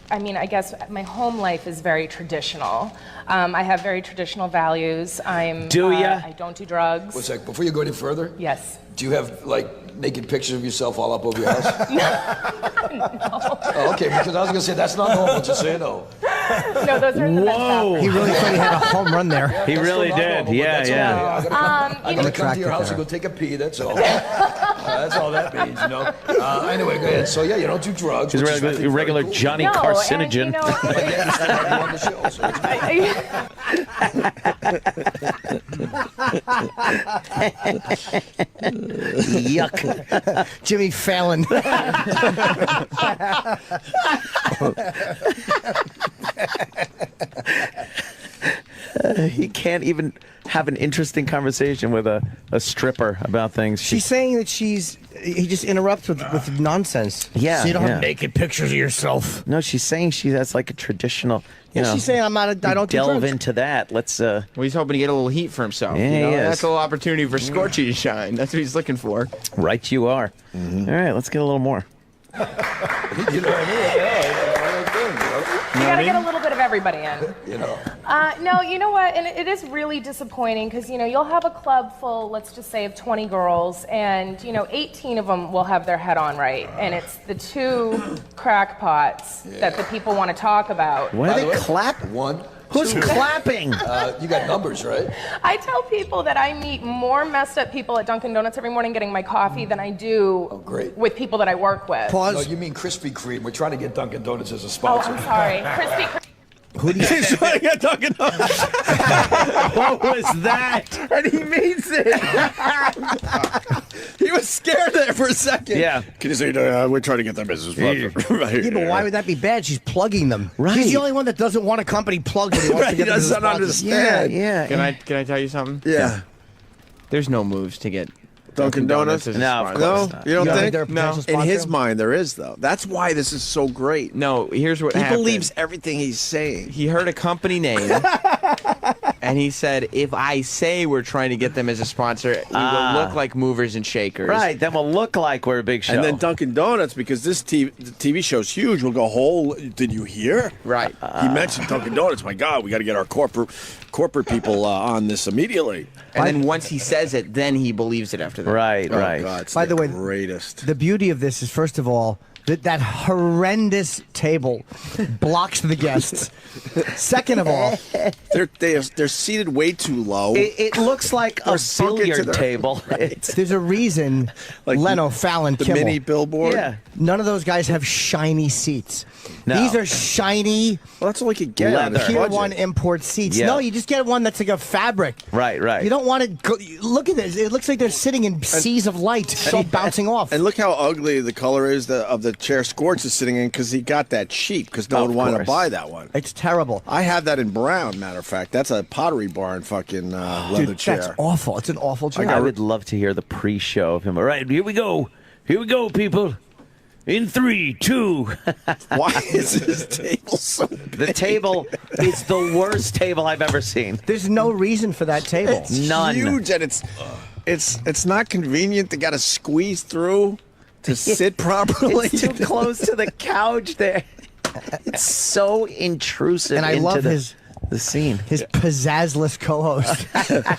I mean, I guess my home life is very traditional. I have very traditional values. Do ya? I don't do drugs. One sec, before you go any further, Yes. do you have like naked pictures of yourself all up over your house? No. Oh, okay, because I was gonna say that's not normal. Just so you know. No, those are in the men's Whoa. He really thought he had a home run there. He That's really still not did. normal, but Yeah, that's yeah. okay. I gotta come to your Attracted house and there. go take a pee. That's all. That's all that means, you know. Anyway, go ahead. So yeah, you don't do drugs. He's a which is, I think, regular very cool. Johnny No, carcinogen. and, you know, But yeah, it's not like you on the show, so it's Yuck. Jimmy Fallon. He can't even have an interesting conversation with a stripper about things. She's saying that he just interrupts with nonsense. Yeah, So you don't yeah. have naked pictures of yourself. No, she's saying that's like a traditional. You know, She's saying I don't do delve drugs. into that. Let's. Well, he's hoping to get a little heat for himself. Yeah, you know? he is. That's a little opportunity for Scorchy to shine. That's what he's looking for. Right, you are. All right, let's get a little more. You know what I mean? Yeah, you gotta get a little bit of everybody in. you know. No, you know what? And it is really disappointing because, you know, you'll have a club full, let's just say, of 20 girls, and, you know, 18 of them will have their head on right. And it's the two crackpots that the people want to talk about. Why By do the they way, clap? One. Who's clapping? You got numbers, right? I tell people that I meet more messed up people at Dunkin' Donuts every morning getting my coffee than I do with people that I work with. No, you mean Krispy Kreme. We're trying to get Dunkin' Donuts as a Oh, sponsor. I'm sorry. Krispy Kreme. Who do you He's trying to get Dunkin' Donuts. What was that? And he means it. He was scared there for a second. Yeah. Can you say, we're trying to get that business right Yeah, but why would that be bad? She's plugging them. Right. He's the only one that doesn't want a company plugged when he wants to He get them as a doesn't sponsor. understand. Yeah. Can I tell you something? Yeah. There's no moves to get Dunkin' Donuts? as a No, of sponsor. course No, you don't think? they're a potential In sponsor? his mind, there is, though. That's why this is so great. No, here's what He happened. believes everything he's saying. He heard a company name, and he said, if I say we're trying to get them as a sponsor, we will look like movers and shakers. Right, then we'll look like we're a big show. And then Dunkin' Donuts, because this the TV show's huge, will go, did you hear? Right. He mentioned Dunkin' Donuts. My God, we got to get our corporate people on this immediately. And then once he says it, then he believes it after that. Right, Oh, right. God, it's By the way, greatest. The beauty of this is, first of all, that horrendous table blocks the guests. Second of all, they're seated way too low. It looks like a billiard table. there's a reason Leno, Fallon, the Kimmel. mini billboard. Yeah. None of those guys have shiny seats. No. These are shiny Well, that's all he could get. on his Tier budget. 1 import seats. Yeah. No, you just get one that's like a fabric. Right, right. You don't want to go. Look at this. It looks like they're sitting in seas of light, so bouncing off. And look how ugly the color is of the chair Scorch is sitting in, because he got that cheap, because no Of one wanted to course. buy that one. It's terrible. I have that in brown, matter of fact. That's a Pottery Barn fucking leather Dude, chair. that's awful. It's an awful chair. I would love to hear the pre-show of him. All right, here we go. Here we go, people. In 3, 2. Why is this table so big? The table is the worst table I've ever seen. There's no reason for that table. It's None. huge, and it's not convenient. They got to squeeze through to sit properly. It's too close to the couch there. It's so intrusive And I into love the scene. His pizzazzless co-host.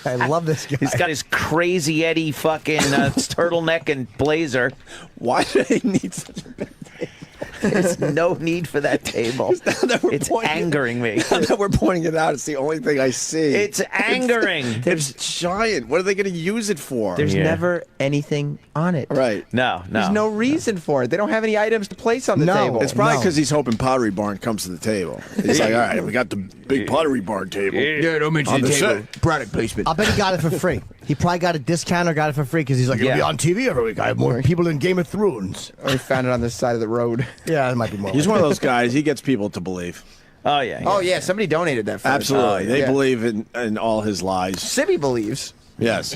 I love this guy. He's got his crazy Eddie fucking turtleneck and blazer. Why do they need such a big table? There's no need for that table. It's angering me. Now that we're pointing it out, it's the only thing I see. It's angering. It's giant. What are they going to use it for? There's never anything on it. Right. No. There's no reason for it. They don't have any items to place on the table. It's probably because he's hoping Pottery Barn comes to the table. He's like, all right, we got the big Pottery Barn table. Yeah, don't mention On the the table. set. Product placement. I'll bet he got it for free. He probably got a discount or got it for free because he's like, it'll be on TV every week. I have more people than Game of Thrones. Or he found it on the side of the road. Yeah, it might be more. He's one of those guys. He gets people to believe. Oh, yeah. Oh, yeah. Somebody donated that for us. Absolutely. They Yeah. believe in all his lies. Sibby believes. Yes.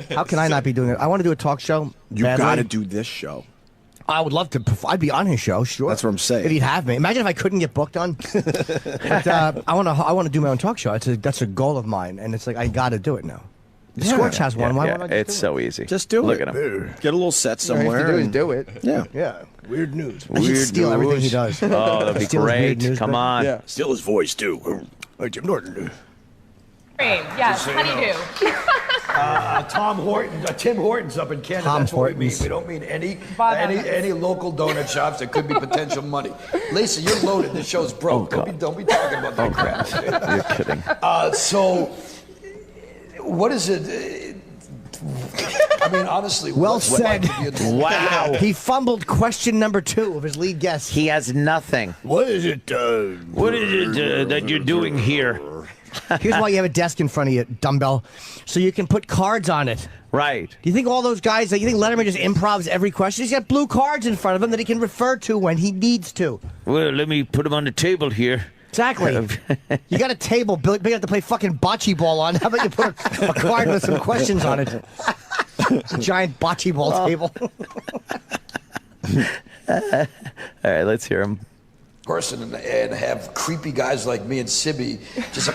How can I not be doing it? I want to do a talk show. You badly. got to do this show. I would love to. I'd be on his show, sure. That's what I'm saying. If he'd have me. Imagine if I couldn't get booked on. But, I want to do my own talk show. That's a goal of mine, and it's like I got to do it now. Scorch has one. Why won't I just It's do so easy. Just do Look it. at him. Get a little set All you somewhere. have to do is and- do it. Yeah. Yeah. Weird news. I Weird should steal everything he does. Oh, that'd be Steal his weird great. news Come bit. on. Yeah. Steal his voice, too. Like Jim Norton. Yes, honeydew. Tim Hortons up in Canada. Tom That's what we mean. Hortons. We don't mean any Bob local donut shops that could be potential money. Lisa, you're loaded. This show's broke. Don't be talking about that crap. You're kidding. So, what is it? I mean, honestly, Well what's it like said. to be a donut? Wow. He fumbled question number 2 of his lead guest. He has nothing. What is it? What is it that you're doing here? Here's why you have a desk in front of you, dumbbell, so you can put cards on it. Right. Do you think all those guys, you think Letterman just improvs every question? He's got blue cards in front of him that he can refer to when he needs to. Well, let me put him on the table here. Exactly. You got a table big enough to play fucking bocce ball on. How about you put a card with some questions on it? A giant bocce ball table. All right, let's hear him. Person and have creepy guys like me and Sibby just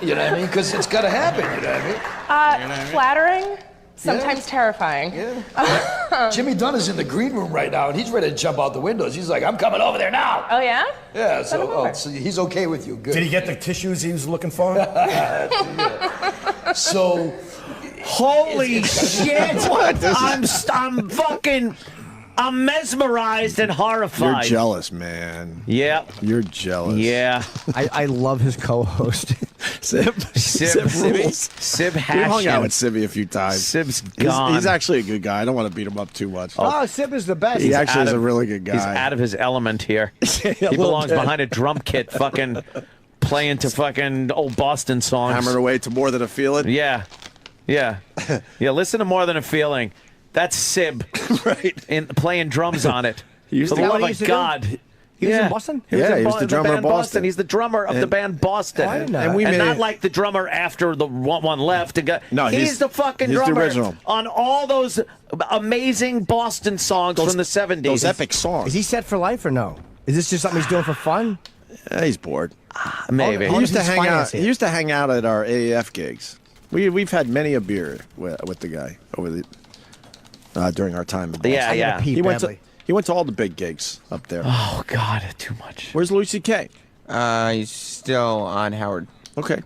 you know what I mean? Because it's got to happen, you know what I mean? Flattering, sometimes terrifying. Yeah. Jimmy Dunn is in the green room right now, and he's ready to jump out the windows. He's like, I'm coming over there now. Oh, yeah? Yeah, Send him over. so he's okay with you. Good. Did he get the tissues he was looking for? So, Holy shit! I'm fucking. I'm mesmerized and horrified. You're jealous, man. Yeah. You're jealous. Yeah. I love his co-host. Sib rules. Sib We hung out Hashin. with Sibby a few times. Sib's gone. He's actually a good guy. I don't want to beat him up too much. Oh, Sib is the best. He actually out is of- a really good guy. He's out of his element here. He little belongs bit. behind a drum kit, fucking playing to fucking old Boston songs. Hammered away to More Than a Feeling. Yeah. Yeah. Yeah, listen to More Than a Feeling. That's Sib. Right. Playing drums on it. He used For to- the Is that love what he of used to do? God. He was in Boston? He was, Yeah, in he was the drummer band of Boston. He's the drummer of the band Boston. I didn't know And that. we made not it- like the drummer after the one left. No, he's the fucking he's the drummer original. on all those amazing Boston songs from the 70s. Those epic songs. Is he set for life or no? Is this just something he's doing for fun? He's bored. Maybe. He used to his hang out. financing. He used to hang out at our AAF gigs. We've had many a beer with the guy over the during our time. In Boston. Yeah, yeah. He went to all the big gigs up there. Oh, God, too much. Where's Louis C.K.? He's still on Howard. Okay.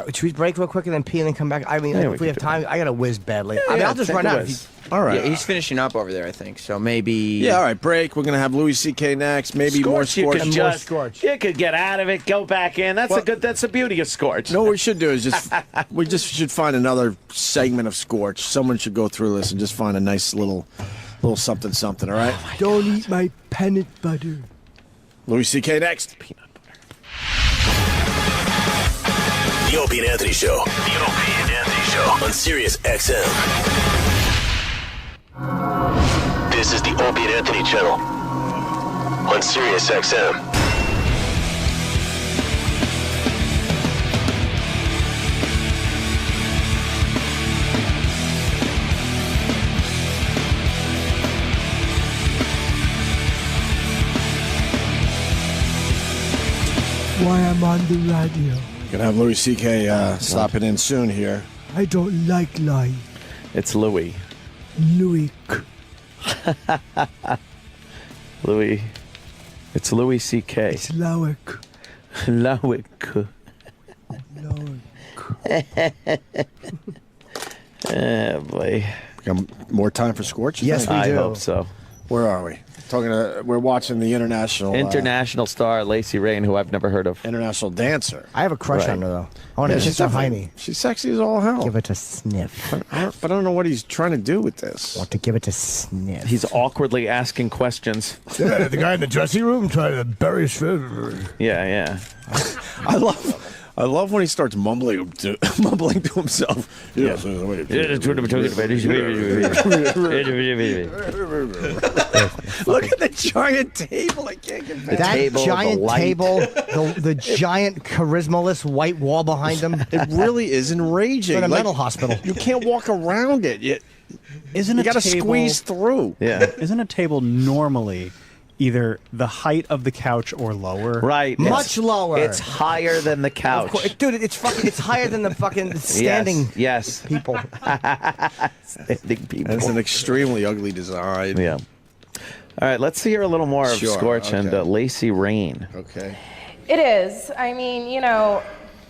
Should we break real quick and then pee and then come back? I mean, Yeah, if we have time, I got to whiz badly. I mean, yeah, I'll just take run a out. whiz. All right. Yeah, he's finishing up over there, I think. So maybe. Yeah, all right, break. We're going to have Louis C.K. next. Maybe more Scorch, you Scorch. could And more just, Scorch. you could get out of it, go back in. That's that's the beauty of Scorch. No, what we should do is we just should find another segment of Scorch. Someone should go through this and just find a nice little something, all right? Don't eat my peanut butter. Louis C.K. next. The Opie and Anthony Show. The Opie and Anthony Show on Sirius XM. This is the Opie and Anthony channel on Sirius XM. Why I'm on the radio. Gonna have Louis C.K. stopping in soon here. I don't like lying. It's Louis. Louis. Louis. It's Louis C.K. It's Lowick. Lowick. Oh, boy. Got more time for Scorch? you Yes, think? we do. I hope so. Where are we? We're watching the international International star Lacey Rain, who I've never heard of. international dancer. I have a crush Right. on her, though. I want to kiss her hiney. She's sexy as all hell. Give it a sniff. But I don't know what he's trying to do with this. Want to give it a sniff. He's awkwardly asking questions. Yeah, the guy in the dressing room trying to bury his food. Yeah, yeah. I love when he starts mumbling to himself. Yes. Look at the giant table. I can't get back. That table, the giant light. table, the giant charismaless white wall behind him. It really is enraging. It's in a Like, mental hospital. You can't walk around it. You got to squeeze through. Yeah. Isn't a table normally either the height of the couch or lower? Right. Much lower. It's higher than the couch. Of course, dude, it's fucking. It's higher than the fucking standing Yes. people. Standing people. It's an extremely ugly design. Yeah. All right, let's hear a little more of Sure, Scorch and okay. Lacey Rain. Okay. It is. I mean, you know,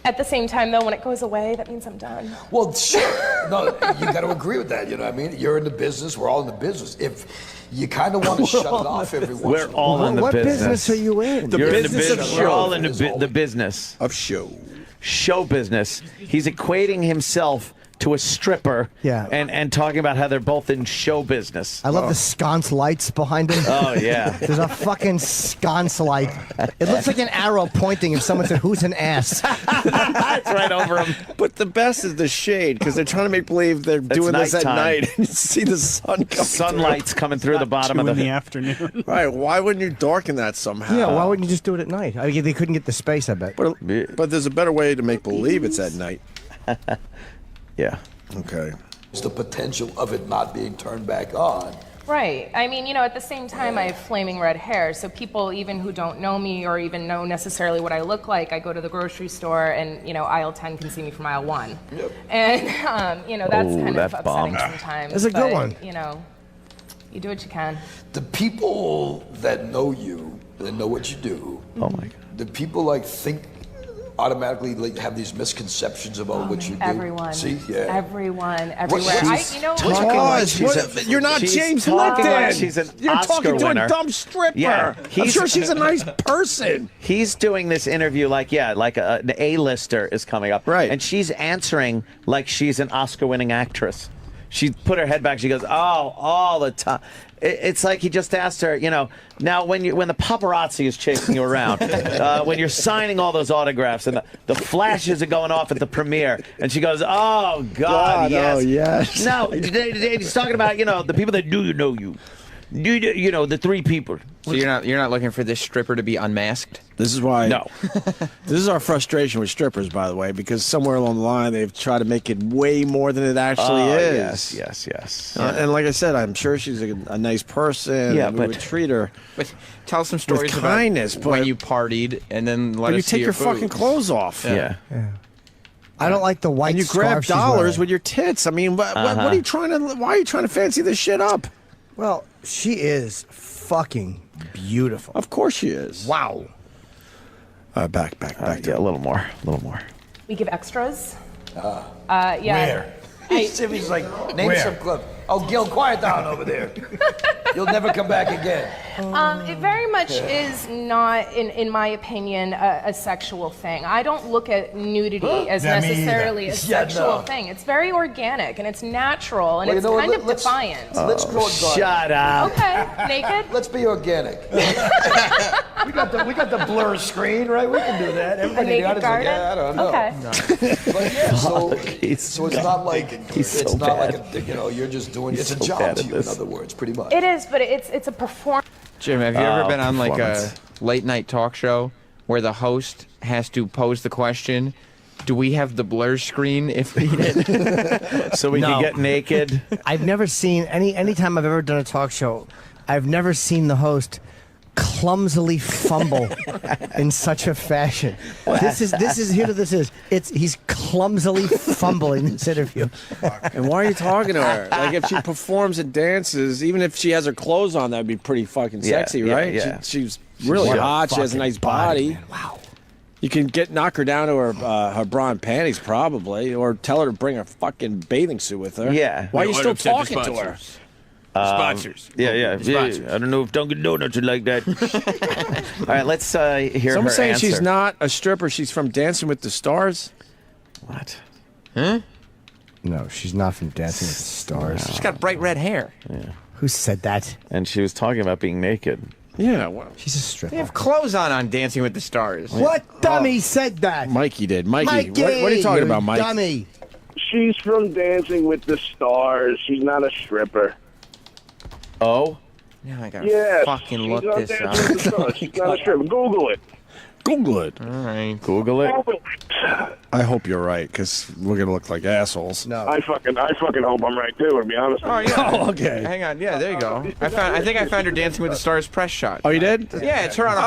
at the same time, though, when it goes away, that means I'm done. Well, sure. No, you got to agree with that. You know what I mean? You're in the business. We're all in the business. If you kind of want to shut it off every once We're in a all while. in the What business. business are you in? You're in the business of business. We're show all in is all the business. Of show. Show business. He's equating himself to a stripper. Yeah. And talking about how they're both in show business. I love the sconce lights behind him. Oh, yeah. There's a fucking sconce light. It looks like an arrow pointing if someone said, "Who's an ass?" It's right over him. But the best is the shade because they're trying to make believe they're doing this at nighttime. night. And you see the sun coming Sunlight's coming through the bottom of in the the afternoon. through. Right. Why wouldn't you darken that somehow? Yeah, why wouldn't you just do it at night? I mean, they couldn't get the space, I bet. But there's a better way to make believe it's at night. Yeah. Okay. It's the potential of it not being turned back on. Right. I mean, you know, at the same time, I have flaming red hair, so people even who don't know me or even know necessarily what I look like, I go to the grocery store and, you know, aisle 10 can see me from aisle 1. Yep. And, you know, that's kind of that upsetting bombed. sometimes. That's a good but, one. You know, you do what you can. The people that know you, that know what you do, Oh, my God. the people like think automatically have these misconceptions about what you do? Everyone. See, yeah. Everyone, everywhere. You're not James talking Lipton. like she's an You're Oscar talking to winner. a dumb stripper. Yeah, I'm sure she's a nice person. He's doing this interview like an A-lister is coming up. Right. And she's answering like she's an Oscar-winning actress. She put her head back. She goes, "Oh, all the time." It's like he just asked her, now when the paparazzi is chasing you around, when you're signing all those autographs and the flashes are going off at the premiere, and she goes, "Oh God, yes, oh, yes." No, he's talking about the people that do know you. The three people. So you're not looking for this stripper to be unmasked? This is why. No. This is our frustration with strippers, by the way, because somewhere along the line they've tried to make it way more than it actually is. Yes. And like I said, I'm sure she's a nice person. Yeah, and we but would treat her. But tell some stories with kindness, about when but- you partied, and then let But you us see take your food. fucking clothes off. Yeah. I don't like the white And you grab scarf she's dollars wearing. with your tits. I mean, what are you trying to? Why are you trying to fancy this shit up? Well, she is fucking beautiful. Of course she is. Wow. Back Yeah, a little more. We give extras. Where? Hey, like, name some club. Oh, Gil, quiet down over there. You'll never come back again. It very much is not, in my opinion, a sexual thing. I don't look at nudity as Yeah, me necessarily a either. sexual thing. It's very organic and it's natural and Well, it's you know what, kind of let's- defiant. Let's go Shut up. Okay, naked. Let's be organic. We got the blur screen, right? We can do that. A Everybody naked got it. garden. Yeah, I don't know. Okay. But yeah, so He's it's not like He's it's so not bad. like you're just doing. He's It's a so job bad to at you, in this. other words, pretty much. It is, but it's a performance. Jim, have you ever been on like a performance. late night talk show where the host has to pose the question, do we have the blur screen if needed? So we No. can get naked. I've never seen any time I've ever done a talk show, I've never seen the host clumsily fumble in such a fashion. This is here's what this is. He's clumsily fumbling this interview. And why are you talking to her? Like, if she performs and dances, even if she has her clothes on, that'd be pretty fucking sexy, yeah, right? yeah. She's really What a hot. She has a fucking nice body. man. Wow. You can knock her down to her bra and panties, probably, or tell her to bring a fucking bathing suit with her. Yeah. Why are you Wait, still upset the talking to her? sponsors. Sponsors. Yeah. Sponsors. I don't know if Dunkin' Donuts would like that. All right, let's hear Someone's her saying answer. she's not a stripper. She's from Dancing with the Stars. What? Huh? No, she's not from Dancing with the Stars. She's got bright red hair. Who said that? And she was talking about being naked. Yeah, well, She's a stripper. They have clothes on Dancing with the Stars. What dummy said that? Mikey did. Mikey, Mikey, what are you talking about, Mike? Dummy. She's from Dancing with the Stars. She's not a stripper. Oh? Now I gotta Yes. fucking she's look on this Dancing up. with the Stars. She's not a stripper. Google it. Google it. All right. Google it. Google it. I hope you're right, because we're gonna look like assholes. No. I fucking hope I'm right too. To be honest. Oh yeah. Oh, okay. Hang on. Yeah, there you go. I think I found her Dancing with the Stars press shot. Oh, you did? Yeah, it's her on a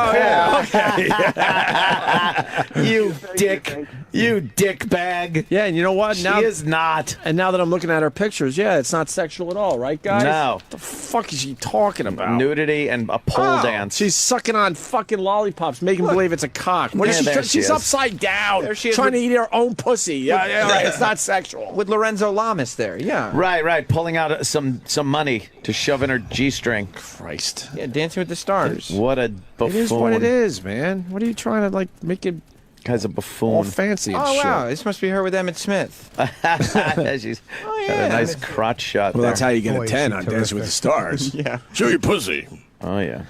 pole. You dick. You dick bag. Yeah, and you know what? She is not. And now that I'm looking at her pictures, yeah, it's not sexual at all, right, guys? No. What the fuck is she talking about? Nudity and a pole dance. She's sucking on fucking lollipops, making believe it's a cock. What is Yeah, there she? she She's is. upside down, There she is trying with- to eat her own pussy. Yeah, right. It's not sexual. With Lorenzo Lamas there. Yeah. Right. Pulling out some money to shove in her G-string. Christ. Yeah, Dancing with the Stars. What a buffoon. It is what it is, man. What are you trying to, like, make it Guy's a all buffoon. fancy and Oh shit? wow, this must be her with Emmett Smith. She's got a nice crotch shot Well, there. that's how you get Boy, a is 10 she on Dancing with the Stars. Yeah. Show your pussy. Oh, yeah.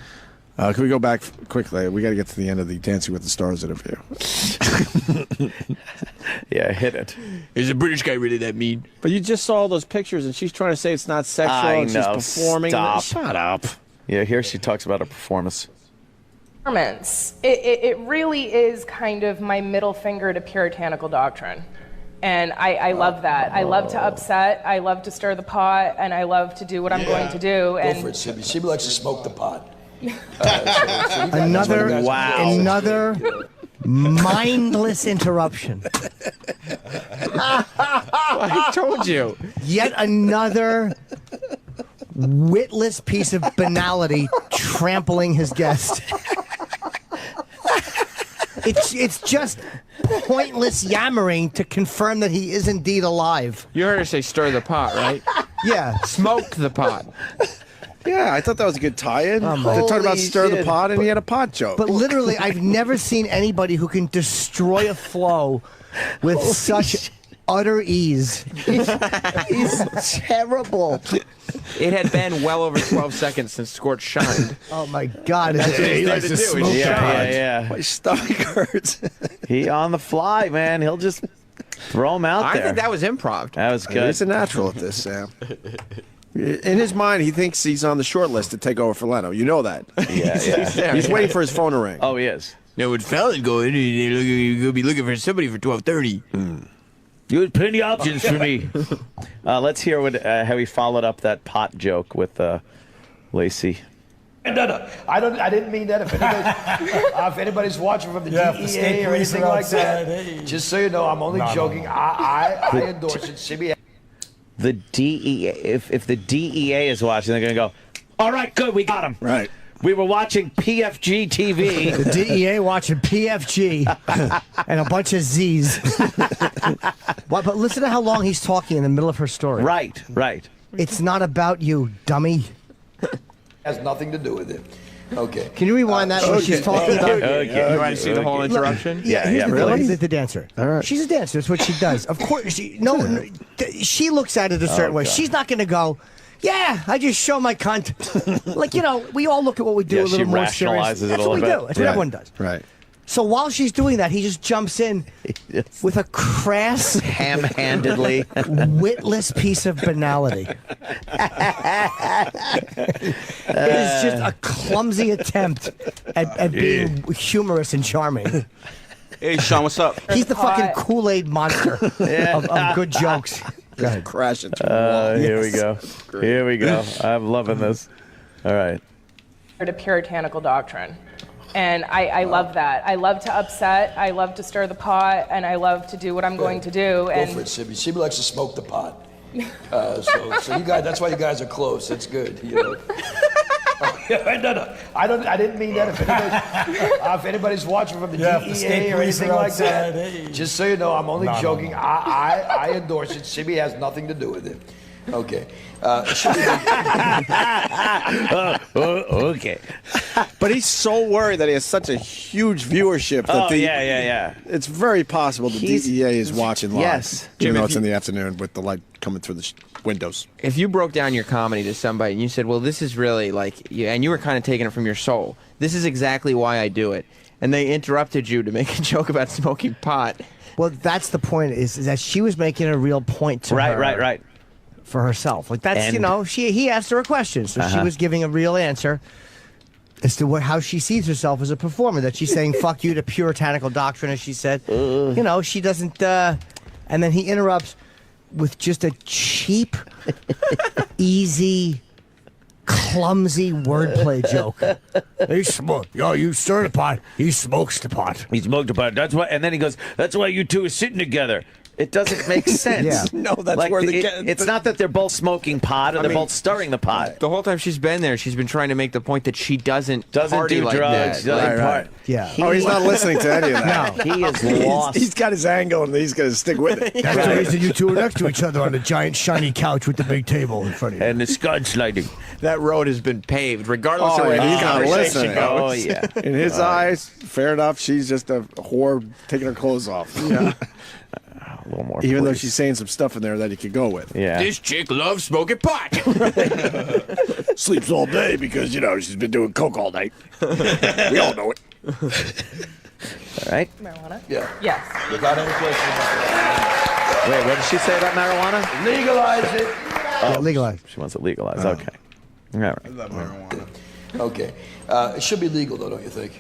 Can we go back quickly? We got to get to the end of the Dancing with the Stars interview. Yeah, hit it. Is a British guy really that mean? But you just saw all those pictures, and she's trying to say it's not sexual, I and know. she's performing. Stop. Shut up. Yeah, here she talks about her performance. It really is kind of my middle finger to puritanical doctrine. And I love that. I love to upset, I love to stir the pot, and I love to do what I'm going to do. Go And for it, Sibby. Sibby likes to smoke the pot. Another mindless interruption. I told you. Yet another witless piece of banality trampling his guest. It's just pointless yammering to confirm that he is indeed alive. You heard her say stir the pot, right? Yeah. Smoke the pot. Yeah, I thought that was a good tie-in. Oh, They my- talked about Holy stir the shit. pot, and he had a pot joke. But literally, I've never seen anybody who can destroy a flow with such utter ease. He's terrible. It had been well over 12 seconds since Scorch shined. Oh my God! That's what he's there likes to to do. smoke Yeah. My stomach hurts. He on the fly, man. He'll just throw him out I there. think that was improv. That was good. He's a natural at this, Sam. In his mind, he thinks he's on the short list to take over for Leno. You know that. Yeah. He's waiting for his phone to ring. Oh, he is. No, when Fallon going, you're gonna be looking for somebody for 12:30. You had plenty of options for me. Let's hear what how he followed up that pot joke with Lacey. No. I didn't mean that. If anybody's watching from the DEA or anything like that, just so you know, I'm only joking. I endorse it. CBS. The DEA, if the DEA is watching, they're going to go, all right, good, we got him. Right. We were watching PFG TV. The DEA watching PFG and a bunch of Z's. But listen to how long he's talking in the middle of her story. Right. It's not about you, dummy. Has nothing to do with it. Okay. Can you rewind that when she's talking about? Okay. You want to see the whole interruption? Here's the really? thing, the dancer. All right. She's a dancer. That's what she does. Of course, she looks at it a certain way. God. She's not going to go, yeah, I just show my cunt. Like, we all look at what we do a she little more serious. rationalizes it That's a what we little do. bit. That's what everyone does. Right. So while she's doing that, he just jumps in with a crass, Ham-handedly. witless piece of banality. It is just a clumsy attempt at being humorous and charming. Hey, Sean, what's up? He's the fucking Kool-Aid monster of good jokes. Go ahead. Crash into the wall. Here we go. Here we go. I'm loving this. All right. To puritanical doctrine. And I love that. I love to upset, I love to stir the pot, and I love to do what I'm going to do. Go And for it, Sibby. Sibby likes to smoke the pot. So you guys, that's why you guys are close. That's good. You know. No. I didn't mean that. If anybody's watching from the DEA or anything like that, just so you know, I'm only joking. I endorse it. Sibby has nothing to do with it. Okay. Okay. But he's so worried that he has such a huge viewership that yeah. it's very possible the DEA is watching live. Yes. Even Jim, though if it's in the afternoon with the light coming through the windows. If you broke down your comedy to somebody and you said, well, this is really like, and you were kind of taking it from your soul, this is exactly why I do it, and they interrupted you to make a joke about smoking pot. Well, that's the point, is that she was making a real point to her. Right. For herself. Like, that's, And- he asked her a question, so she was giving a real answer as to how she sees herself as a performer, that she's saying, fuck you to puritanical doctrine, as she said. She doesn't, and then he interrupts with just a cheap, easy, clumsy wordplay joke. He smoked. Yo, you stir the pot. He smokes the pot. He smoked about it. That's why, and then he goes, that's why you two are sitting together. It doesn't make sense. Yeah. No, that's where they get. It's not that they're both smoking pot or they're both stirring the pot. The whole time she's been there, she's been trying to make the point that she doesn't party do like drugs. that. Doesn't Right. part. Yeah. He's not listening to any of that. No, he is lost. He's got his angle and he's going to stick with it. That's the reason you two are next to each other on the giant shiny couch with the big table in front of you. And the scud sliding. That road has been paved, regardless of Oh, where and the he's not conversation listening. goes. Oh, yeah. In his eyes, fair enough, she's just a whore taking her clothes off. Yeah. A little more. Even though please. she's saying some stuff in there that he could go with. Yeah. This chick loves smoking pot. Sleeps all day because, she's been doing coke all night. We all know it. All right. marijuana? Yeah. Yes. Without any question about Wait, what did she say about marijuana? it. Legalize it. Yeah, legalize. She wants it legalized. Okay. All right. I love marijuana. Okay. It should be legal, though, don't you think?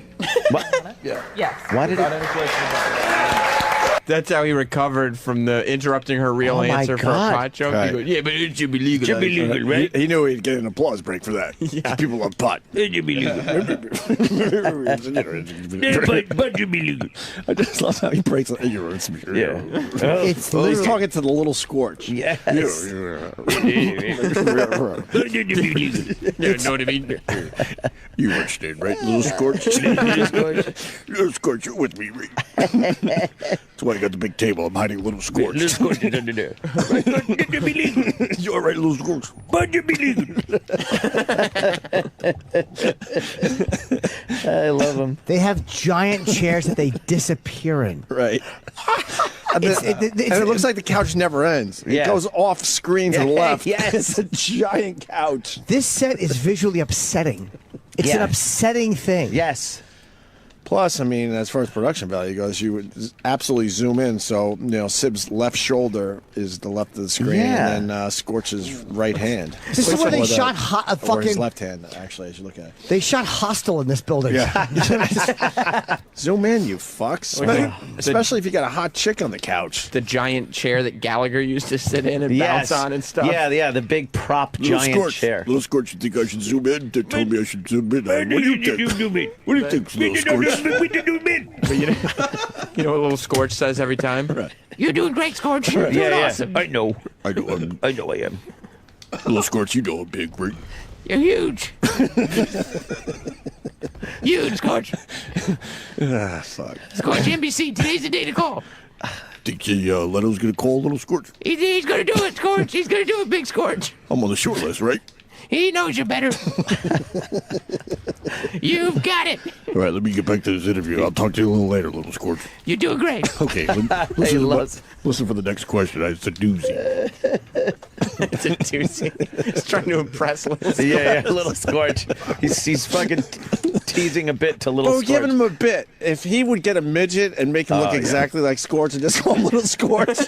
What? Yeah. Yes. Why did Without it? any question about it. That's how he recovered from the interrupting her real answer for a pot joke. Right. He goes, yeah, but it should be legal. Should be legal, right? He knew he'd get an applause break for that. Yeah. People love pot. It should be legal. But should be legal. I just love how he breaks it. Yeah. It's he's talking to the little Scorch. Yes. You know what I mean? You understand, right, little Scorch? Little Scorch, you're with me, right? That's why I got the big table. I'm hiding little Scorch. Little Scorch is under there. You're right, little Scorch. But you be legal. I love them. They have giant chairs that they disappear in. Right. And it looks like the couch never ends. It goes off screen to the left. Yes. It's a giant couch. This set is visually upsetting. It's an upsetting thing. Yes. Plus, I mean, as far as production value goes, you would absolutely zoom in. So, Sib's left shoulder is the left of the screen, and then Scorch's right hand. This is where they shot or his left hand, actually, as you look at it. They shot Hostel in this building. Yeah. Zoom in, you fucks. Especially if you got a hot chick on the couch. The giant chair that Gallagher used to sit in and bounce on and stuff. Yeah, the big prop giant chair. Little Scorch, you think I should zoom in? They told me I should zoom in. What do you think? What do you think, little Scorch? But you know what little Scorch says every time? Right. You're doing great, Scorch. You're doing awesome. I know. I know I am. Little Scorch, you know I'm big, right? You're huge. Huge, Scorch. Fuck. Scorch, NBC, today's the day to call. Think Leno's going to call Little Scorch? He's going to do it, Scorch. He's going to do it, Big Scorch. I'm on the short list, right? He knows you better. You've got it. All right, let me get back to this interview. I'll talk to you a little later, Little Scorch. You're doing great. Okay, listen for the next question. It's a doozy. It's a doozy. He's trying to impress Little Yeah, Little Scorch. He's fucking teasing a bit to Little We're Scorch. giving him a bit. If he would get a midget and make him look exactly like Scorch and just call him Little Scorch.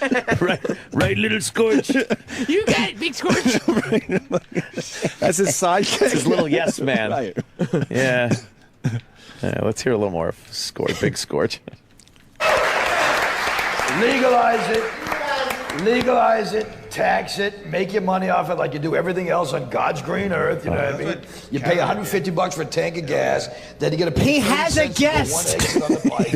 right, Little Scorch. You got it, Big Scorch. That's his sidekick. It's his little yes man. Right. Yeah. Let's hear a little more of Scorch, Big Scorch. Legalize it. Legalize it. Tax it. Make your money off it like you do everything else on God's green earth. You know what I mean? You pay $150 for a tank of gas. Then you get to pay. He has a guest.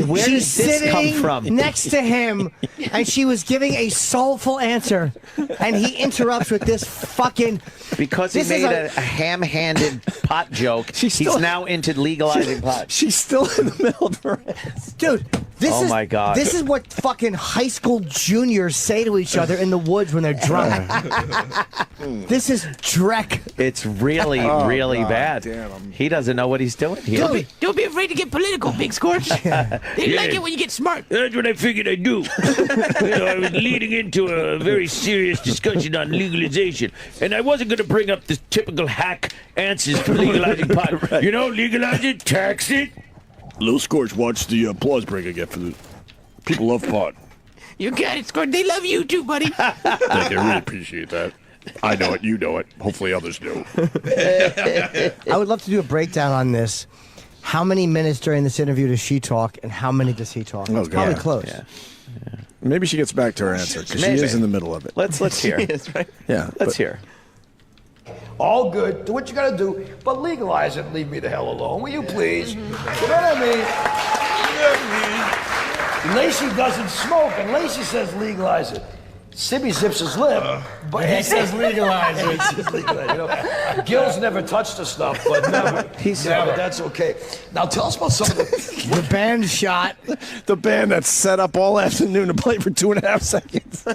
Where She's did this sitting come from? next to him, and she was giving a soulful answer, and he interrupts with this fucking. Because he This made is a ham-handed pot joke, he's now into legalizing pot. She's still in the middle of her ass. Dude, this Oh is my God. This is what fucking high school juniors say to each other in the woods when they're drunk. This is Drek. It's really, really bad. He doesn't know what he's doing here. Don't be afraid to get political, Big Scorch. They like it when you get smart. That's what I figured I'd do. I was leading into a very serious discussion on legalization, and I wasn't going to bring up the typical hack answers for legalizing pot. Right. Legalize it, tax it. Little Scorch, watch the applause break I get for the people love pot. You got it, Scorch. They love you too, buddy. Thank you. I really appreciate that. I know it. You know it. Hopefully others do. I would love to do a breakdown on this. How many minutes during this interview does she talk, and how many does he talk? It's probably close. Yeah. Maybe she gets back to her answer because she is in the middle of it. Let's hear. She is, right? Yeah. Let's hear. All good. Do what you gotta do, but legalize it and leave me the hell alone. Will you please? You know what I mean? Lacey doesn't smoke, and Lacey says legalize it. Sibby zips his lip, but he says legalize it. He says legalize it. Gil's never touched the stuff, but never. But that's okay. Now tell us about some of the band shot. The band that's set up all afternoon to play for 2.5 seconds.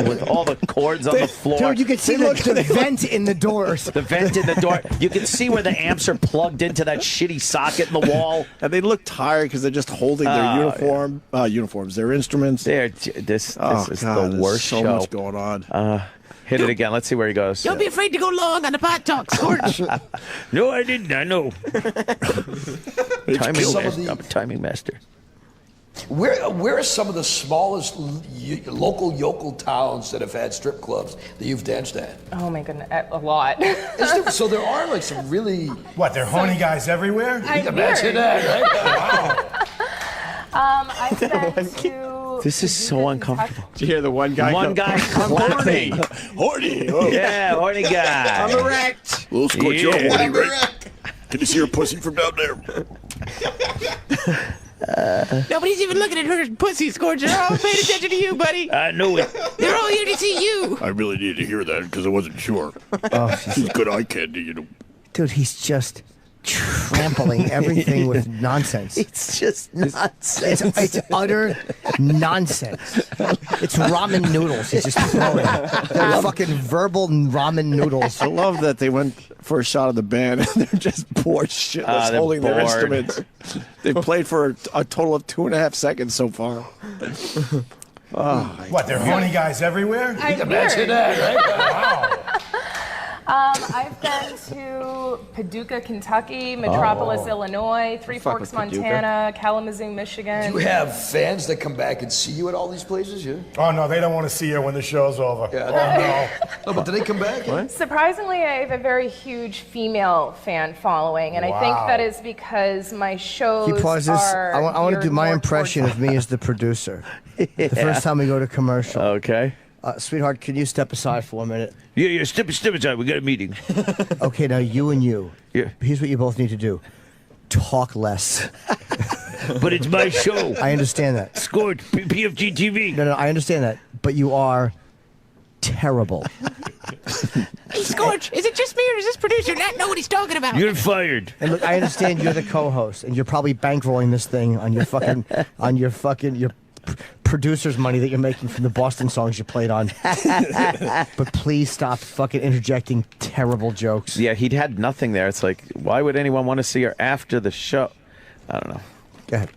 With all the cords on the floor. Dude, you can see the vent in the doors. The vent in the door. You can see where the amps are plugged into that shitty socket in the wall. And they look tired because they're just holding their uniforms, their instruments. This is the worst so show. Much going on. Hit it again. Let's see where he goes. Don't be afraid to go long on the pot talk, Scorch. No, I didn't. I know. I'm a timing master. Where are some of the smallest local yokel towns that have had strip clubs that you've danced at? Oh my goodness, a lot. So there are like some really... What, they're horny guys everywhere? Imagine that, right? I've been to This is so uncomfortable. Did you hear the one guy? One guy clapping. Horny. Oh. Yeah, horny guy. I'm erect. Little Scorch, Yeah. you're horny, right? Can you see her pussy from down there? Nobody's even looking at her pussy, Scorch. They're all paying attention to you, buddy. I know it. They're all here to see you. I really needed to hear that because I wasn't sure. Oh, She's good eye candy, you know. dude, he's just trampling everything with nonsense. It's just nonsense. It's utter nonsense. It's ramen noodles. He's just throwing. They're fucking verbal ramen noodles. I love that they went for a shot of the band and they're just bored shitless They're holding their bored. instruments. They've played for a total of 2.5 seconds so far. What, they're horny guys everywhere? I Imagine that, right? Wow. I've been to Paducah, Kentucky, Metropolis, Illinois, Three Forks, Montana, Kalamazoo, Michigan. You have fans that come back and see you at all these places, yeah? Oh, no, they don't want to see her when the show's over. Yeah, no, but do they come back? What? Surprisingly, I have a very huge female fan following, and I think Wow. that is because my shows He pauses. are I want to do geared my more impression towards- of me as the producer. The first time we go to commercial. Okay. Sweetheart, can you step aside for a minute? Yeah, step aside. We got a meeting. Okay, now you and you. Yeah. Here's what you both need to do. Talk less. But it's my show. I understand that. Scorch, PFG TV. No, I understand that. But you are terrible. Hey, Scorch, is it just me or does this producer not know what he's talking about? You're fired. And look, I understand you're the co-host, and you're probably bankrolling this thing on your producer's money that you're making from the Boston songs you played on. But please stop fucking interjecting terrible jokes. Yeah, he'd had nothing there. It's like, why would anyone want to see her after the show? I don't know. Go ahead.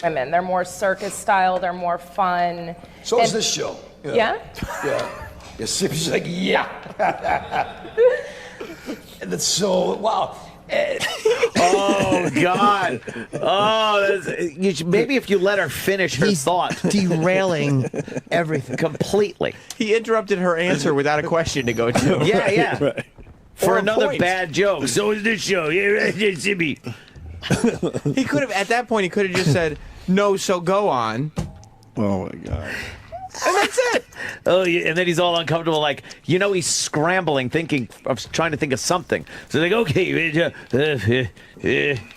women. They're more circus style. They're more fun. So is this show. Yeah? Yeah. Yeah, she's like, yeah. And it's so, wow. Oh God! Oh, maybe if you let her finish her thought, derailing everything completely. He interrupted her answer without a question to go to. Yeah, yeah. Right. For Or a another point. bad joke. So is this show? Yeah, right, Jimmy. He could have, at that point, he could have just said, "No, so go on." Oh my God. And that's it. Oh, yeah, and then he's all uncomfortable, like, he's scrambling, trying to think of something. So like, okay,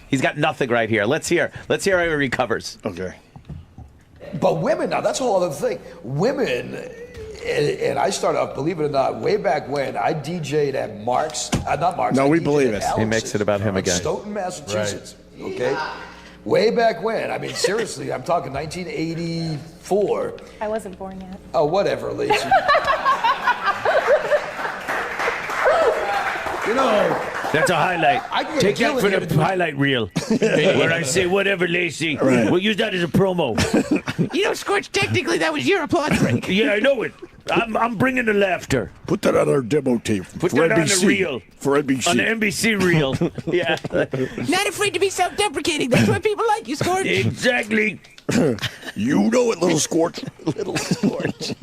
he's got nothing right here. Let's hear how he recovers. Okay. But women, now that's a whole other thing. Women, and I started off, believe it or not, way back when I DJ'd at Mark's, not Mark's. No, I we DJ'd believe at it. He Alex's makes it about him in again. Stoughton, Massachusetts. Okay. Way back when, I mean, seriously, I'm talking 1984. I wasn't born yet. Oh, whatever, Lacey. You know. That's a highlight. I can get Take a deal that for with the you. highlight reel. Where I say, whatever, Lacey. Right. We'll use that as a promo. You know, Scorch, technically that was your applause break. Yeah, I know it. I'm bringing the laughter. Put that on our demo tape Put for that on NBC. the reel. For NBC. On the NBC reel. Yeah. Not afraid to be self-deprecating. That's why people like you, Scorch. Exactly. You know it, little Scorch. Little Scorch.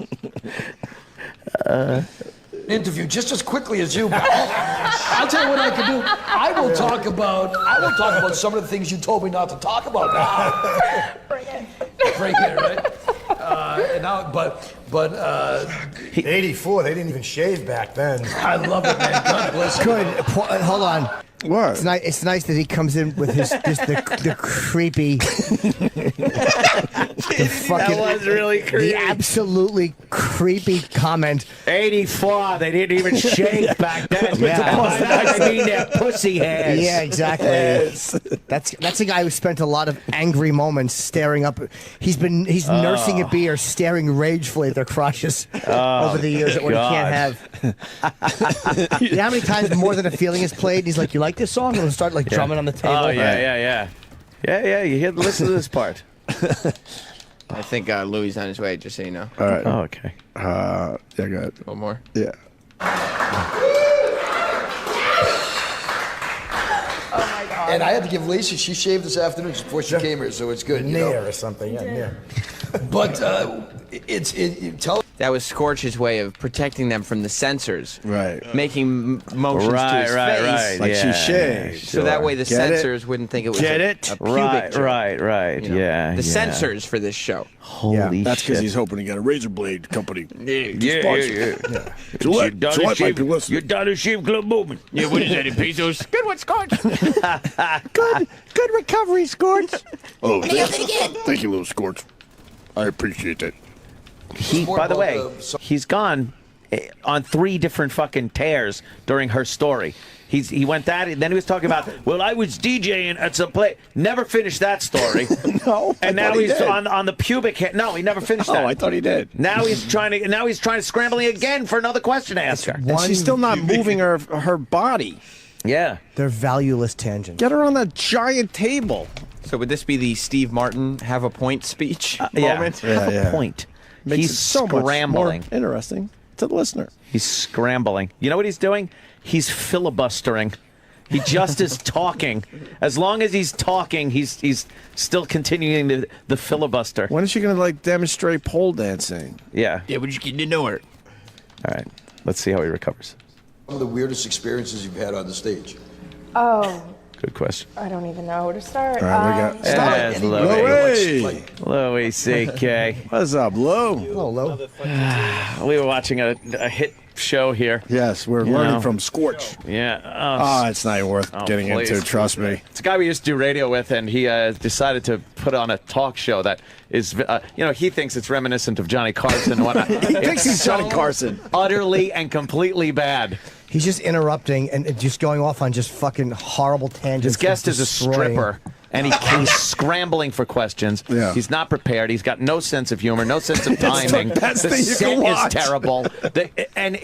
Interview just as quickly as you. I'll tell you what I can do. I will talk about some of the things you told me not to talk about now. Bring it. Bring it, right? And now, but 84, they didn't even shave back then. I love it, man. God bless you. Good. Hold on. What? It's nice that he comes in with the creepy, That was really creepy. the absolutely creepy comment. 84. They didn't even shave back then. Yeah. By that I mean their pussy hairs. Yeah, exactly. That's a guy who spent a lot of angry moments staring up. He's nursing a beer, staring ragefully at their crotches over the years. That what he can't have. You know how many times More Than a Feeling is played? And he's like, "You like this song?" And he'll start like drumming on the table. Oh yeah. You listen to this part. I think Louis on his way, just so you know. All right. Oh, okay. Yeah, go ahead. One more. Yeah. Oh my God. And I had to give Lacey, she shaved this afternoon before she came here, so it's good. You know? Nair or something. Yeah, Nair. But tell That was Scorch's way of protecting them from the censors. Right. Making motions to his face. Right. Like yeah, she shaved. So that way the Get censors wouldn't think it was a pubic joke. Right. You know, Yeah. The censors for this show. Holy That's because shit. he's hoping to get a razor blade company. Yeah. Gillette might be listening. Your Dollar Shave Club moment. Yeah, what is that in pesos? Good one, Scorch. Good recovery, Scorch. Oh, thank you, little Scorch. I appreciate that. By the way, he's gone on 3 different fucking tears during her story. He went that, and then he was talking about, well, I was DJing at some place. Never finished that story. No, and I now thought he he's did. on the pubic hair. No, he never finished that. Oh, I thought he did. Now he's trying to scrambling again for another question to ask her. And she's still not moving her body. Yeah. They're valueless tangents. Get her on that giant table. So would this be the Steve Martin have a point speech moment? Have a point. Makes He's it so much scrambling. more interesting to the listener. He's scrambling. You know what he's doing? He's filibustering. He just is talking. As long as he's talking, he's still continuing the filibuster. When is she going to demonstrate pole dancing? Yeah. Yeah, we're just getting to know her. All right. Let's see how he recovers. Some of the weirdest experiences you've had on the stage. Oh, Good question. I don't even know where to start. All right, we got Yes, Louie. Louie C.K. What's up, Lou? Hello, Lou. We were watching a hit show here. Yes, we're learning from Scorch. Yeah. Oh, it's not worth getting please. into. Trust me. It's a guy we used to do radio with, and he decided to put on a talk show that is, he thinks it's reminiscent of Johnny Carson and whatnot. He thinks he's Johnny Carson. Utterly and completely bad. He's just interrupting and just going off on just fucking horrible tangents. His guest is a destroying- stripper, and he's scrambling for questions. Yeah. He's not prepared. He's got no sense of humor, no sense of timing. the best the thing you set can watch. is terrible. And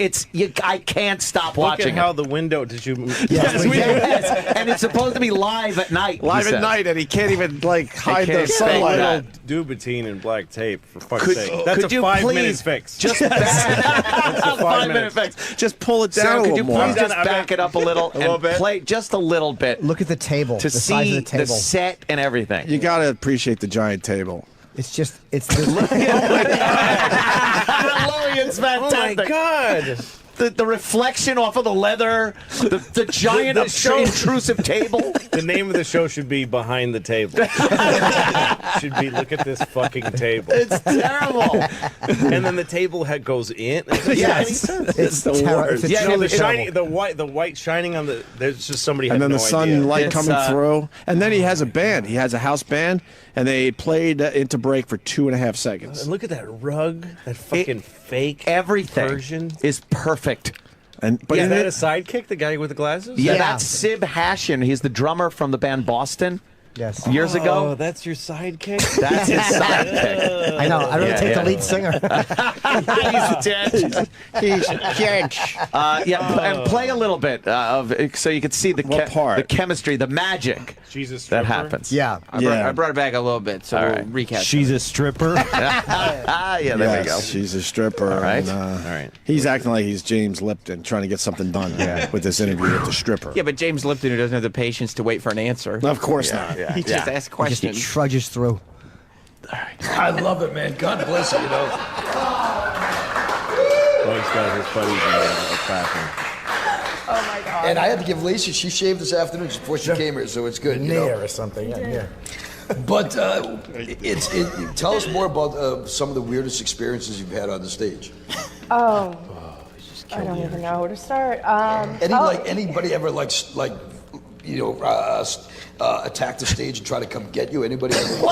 I can't stop watching Look at how it. the window did you? Yes, and it's supposed to be live at night. he Live at says. night, and he can't even hide the can't sunlight. fake that. Dubatine and black tape, for fuck's sake. That's could a you 5-minute please fix. Just back, That's a 5 minutes. fix. Just pull it down Sarah, a could little you more. please just back it up a little and bit? play just a little bit Look at the table. to the size see of the table. set and everything? You got to appreciate the giant table. It's just it's this, Louie, it's fantastic. Oh my god! The reflection off of the leather, the giant intrusive table. The name of the show should be Behind the Table. Should be Look at this fucking table. It's terrible. And then the table head goes in. Yes. it's the terror- worst. it's Yeah, no, the extremely shining, the white shining on the. There's just somebody. And had then no the sunlight It's, coming through. And then he has a band. He has a house band, and they played into break for 2.5 seconds. And look at that rug, that fucking fake Everything version. is perfect. But Is in that it- a sidekick? The guy with the glasses? Yeah, Yeah. that's Sib Hashin. He's the drummer from the band Boston. yes. Years Oh, ago. that's your sidekick. That's his sidekick. I know. I really Yeah, take yeah. the lead singer. He's dead. And play a little bit of so you can see the part? the chemistry, the magic Jesus that stripper? happens. Yeah. I brought it back a little bit, so All we'll right. recap. She's a stripper. Yeah, there we go. Yes, she's a stripper. All right. and, All right. He's acting like he's James Lipton trying to get something done with this interview with the stripper. Yeah, but James Lipton, who doesn't have the patience to wait for an answer, Of course not. Yeah. he just asks Just questions. trudges through. I love it, man. God bless you, you know. Oh, he's got his buddies clapping. Oh my god. And I had to give Lacey, she shaved this afternoon before she came here, so it's good. You know? Near or something. Yeah, near. But tell us more about some of the weirdest experiences you've had on the stage. Oh, I don't even know where to start. Anybody ever attack the stage and try to come get you? Anybody ever?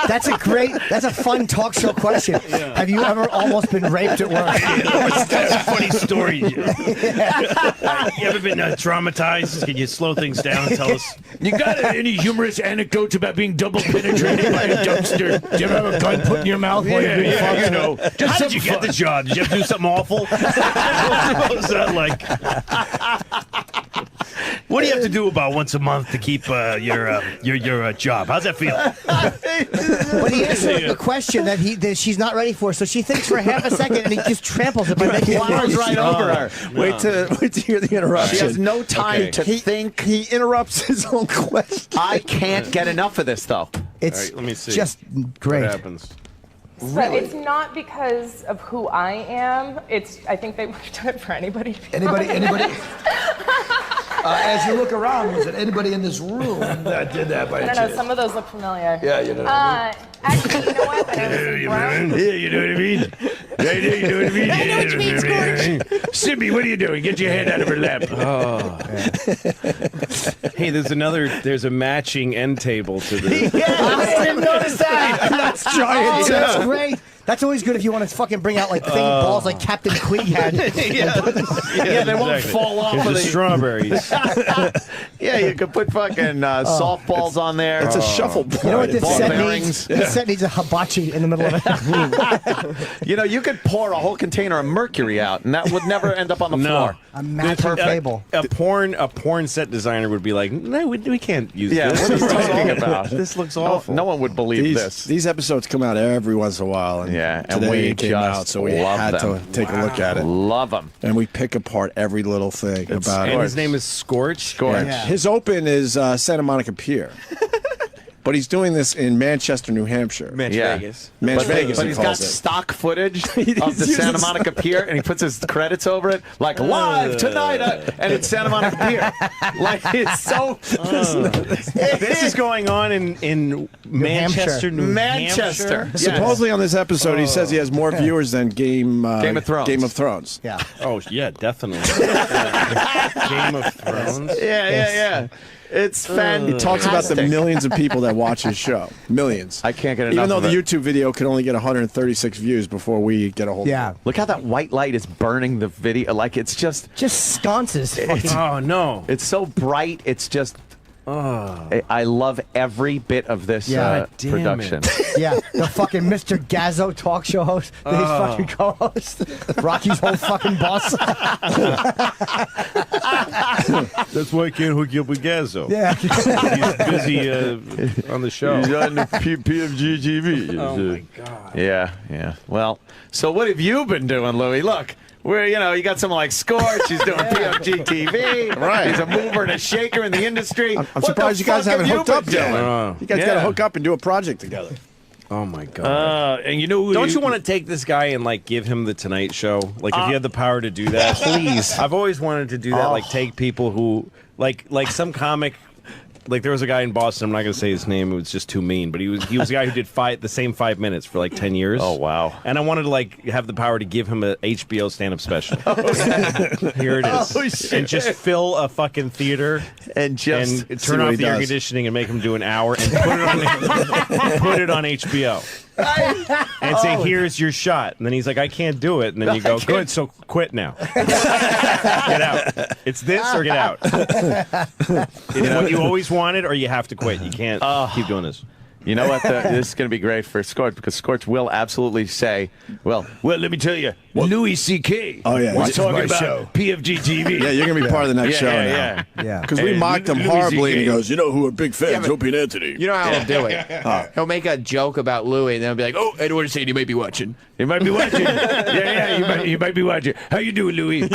That's a fun talk show question. Have you ever almost been raped at work? That's a funny story. You ever been traumatized? Can you slow things down and tell us? You got any humorous anecdotes about being double penetrated by a dumpster? Do you ever have a gun put in your mouth while you're being fucked? You know. How did you get the job? Did you have to do something awful? What was that like? What do you have to do about once a month to keep your job? How's that feel? But he answered a question that she's not ready for, so she thinks for half a second and he just tramples it by making it Flowers worse. right over her. Wait to hear the interruption. She has no time to think. He interrupts his own question. I can't get enough of this, though. It's All right, let me see. just great. What happens? So it's not because of who I am. I think they would have done it for anybody. Anybody? As you look around, is there anybody in this room that did that by I don't chance? know. Some of those look familiar. Yeah, you know what I mean? Actually, you know what? When I was in Brown, Yeah, you know what I mean? Yeah, you know what I mean? I know what you mean, Scorch. Sibby, what are you doing? Get your hand out of her lap. Oh. Hey, there's a matching end table to this. I didn't notice that. That's giant. Oh, that's great. That's always good if you want to fucking bring out like thing balls like Captain Queeg had. Yeah, they won't fall off There's of the the strawberries. Yeah, you could put fucking softballs on there. It's a shuffleboard. You know what this Ball set bearings. needs? This set needs a hibachi in the middle of it. You know, you could pour a whole container of mercury out, and that would never end up on the floor. A matching table. A porn set designer would be like, no, we can't use Yeah, this. what are you This looks talking awful. about? This looks No, awful. no one would believe this. These episodes come out every once in a while, and Yeah, and today we it came just out, so we love had them. to take a look at it. Love them. And we pick apart every litlittle thing about And it. his name is Scorch. Scorch. Yeah. His open is Santa Monica Pier. But he's doing this in Manchester, New Hampshire. Vegas. Vegas, But he he's got calls it. stock footage of the Santa Monica Pier, and he puts his credits over it, like live tonight, and it's Santa Monica Pier. Like it's so. This is going on in Manchester, New Manchester. Hampshire. Yes. Supposedly on this episode, he says he has more viewers than Game Game of Thrones. Game of Thrones. Yeah. Oh yeah, definitely. Game of Thrones. Yeah. It's He fantastic. talks about the millions of people that watch his show. Millions. I can't get enough Even though of the it. YouTube video could only get 136 views before we get a hold Yeah. of it. Look how that white light is burning the video. Like it's just. Just sconces. Oh no. It's so bright. It's just. I love every bit of this Yeah. Damn production. Yeah, the fucking Mr. Gazzo talk show host, his fucking co-host, Rocky's whole fucking boss. That's why I can't hook you up with Gazzo. Yeah. He's busy on the show. He's on the PFG TV. Oh my god. Yeah. Well, so what have you been doing, Louie? Look. You got someone like Scorch, he's doing PFG TV. Right. He's a mover and a shaker in the industry. I'm surprised you guys haven't hooked up yet. You guys got to Yeah. hook up and do a project together. Oh my god. And you know who Don't you want to take this guy and like give him the Tonight Show? Like if you had the power to do that, please. I've always wanted to do that. Like take people who like some comic. Like there was a guy in Boston. I'm not going to say his name. It was just too mean. But he was a guy who did the same 5 minutes for like 10 years. Oh wow! And I wanted to like have the power to give him a HBO stand-up special. Here it is. Oh, shit. And just fill a fucking theater And just and see turn what off he the air does. conditioning and make him do an hour and put it on HBO. And say, here's your shot. And then he's like, I can't do it. And then you go, good, so quit now. Get out. It's this or get out. It's what you always wanted or you have to quit. You can't keep doing this. You know what? This is going to be great for Scorch because Scorch will absolutely say, well, let me tell you, Louis C.K. Oh, yeah, was this is talking my about show. PFG TV. Yeah, you're going to be part of the next show now. Yeah. Because we And mocked him Louis horribly, and he CK. goes, you know who are big fans? Yeah, but- Opie and Anthony. You know how he'll do it. He'll make a joke about Louis, and then he'll be like, "Oh, Edward said you might be watching." You might be watching. You might be watching. How you doing, Louis?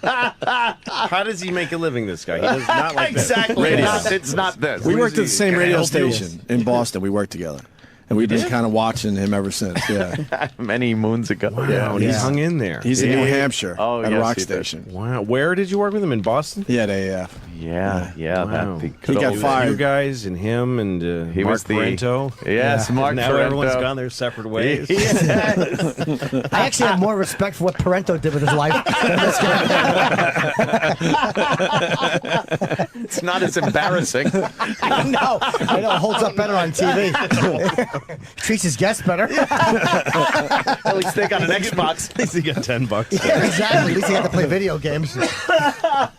How does he make a living, this guy? He does not like this. Exactly. Radio. It's not this. We worked at the same Can I radio help you? station in Boston. We worked together. And we've been kind of watching him ever since. Yeah. Many moons ago. Wow, and he's hung in there. He's in New Hampshire Oh, at a yes, rock he did. station. Wow. Where did you work with him? In Boston? Yeah, at AF. Yeah. Wow. That'd be He got cool. fired. You guys and him and He Mark was the- Parento. Yes, Mark Now Parento. everyone's gone their separate ways. I actually have more respect for what Parento did with his life than this guy. It's not as embarrassing. I know. It holds up better on TV. Treats his guests better. At least they got an Xbox. At least he got $10. Yeah, exactly. At least he had to play video games.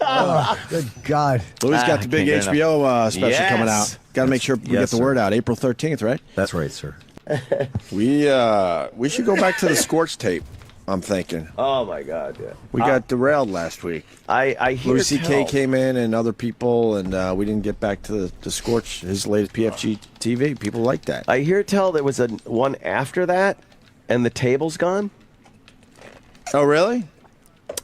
Oh, good God. Louis got the big can't get HBO special Yes. coming out. Got to make sure we get the word out. April 13th, right? That's right, sir. We should go back to the Scorch tape, I'm thinking. Oh my God! Yeah. We got derailed last week. I hear Louis C.K. tell. came in and other people, and we didn't get back to the Scorch, his latest PFG TV. People like that. I hear tell there was a one after that, and the table's gone. Oh, really?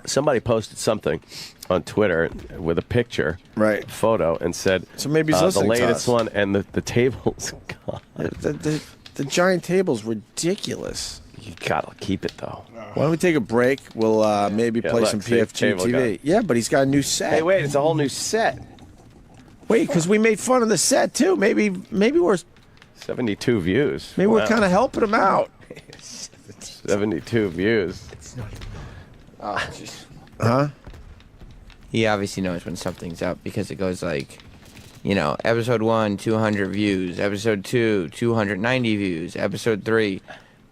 somebody posted something on Twitter with a picture, photo, and said, So maybe he's the listening to latest us. one, and the table's gone. The giant table's ridiculous. You gotta keep it though. Why don't we take a break? We'll maybe play look, some see, PFG table TV. gone. Yeah, but he's got a new set. Hey, wait, it's a whole new set. Wait, because we made fun of the set too. Maybe we're 72 views. maybe we're Wow. kind of helping him out. 72 views. Oh, jeez. Huh? He obviously knows when something's up because it goes like, episode 1, 200 views. Episode 2, 290 views. Episode 3,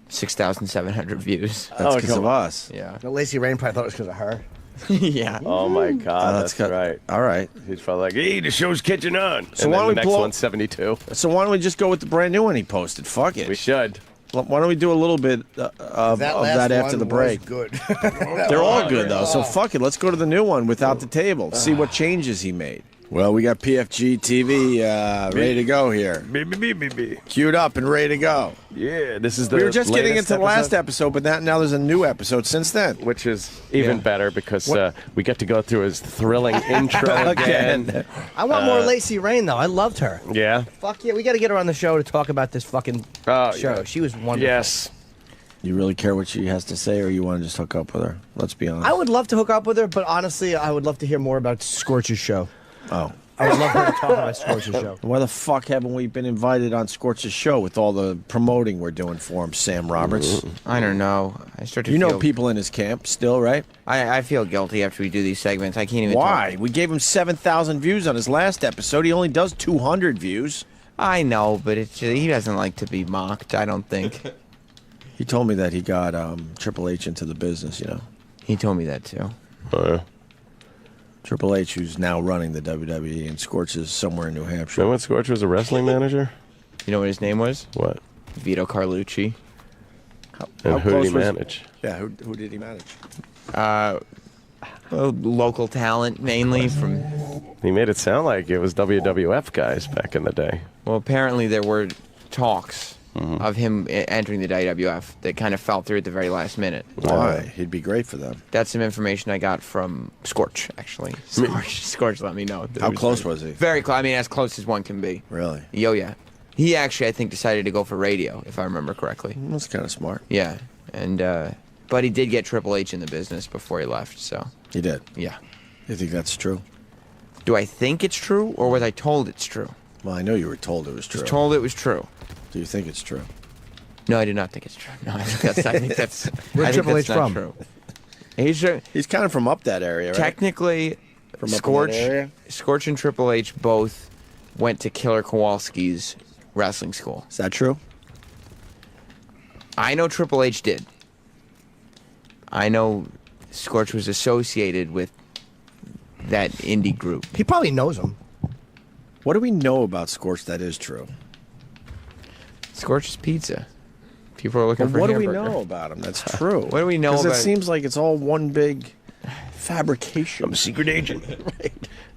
6,700 views. That's because of us. Yeah. No, Lacey Rain probably thought it was because of her. Yeah. Oh my God, that's right. All right. He's probably like, hey, the show's catching on. So And why then don't we the next blow- one's 72. So why don't we just go with the brand new one he posted? Fuck it. We should. Why don't we do a little bit of that after the break? Good. They're all good though. So fuck it. Let's go to the new one without the table. See what changes he made. Well, we got PFG TV ready to go here. Queued up and ready to go. Yeah, this is the We were just getting latest into the last episode, but now there's a new episode since then. Which is even better because we get to go through his thrilling intro again. I want more Lacey Rain, though. I loved her. Yeah? Fuck yeah, we got to get her on the show to talk about this fucking show. yeah. She was wonderful. Yes. You really care what she has to say, or you want to just hook up with her? Let's be honest. I would love to hook up with her, but honestly, I would love to hear more about Scorch's show. Oh. I would love her to talk about Scorch's show. Why the fuck haven't we been invited on Scorch's show with all the promoting we're doing for him, Sam Roberts? I don't know. I start to You know feel, people in his camp still, right? I feel guilty after we do these segments. I can't even Why? talk. We gave him 7,000 views on his last episode. He only does 200 views. I know, but he doesn't like to be mocked, I don't think. He told me that he got Triple H into the business, He told me that too. Triple H, who's now running the WWE, and Scorch is somewhere in New Hampshire. You know when Scorch was a wrestling manager? You know what his name was? What? Vito Carlucci. And who did he was- manage? Yeah, who did he manage? Local talent, mainly from... He made it sound like it was WWF guys back in the day. Well, apparently there were talks of him entering the WWF that kind of fell through at the very last minute. Why? He'd be great for them. That's some information I got from Scorch, actually. Scorch let me know. How close was he? Very close. I mean, as close as one can be. Really? Yo, yeah. He actually, I think, decided to go for radio, if I remember correctly. That's kind of smart. Yeah. And, but he did get Triple H in the business before he left, so. He did? Yeah. You think that's true? Do I think it's true, or was I told it's true? Well, I know you were told it was true. I was told it was true. Do you think it's true? No, I do not think it's true. No, I think that's Where's I think Triple that's H not from? true. He's kind of from up that area, right? Technically, From up in that area? Scorch and Triple H both went to Killer Kowalski's wrestling school. Is that true? I know Triple H did. I know Scorch was associated with that indie group. He probably knows him. What do we know about Scorch that is true? Scorch's Pizza. People are looking Well, for what do we hamburger. know about him that's true? What do we know 'Cause about? it seems like it's all one big fabrication. I'm a secret agent. Right.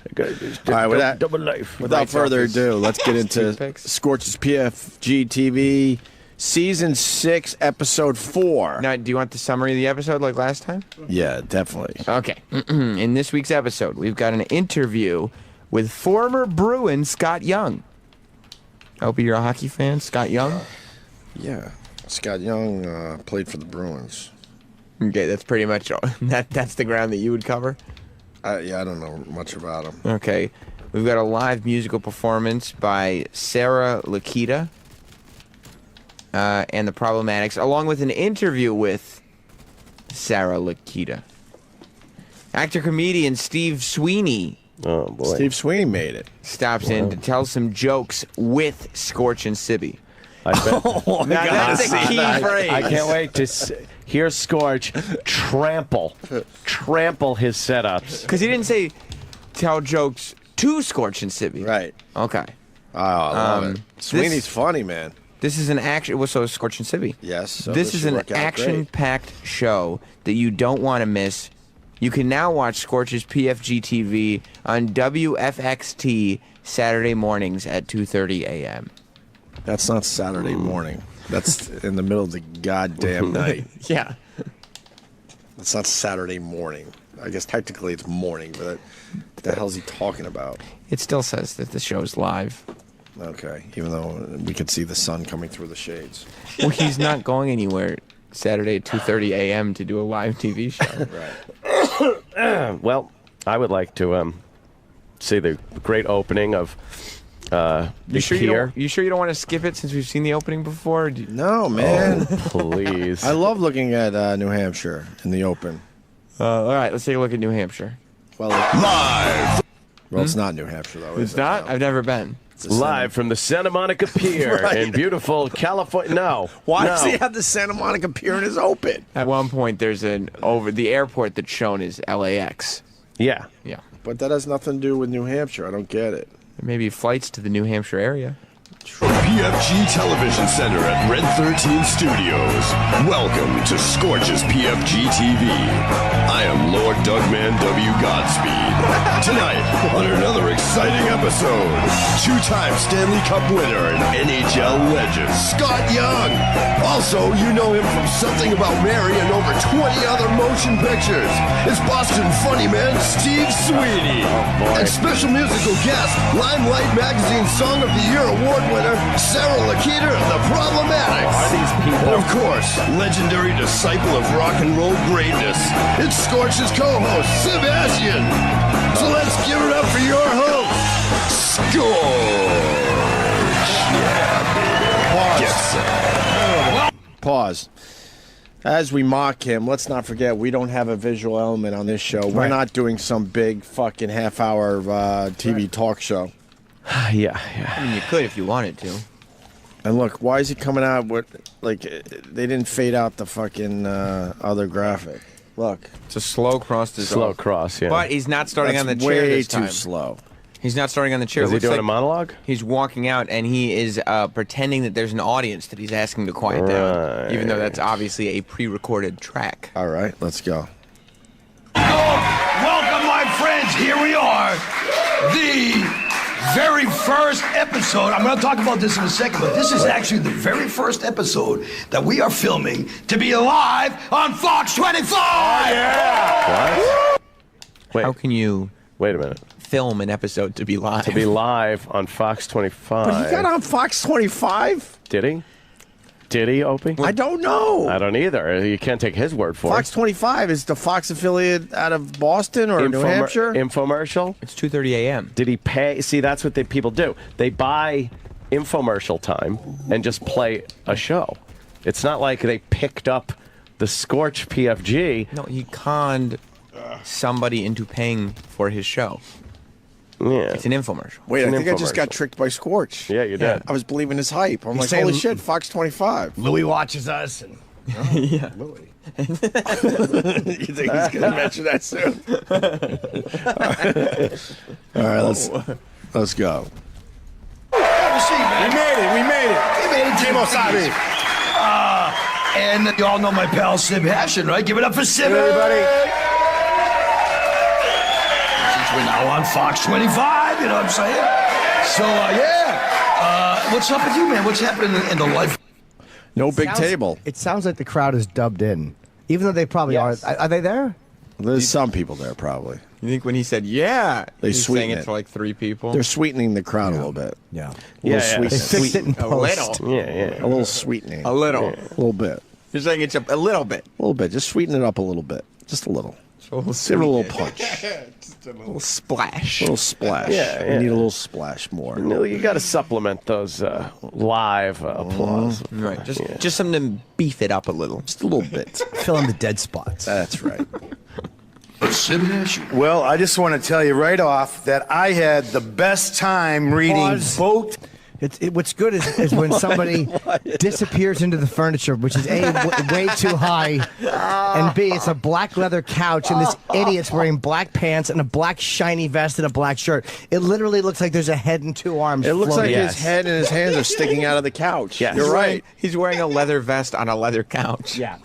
I got this All right, with double life. Without Right further office. ado, let's get into Toothpicks. Scorch's PFG TV, Season 6, Episode 4. Now, do you want the summary of the episode like last time? Yeah, definitely. Okay. In this week's episode, we've got an interview with former Bruin Scott Young. I hope you're a hockey fan, Scott Young. Yeah. Scott Young played for the Bruins. Okay, that's pretty much all. That's the ground that you would cover. Yeah, I don't know much about him. Okay. We've got a live musical performance by Sarah Lakita and the Problematics, along with an interview with Sarah Lakita. Actor-comedian Steve Sweeney. Oh, boy. Steve Sweeney made it. Stops in to tell some jokes with Scorch and Sibby. I bet. Now, that's a key phrase. I can't wait to hear Scorch trample his setups. Because he didn't say tell jokes to Scorch and Sibby. Right. Okay. Oh, I love it. Sweeney's funny, man. This is an action. Well, so is Scorch and Sibby. Yes. So this is should an work out great. action-packed show that you don't want to miss. You can now watch Scorch's PFG TV on WFXT Saturday mornings at 2:30 a.m. That's not Saturday morning. That's in the middle of the goddamn night. Yeah. It's not Saturday morning. I guess technically it's morning, but what the hell's he talking about? It still says that the show's live. Okay, even though we could see the sun coming through the shades. Well, he's not going anywhere Saturday at 2:30 a.m. to do a live TV show. Right. Well, I would like to see the great opening of You sure you don't want to skip it since we've seen the opening before? No, man. Oh, please. I love looking at New Hampshire in the open. All right, let's take a look at New Hampshire. Well, live. Well, it's not New Hampshire though. It's not. I've never been. Live from the Santa Monica Pier Right. in beautiful California. No. Why no. does he have the Santa Monica Pier and is open? At one point, there's the airport that's shown is LAX. Yeah. Yeah. But that has nothing to do with New Hampshire. I don't get it. Maybe flights to the New Hampshire area. PFG Television Center at Red 13 Studios. Welcome to Scorch's PFG TV. I am Lord Dougman W. Godspeed. Tonight, on another exciting episode, two-time Stanley Cup winner and NHL legend, Scott Young. Also, you know him from Something About Mary and over 20 other motion pictures. It's Boston funny man Steve Sweeney. And special musical guest, Limelight Magazine Song of the Year award winner, Sarah Lakita and the Problematics. Are these people? And of course, legendary disciple of rock and roll greatness, it's Scorch's co-host, Sebastian. So let's give it up for your host, Scorch. Pause. As we mock him, let's not forget we don't have a visual element on this show. We're not doing some big fucking half-hour TV talk show. Yeah. I mean, you could if you wanted to. And look, why is he coming out with, like, they didn't fade out the fucking other graphic. Look. It's a slow cross to Slow cross, yeah. But he's not starting That's on the chair way this too time. slow. He's not starting on the chair. Is he Looks doing like a monologue? He's walking out and he is pretending that there's an audience that he's asking to quiet down, even though that's obviously a pre-recorded track. All right, let's go. Welcome, my friends. Here we are. The very first episode. I'm going to talk about this in a second, but this is actually the very first episode that we are filming to be live on Fox 25. Oh, yeah. What? Wait. How can you Wait a minute. film an episode to be live? To be live on Fox 25. But he got on Fox 25? Did he? Did he, Opie? I don't know. I don't either. You can't take his word for Fox it. 25 is the Fox affiliate out of Boston or New Hampshire? Infomercial? It's 2:30 a.m. Did he pay? See, that's what people do. They buy infomercial time and just play a show. It's not like they picked up the Scorch PFG. No, he conned somebody into paying for his show. Yeah. It's an infomercial. Wait, It's I an think I just got infomercial. tricked by Scorch. Yeah, you did. I was believing his hype. I'm He's like, saying holy shit, Fox 25. Louis watches us. And, Yeah. Louis. You think he's going to mention that soon? All right, let's go. Have a seat, man. We made it. We made it. Team Osabi. And you all know my pal Sib Hashin, right? Give it up for Sib. Hey, everybody. Since we're now on Fox 25, you know what I'm saying? So, what's up with you, man? What's happening in the life? No big Sounds- table. It sounds like the crowd is dubbed in, even though they probably are. Are they there? There's some people there, probably. You think when he said, yeah, They he's sweeten saying it it. to like 3 people? They're sweetening the crowd a little bit. Yeah. A little Yeah, sweetness. They fixed it in A post. little. Yeah. A little sweetening. A little. A little bit. You're saying it's a little bit. A little bit. Just sweeten it up a little bit. Just a little. A little Give it a little punch. A little splash. A little splash. Yeah. We need a little splash more. No, you got to supplement those live applause. Right. Just something to beef it up a little. Just a little bit. Fill in the dead spots. That's right. Sib Hashin. Well, I just want to tell you right off that I had the best time reading Pause. both. What's good is when somebody disappears into the furniture, which is A, way too high, and B, it's a black leather couch, and this idiot's wearing black pants and a black shiny vest and a black shirt. It literally looks like there's a head and 2 arms. It looks like floating. his head and his hands are sticking out of the couch. Yes. You're right. He's wearing a leather vest on a leather couch. Yeah.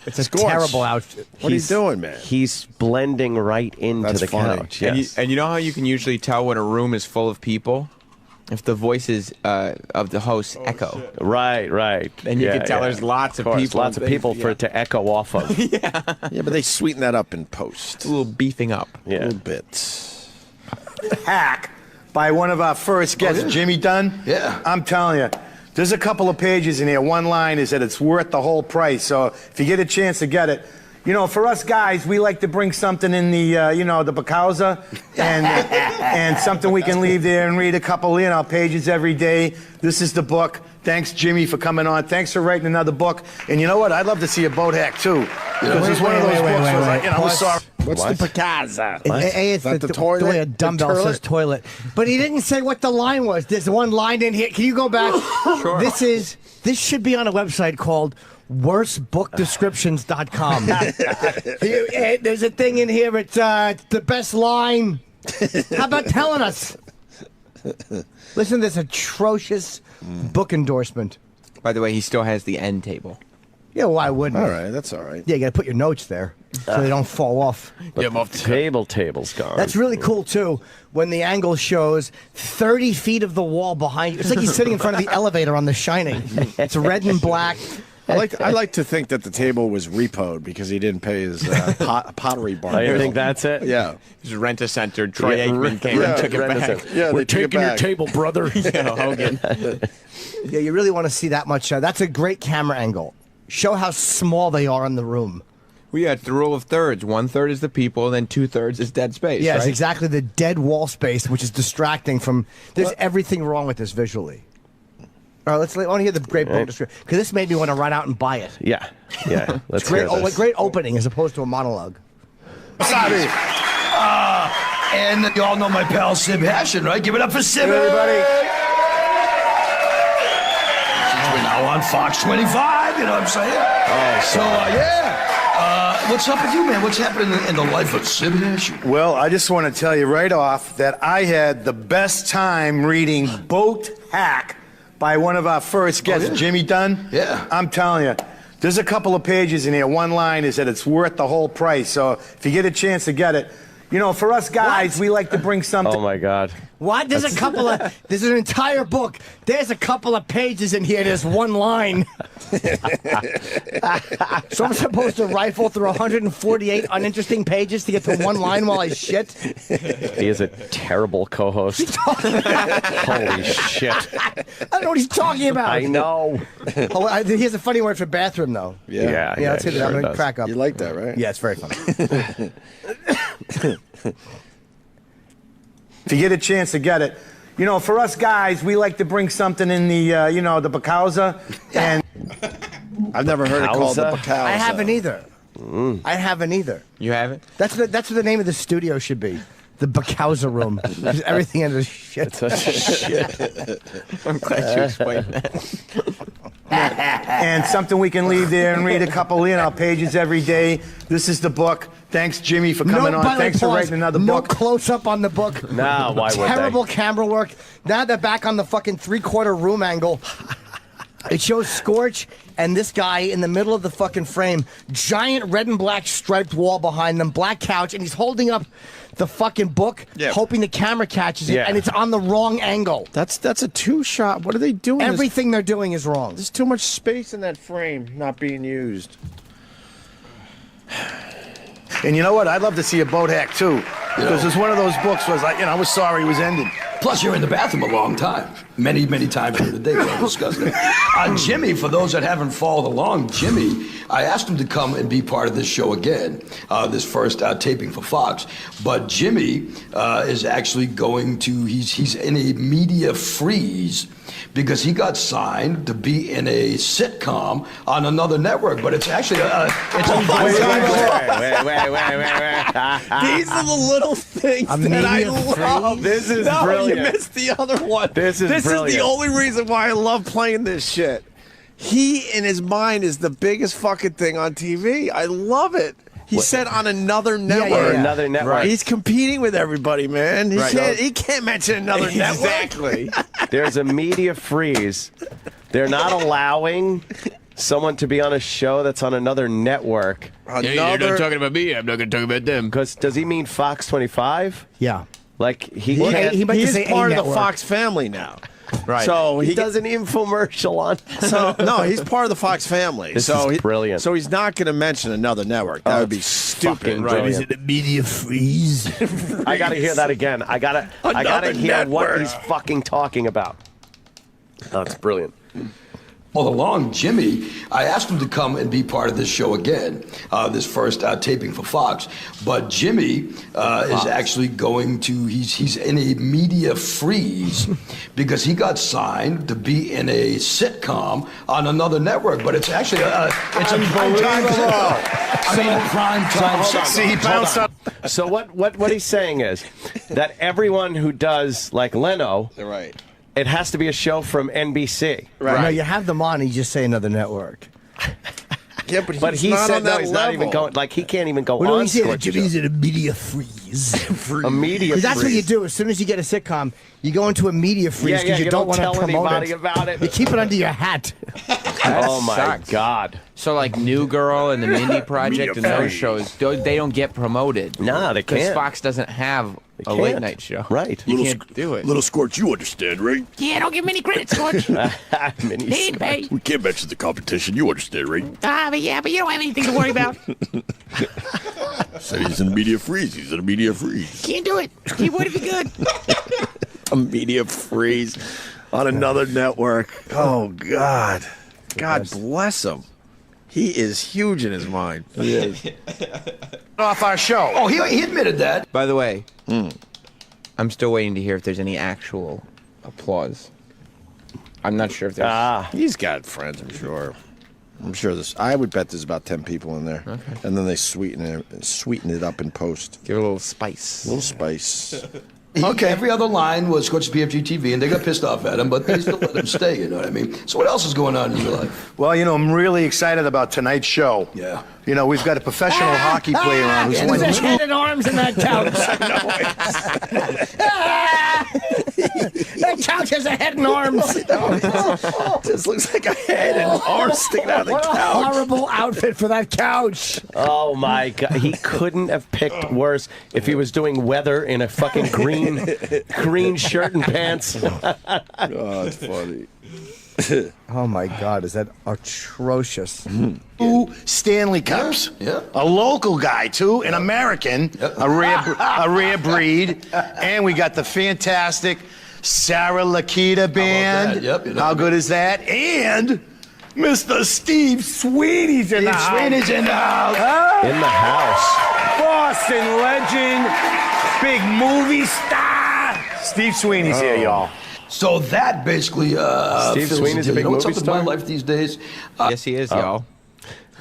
It's a Scorch. terrible outfit. What are you doing, man? He's blending right into That's the funny. couch. And, Yes. and you know how you can usually tell when a room is full of people? If the voices of the hosts echo. Right. Then you can tell there's lots of people. Lots of people for it to echo off of. Yeah, but they sweeten that up in post. A little beefing up. Yeah. A little bit. Hack by one of our first guests, Jimmy Dunn. Yeah. I'm telling you, there's a couple of pages in here. One line is that it's worth the whole price. So if you get a chance to get it, you know, for us guys, we like to bring something in the, you know, the Bacauza and something we can leave there and read a couple, you know, pages every day. This is the book. Thanks, Jimmy, for coming on. Thanks for writing another book. And you know what? I'd love to see a boat hack, too. Because it's one of those books where it's like, you know, I'm sorry. What's the Bacauza? It's the toilet? The way a dumbbell says toilet. But he didn't say what the line was. There's one line in here. Can you go back? Sure. This should be on a website called worstbookdescriptions.com. There's a thing in here. It's the best line. How about telling us? Listen to this atrocious book endorsement. By the way, he still has the end table. Yeah, why wouldn't All he? right, that's all right. Yeah, you got to put your notes there so they don't fall off. But the table's gone. That's really cool, too, when the angle shows 30 feet of the wall behind you. It's like he's sitting in front of the elevator on The Shining. It's red and black. I like to think that the table was repoed because he didn't pay his pottery barn. I think that's it. Yeah. It was Rent-A-Center. Troy Aikman came and took it back. Yeah, We're taking your table, brother. Hogan. Yeah, you really want to see that much. That's a great camera angle. Show how small they are in the room. We had the rule of thirds. 1/3 is the people, then 2/3 is dead space. Yeah, right? it's exactly the dead wall space, which is distracting from... There's everything wrong with this visually. All right, I want to hear the great book description, because this made me want to run out and buy it. Yeah. Let's Great, hear this. great opening as opposed to a monologue. Sorry. And you all know my pal Sib Hashin, right? Give it up for Sib, everybody. We're now on Fox 25, you know what I'm saying? What's up with you, man? What's happening in the life of Sib Hashin? Well, I just want to tell you right off that I had the best time reading Boat Hack by one of our first guests, Jimmy Dunn. Yeah. I'm telling you, there's a couple of pages in here. One line is that it's worth the whole price. So if you get a chance to get it, you know, for us guys, we like to bring something. Oh, my God. What? There's there's an entire book. There's a couple of pages in here. There's one line. So I'm supposed to rifle through 148 uninteresting pages to get to one line while I shit? He is a terrible co-host. Holy shit. I don't know what he's talking about. I know. He has a funny word for bathroom, though. Yeah, let's hear that. I'm going to does. crack up. You like that, right? Yeah, it's very funny. If you get a chance to get it, you know, for us guys, we like to bring something in the, you know, the Bacauza. And I've never heard it called the Bacauza. I haven't either. I haven't either. You haven't? That's what the name of the studio should be. The Bacauza room. There's everything in the shit. Shit. I'm glad you explained that. And something we can leave there and read a couple, you know, pages every day. This is the book. Thanks, Jimmy, for coming on. Thanks for writing another book. No close-up on the book. No, why would they? Terrible camera work. Now they're back on the fucking three-quarter room angle. It shows Scorch and this guy in the middle of the fucking frame. Giant red and black striped wall behind them. Black couch. And he's holding up the fucking book, hoping the camera catches it. And it's on the wrong angle. That's a two-shot. What are they doing? Everything they're doing is wrong. There's too much space in that frame not being used. And you know what? I'd love to see a boat hack, too. Because it's one of those books where it's like, you know, I was sorry it was ended. Plus, you're in the bathroom a long time. Many, many times during the day. We'll discuss that. Jimmy, for those that haven't followed along, Jimmy, I asked him to come and be part of this show again, this first taping for Fox. But Jimmy is actually going to, he's in a media freeze because he got signed to be in a sitcom on another network. But it's actually, it's a Wait. These are the little things that I love. This is no, brilliant. You missed the other one. This is brilliant. Is the only reason why I love playing this shit. He, in his mind, is the biggest fucking thing on TV. I love it. He said on another network. Another network. Right. He's competing with everybody, man. He can't mention another network. Exactly. There's a media freeze. They're not allowing someone to be on a show that's on another network. You're not talking about me. I'm not going to talk about them. Because does he mean Fox 25? Yeah. Like he He can't. he's say a part of the network. Fox family now. Right. So he does an infomercial on. So no, he's part of the Fox family. This so is brilliant. So he's not going to mention another network. That would be stupid. Right? Is it a media freeze? I gotta hear that again. I gotta hear what he's fucking talking about. Oh, it's brilliant. All along, Jimmy, I asked him to come and be part of this show again, this first taping for Fox. But Jimmy is actually going to, he's in a media freeze because he got signed to be in a sitcom on another network. But it's actually, it's a prime-time sitcom. See, he bounced up. So what he's saying is that everyone who does like Leno, right. It has to be a show from NBC. Right. No, you have them on and you just say another network. Yeah, but he not said on no, that he's level. not even going. Like he can't even go What do on. we say? Scorch Jimmy's Show. in a media freeze. A media freeze. That's what you do. As soon as you get a sitcom, you go into a media freeze because you don't want to tell promote anybody it. about it. You keep it under your hat. Oh my sucks. God! So like New Girl and the Mindy Project and those shows, they don't get promoted. Nah, they Because can't. Fox doesn't have a can't. late night show. Right. You can't do it. Little Scorch, you understand, right? Yeah, don't give me any credit, Scorch. They didn't pay. We can't mention the competition. You understand, right? But you don't have anything to worry about. Said he's in a media freeze. He's in a media freeze. Can't do it. He would if he could. A media freeze on another network. Oh God, God bless him. He is huge in his mind. He is. Off our show. Oh, he admitted that. By the way, I'm still waiting to hear if there's any actual applause. I'm not sure if there's. He's got friends, I'm sure. I'm sure this. I would bet there's about 10 people in there, and then they sweeten it up in post. Give it a little spice. A little spice. Okay. Every other line was Scorch's PFG TV, and they got pissed off at him, but they still let him stay, you know what I mean? So what else is going on in your life? Well, I'm really excited about tonight's show. Yeah. We've got a professional hockey player on who's won There's a two. head and arms in that couch. That couch has a head and arms. Just looks like a head and arms sticking out of the What a couch. horrible outfit for that couch. Oh my God! He couldn't have picked worse if he was doing weather in a fucking green shirt and pants. Oh, it's funny. Oh my God, is that atrocious? Two Stanley Cups. Yeah. A local guy, too, an American, a rare breed. And we got the fantastic Sarah Lakita band. that? Yep, How good is that? And Mr. Steve Sweeney's in the house. Sweeney's in the house. In the house. Boston legend, big movie star. Steve Sweeney's here, y'all. So that basically Steve fills Sweeney's the a big deal. What's movie up with my star? life these days? Yes, he is, y'all.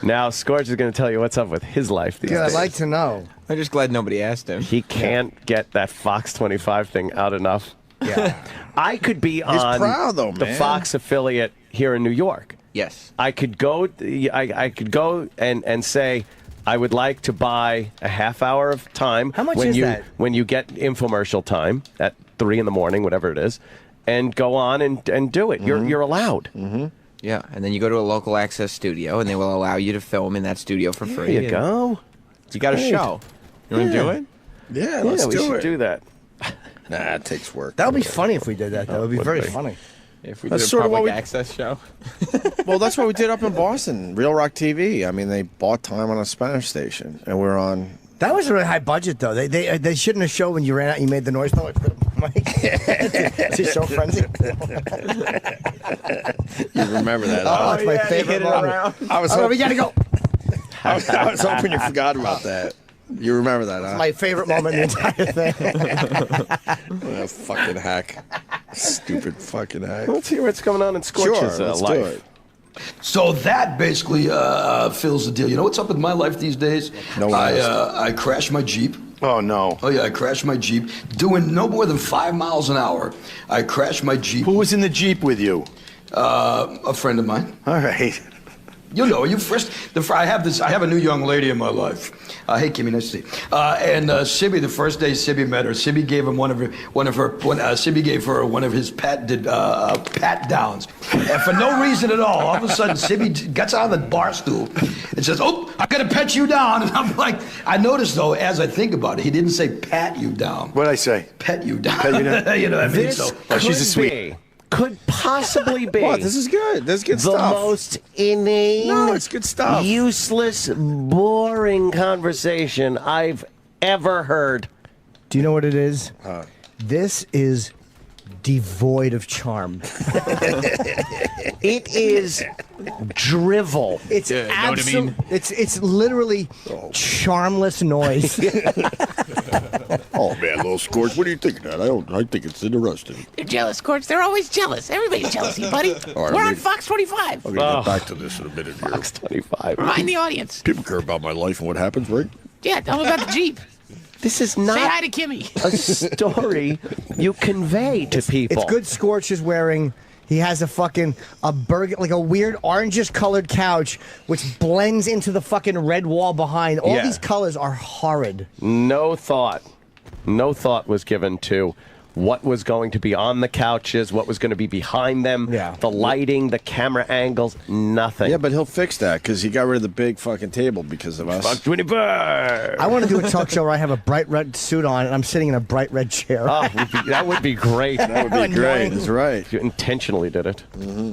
Now Scorch is going to tell you what's up with his life these Yeah, I'd days. like to know. I'm just glad nobody asked him. He can't get that Fox 25 thing out enough. Yeah. I could be on proud, though, the man. Fox affiliate here in New York. Yes. I could go. I could go and say I would like to buy a half hour of time. How much when is you that? when you get infomercial time at 3 a.m, whatever it is, and go on and do it. You're allowed. Yeah, and then you go to a local access studio, and they will allow you to film in that studio for free. There you go. You got a Great. show. You want to do it? Yeah, Yeah, let's we do should it. do that. Nah, it takes work. That would be funny if we did that. That would be would very be. funny. If we That's did a sort of what public we- access show. Well, that's what we did up in Boston, Real Rock TV. I mean, they bought time on a Spanish station, and we're on. That was a really high budget, though. They shouldn't have showed when you ran out. You made the noise. No, Mike. To show frenzy. You remember that? Oh, it's my favorite moment. I was Oh, we gotta go. I was hoping you forgot about that. You remember that, huh? My favorite moment in the entire thing. Fucking hack. Stupid fucking hack. Let's hear what's going on in Scorch's Sure, let's life. do it. So that basically fills the deal. You know what's up with my life these days? No one I crashed my Jeep. Oh, no. Oh, yeah, I crashed my Jeep. Doing no more than 5 miles an hour. I crashed my Jeep. Who was in the Jeep with you? A friend of mine. All right. You know, I have a new young lady in my life. Hey, Kimmy, nice to see you. And Sibby, the first day Sibby met her, Sibby gave him Sibby gave her one of his pat downs, and for no reason at all of a sudden Sibby gets out of the bar stool and says, "Oh, I'm gonna pet you down." And I'm like, I noticed though, as I think about it, he didn't say pat you down. What'd I say? Pet you down. Pet you down. You know what I mean? This So, she's a sweet. could possibly be. What? This is good. This is good the stuff. most inane, No, it's good stuff. useless, boring conversation I've ever heard. Do you know what it is? This is devoid of charm. It is drivel. It's it's literally charmless noise. Oh man, little Scorch, what do you think of that? I think it's interesting. You're jealous, Scorch. They're always jealous. Everybody's jealous of you, buddy. All right, We're on Fox 25. I'm gonna get back to this in a minute here. Fox 25. Remind the audience. People care about my life and what happens, right? Yeah, tell them about the Jeep. This is not Say hi to Kimmy. a story you convey to people. It's good Scorch is wearing. He has a burger, like a weird orangish colored couch, which blends into the fucking red wall behind. All these colors are horrid. No thought was given to what was going to be on the couches, what was going to be behind them, the lighting, the camera angles, nothing. Yeah, but he'll fix that because he got rid of the big fucking table because of us. Fox 25. I want to do a talk show where I have a bright red suit on and I'm sitting in a bright red chair. Oh, that would be great. That would be great. That's right. If you intentionally did it. Mm-hmm.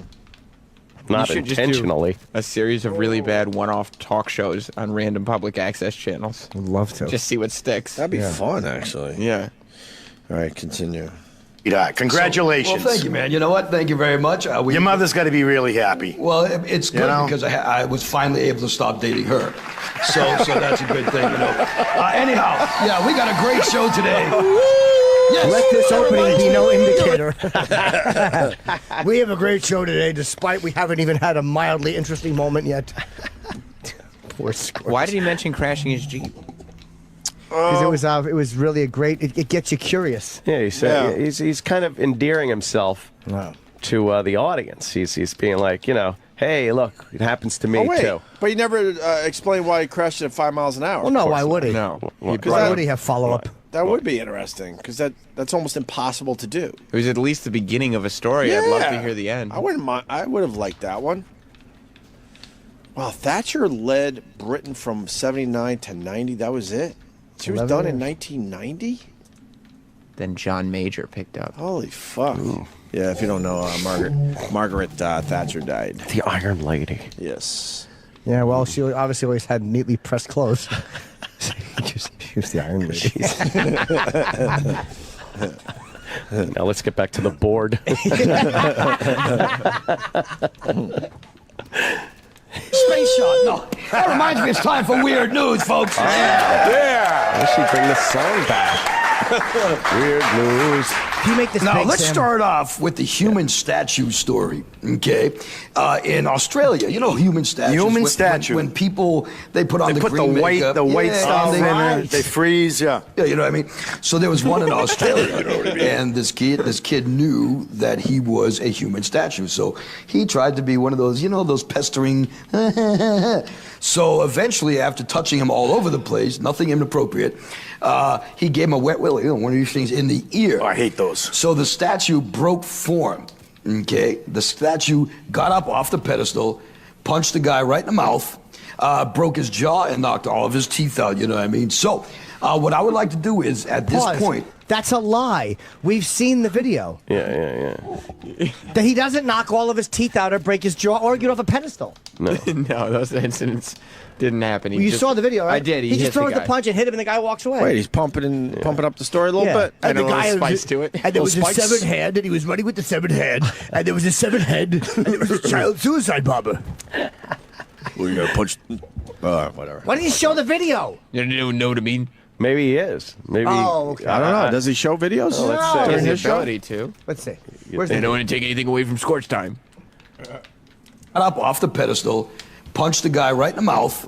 Not You should intentionally. Just do a series of really bad one-off talk shows on random public access channels. I'd love to. Just see what sticks. That'd be fun, actually. Yeah. All right, continue. Congratulations. Well, thank you, man. You know what? Thank you very much. Your mother's got to be really happy. Well, it's good because I was finally able to stop dating her. So that's a good thing, you know. Anyhow, yeah, we got a great show today. Yes. Let this opening be no indicator. We have a great show today, despite we haven't even had a mildly interesting moment yet. Poor Scorch. Why did he mention crashing his Jeep? Because it was really a great. It gets you curious. Yeah, he's kind of endearing himself to the audience. He's being like, hey, look, it happens to me too. But he never explained why he crashed it at 5 miles an hour. Well, no, why would he? No. Why would he have follow up? That would be interesting because that's almost impossible to do. It was at least the beginning of a story. Yeah. I'd love to hear the end. I wouldn't mind. I would have liked that one. Wow, Thatcher led Britain from 79 to 90. That was it. She was done in 1990. Then John Major picked up. Holy fuck! Ooh. Yeah, if you don't know, Margaret Thatcher died. The Iron Lady. Yes. Yeah, well, she obviously always had neatly pressed clothes. She was the Iron Lady. Now let's get back to the board. Space shot. No, that reminds me. It's time for weird news, folks. Yeah. I should bring the song back. Weird news. Do you make this Now, big, let's Sam? start off with the human statue story, okay? In Australia, you know human statues. Human statue. When people, they put on They the put green the white, makeup. stuff in right. it. They freeze, Yeah, you know what I mean? So there was one in Australia, and this kid knew that he was a human statue. So he tried to be one of those, those pestering. So eventually, after touching him all over the place, nothing inappropriate, he gave him a wet willy, one of these things in the ear. Oh, I hate those. So the statue broke form. Okay, the statue got up off the pedestal, punched the guy right in the mouth, broke his jaw, and knocked all of his teeth out. You know what I mean? So, what I would like to do is, at this point, that's a lie. We've seen the video. Yeah. That he doesn't knock all of his teeth out or break his jaw or get off a pedestal. No, no, those incidents didn't happen. You saw the video, right? I did. He just throws the punch and hit him, and the guy walks away. Wait, he's pumping up the story a little bit. And the guy spice to it. And there was a Spikes. severed head, and he was running with the severed head, and there was a severed head, and there was a child suicide bomber. Well, you gotta punch. Whatever. Why didn't you show the video? You don't know what I mean? Maybe he is. Maybe. Oh, okay. I don't know. Does he show videos? Oh, let's No. see. He has the his show? ability to. Let's see. They don't want to take anything away from Scorch time. got up off the pedestal, punched the guy right in the mouth,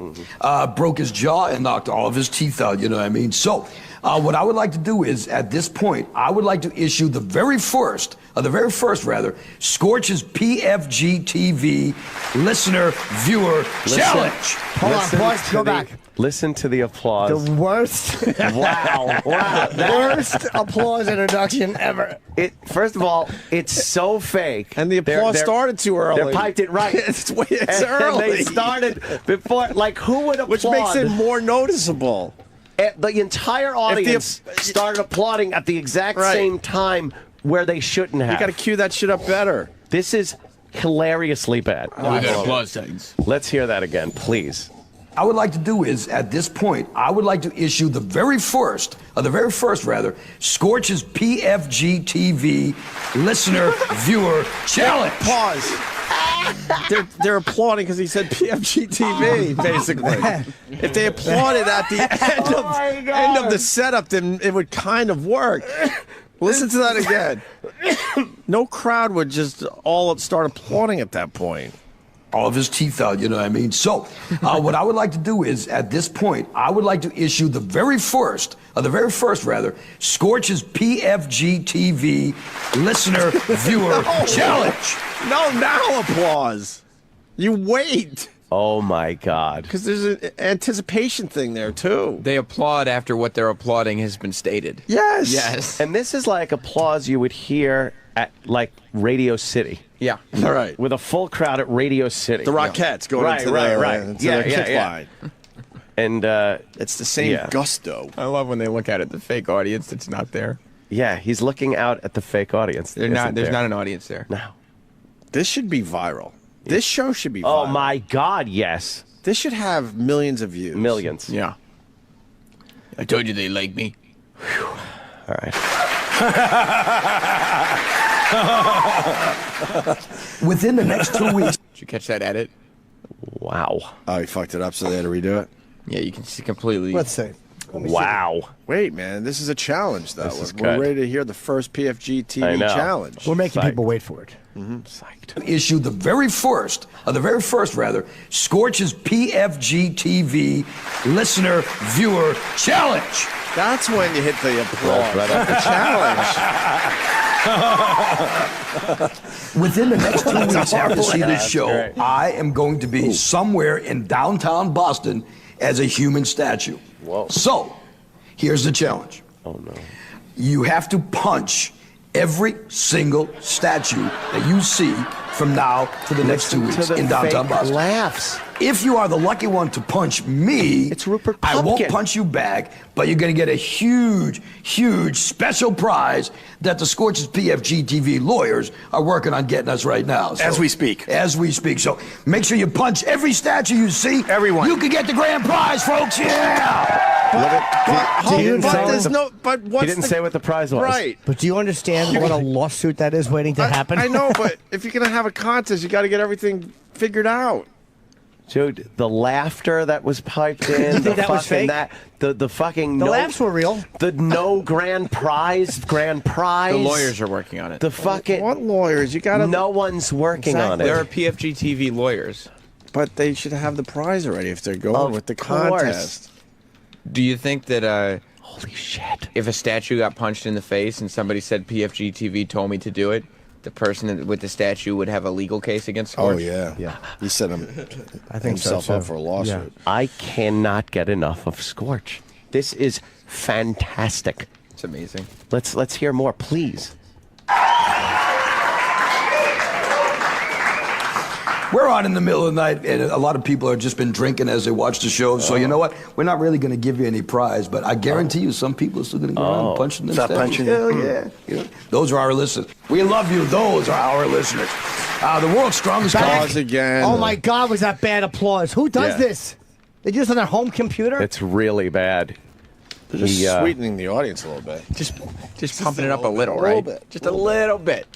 broke his jaw, and knocked all of his teeth out. You know what I mean? So, what I would like to do is, at this point, I would like to issue the very first, Scorch's PFG TV listener viewer challenge. Hold on, pause, go back. Listen to the applause. The worst. Wow. Worst applause introduction ever. First of all, it's so fake. And the applause started too early. They piped it right. it's early. And they started before, like, who would applaud? Which makes it more noticeable. The entire audience started applauding at the exact same time where they shouldn't have. You got to cue that shit up better. This is hilariously bad. We got applause tags. Let's hear that again, please. I would like to do is, at this point, I would like to issue the very first, Scorch's PFG TV listener viewer challenge. Pause. They're applauding because he said PFG TV, basically. If they applauded at the end of the setup, then it would kind of work. Listen to that again. No crowd would just all start applauding at that point. All of his teeth out, you know what I mean? So, what I would like to do is, at this point, I would like to issue the very first, Scorch's PFG TV listener viewer challenge. No, now applause. You wait. Oh, my God. Because there's an anticipation thing there, too. They applaud after what they're applauding has been stated. Yes. Yes. And this is like applause you would hear at, like, Radio City. Yeah. All right. With a full crowd at Radio City. The Rockettes going into their kick line. And it's the same gusto. I love when they look out at the fake audience that's not there. Yeah, he's looking out at the fake audience. There's not an audience there. No. This should be viral. This show should be viral. Oh, my God, yes. This should have millions of views. Millions. Yeah. I told you they like me. Whew. All right. Within the next 2 weeks. Did you catch that edit? Wow. Oh, he fucked it up, so they had to redo it? Yeah, you can see completely. Let's see. Wow. Wait, man, this is a challenge, though. This is We're good. ready to hear the first PFG TV challenge. We're making people wait for it. Psyched. Issue the very first, Scorch's PFG TV listener viewer challenge. That's when you hit the applause. Right up the challenge. Within the next 2 weeks after you see this show, great. I am going to be somewhere in downtown Boston as a human statue. Whoa. So, here's the challenge. Oh, no. You have to punch every single statue that you see from now to the next 2 weeks in downtown Boston. Laughs. If you are the lucky one to punch me, It's Rupert I Pumpkin. won't punch you back, but you're going to get a huge, huge special prize that the Scorch's PFG TV lawyers are working on getting us right now. So, As we speak. As we speak. So make sure you punch every statue you see. Everyone. You can get the grand prize, folks. Yeah! He didn't say what there's the- no. But what's He didn't say what the prize was. Right. But do you understand what a lawsuit that is waiting to happen? I know, but if you're gonna have a contest, you got to get everything figured out. Dude, the laughter that was piped in, the that was fucking fake? the fucking The no, laughs were real. the no grand prize. The lawyers are working on it. The fucking What lawyers? You got to. no one's working on There are it. PFG TV lawyers. But they should have the prize already if they're going Of with the course. contest. Do you think that Holy shit! if a statue got punched in the face and somebody said PFG TV told me to do it, the person with the statue would have a legal case against Scorch? Oh yeah, Yeah. He set I think so, himself too. up for a lawsuit. I cannot get enough of Scorch. This is fantastic. It's amazing. Let's hear more, please. We're on in the middle of the night, and a lot of people have just been drinking as they watch the show. So you know what? We're not really going to give you any prize, but I guarantee you, some people are still going to go around punching them. Stop punching. Hell yeah! You know, those are our listeners. We love you. Those are our listeners. The world's strongest Pause again. Oh my God, was that bad applause? Who does Yeah. this? They do this on their home computer? It's really bad. They're just sweetening the audience a little bit. Just pumping it up a little, right? Just a little bit.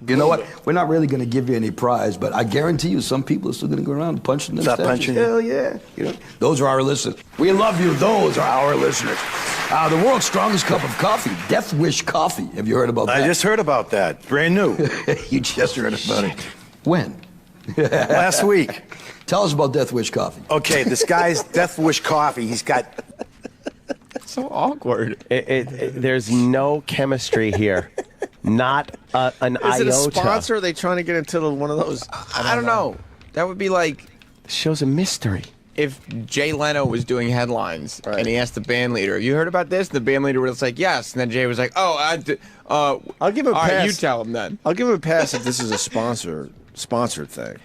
You know what? We're not really going to give you any prize, but I guarantee you, some people are still going to go around punching them. Stop statues. punching. Hell yeah! You know, those are our listeners. We love you. Those are our listeners. The world's strongest cup of coffee, Death Wish Coffee. Have you heard about that? I just heard about that. Brand new. You just heard about it. When? Last week. Tell us about Death Wish Coffee. Okay, this guy's Death Wish Coffee. He's got So awkward. There's no chemistry here. Not an Is iota. it a sponsor? Or are they ttrying to get into one of those? I don't know. That would be like the show's a mystery. If Jay Leno was doing headlines and he asked the band leader, "Have you heard about this?" And the band leader was like, "Yes." And then Jay was like, "Oh, I'll give him a all pass. right, you tell him then." I'll give him a pass if this is a sponsored thing.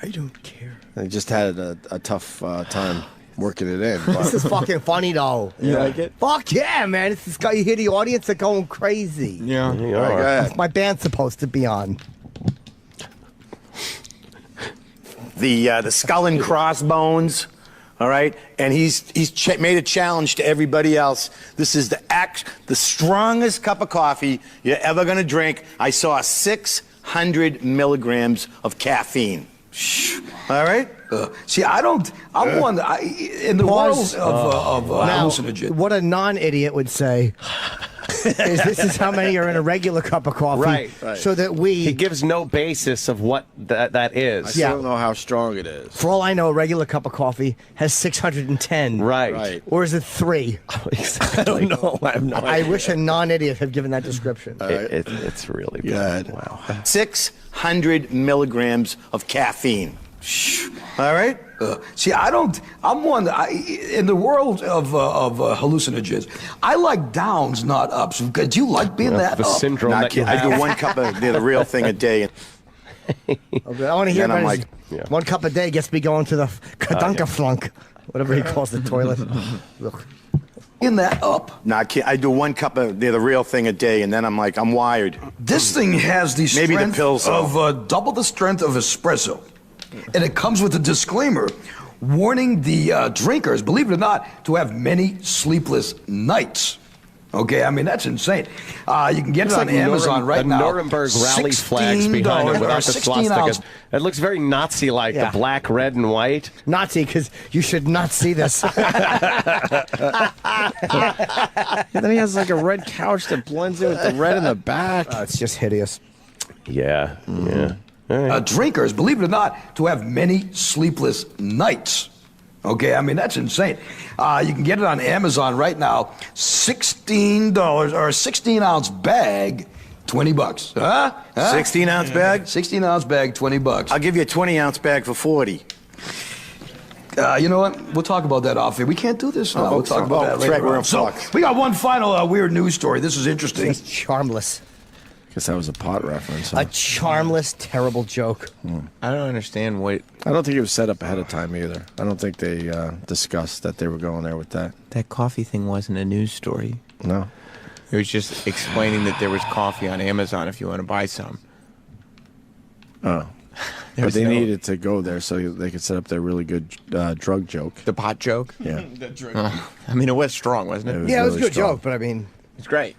I don't care. They just had a tough time working it in. This is fucking funny though. You like it? Fuck yeah, man! It's this guy. You hear the audience are going crazy. Yeah. All right, go ahead. What's my band supposed to be on? The skull and crossbones. All right, and he's made a challenge to everybody else. This is the strongest cup of coffee you're ever gonna drink. I saw 600 milligrams of caffeine. All right. See, I'm one in the Pause. world of Now, hallucinogen. what a non-idiot would say is this is how many are in a regular cup of coffee, Right. so that we. He gives no basis of what that is. I still don't know how strong it is. For all I know, a regular cup of coffee has 610. Right. Or is it 3? I don't know. I have no I idea. wish a non-idiot had given that description. It's really bad. Wow. 600 milligrams of caffeine. All right. See, I'm one in the world of hallucinogens. I like downs, not ups. Do you like being that the up? syndrome that you I have. do one cup of the real thing a day. Okay, I want to hear Then I'm about his like, 1 cup a day gets me going to the kadunka flunk, whatever he calls the toilet. Ugh. In that up. No, I do 1 cup of the real thing a day, and then I'm like, I'm wired. This thing has the strength Maybe the pills of double the strength of espresso. And it comes with a disclaimer warning the drinkers, believe it or not, to have many sleepless nights. Okay, I mean, that's insane. You can get it on Amazon right now. Nuremberg rally flags behind it without the 16 swastika. ounce. It looks very Nazi-like, Yeah. the black, red, and white. Nazi, because you should not see this. And then he has like a red couch that blends in with the red in the back. It's just hideous. Yeah, yeah. Drinkers, believe it or not, to have many sleepless nights. Okay, I mean, that's insane. You can get it on Amazon right now. $16 or a 16-ounce bag, $20. Huh? 16-ounce bag? 16-ounce bag, $20. I'll give you a 20-ounce bag for 40. You know what? We'll talk about that off here. We can't do this now. We'll talk about that that's later right, we're on. in So, flux. we got one final weird news story. This is interesting. It's charmless. Guess that was a pot reference. A charmless, terrible joke. I don't understand what I don't think it was set up ahead of time either. I don't think they discussed that they were going there with that. that coffee thing wasn't a news story. No. It was just explaining that there was coffee on Amazon if you want to buy some. Oh. But There's they no- needed to go there so they could set up their really good drug joke. The pot joke? Yeah. I mean, it was strong, wasn't it? Yeah, it was a really good strong. joke, but I mean, It's great.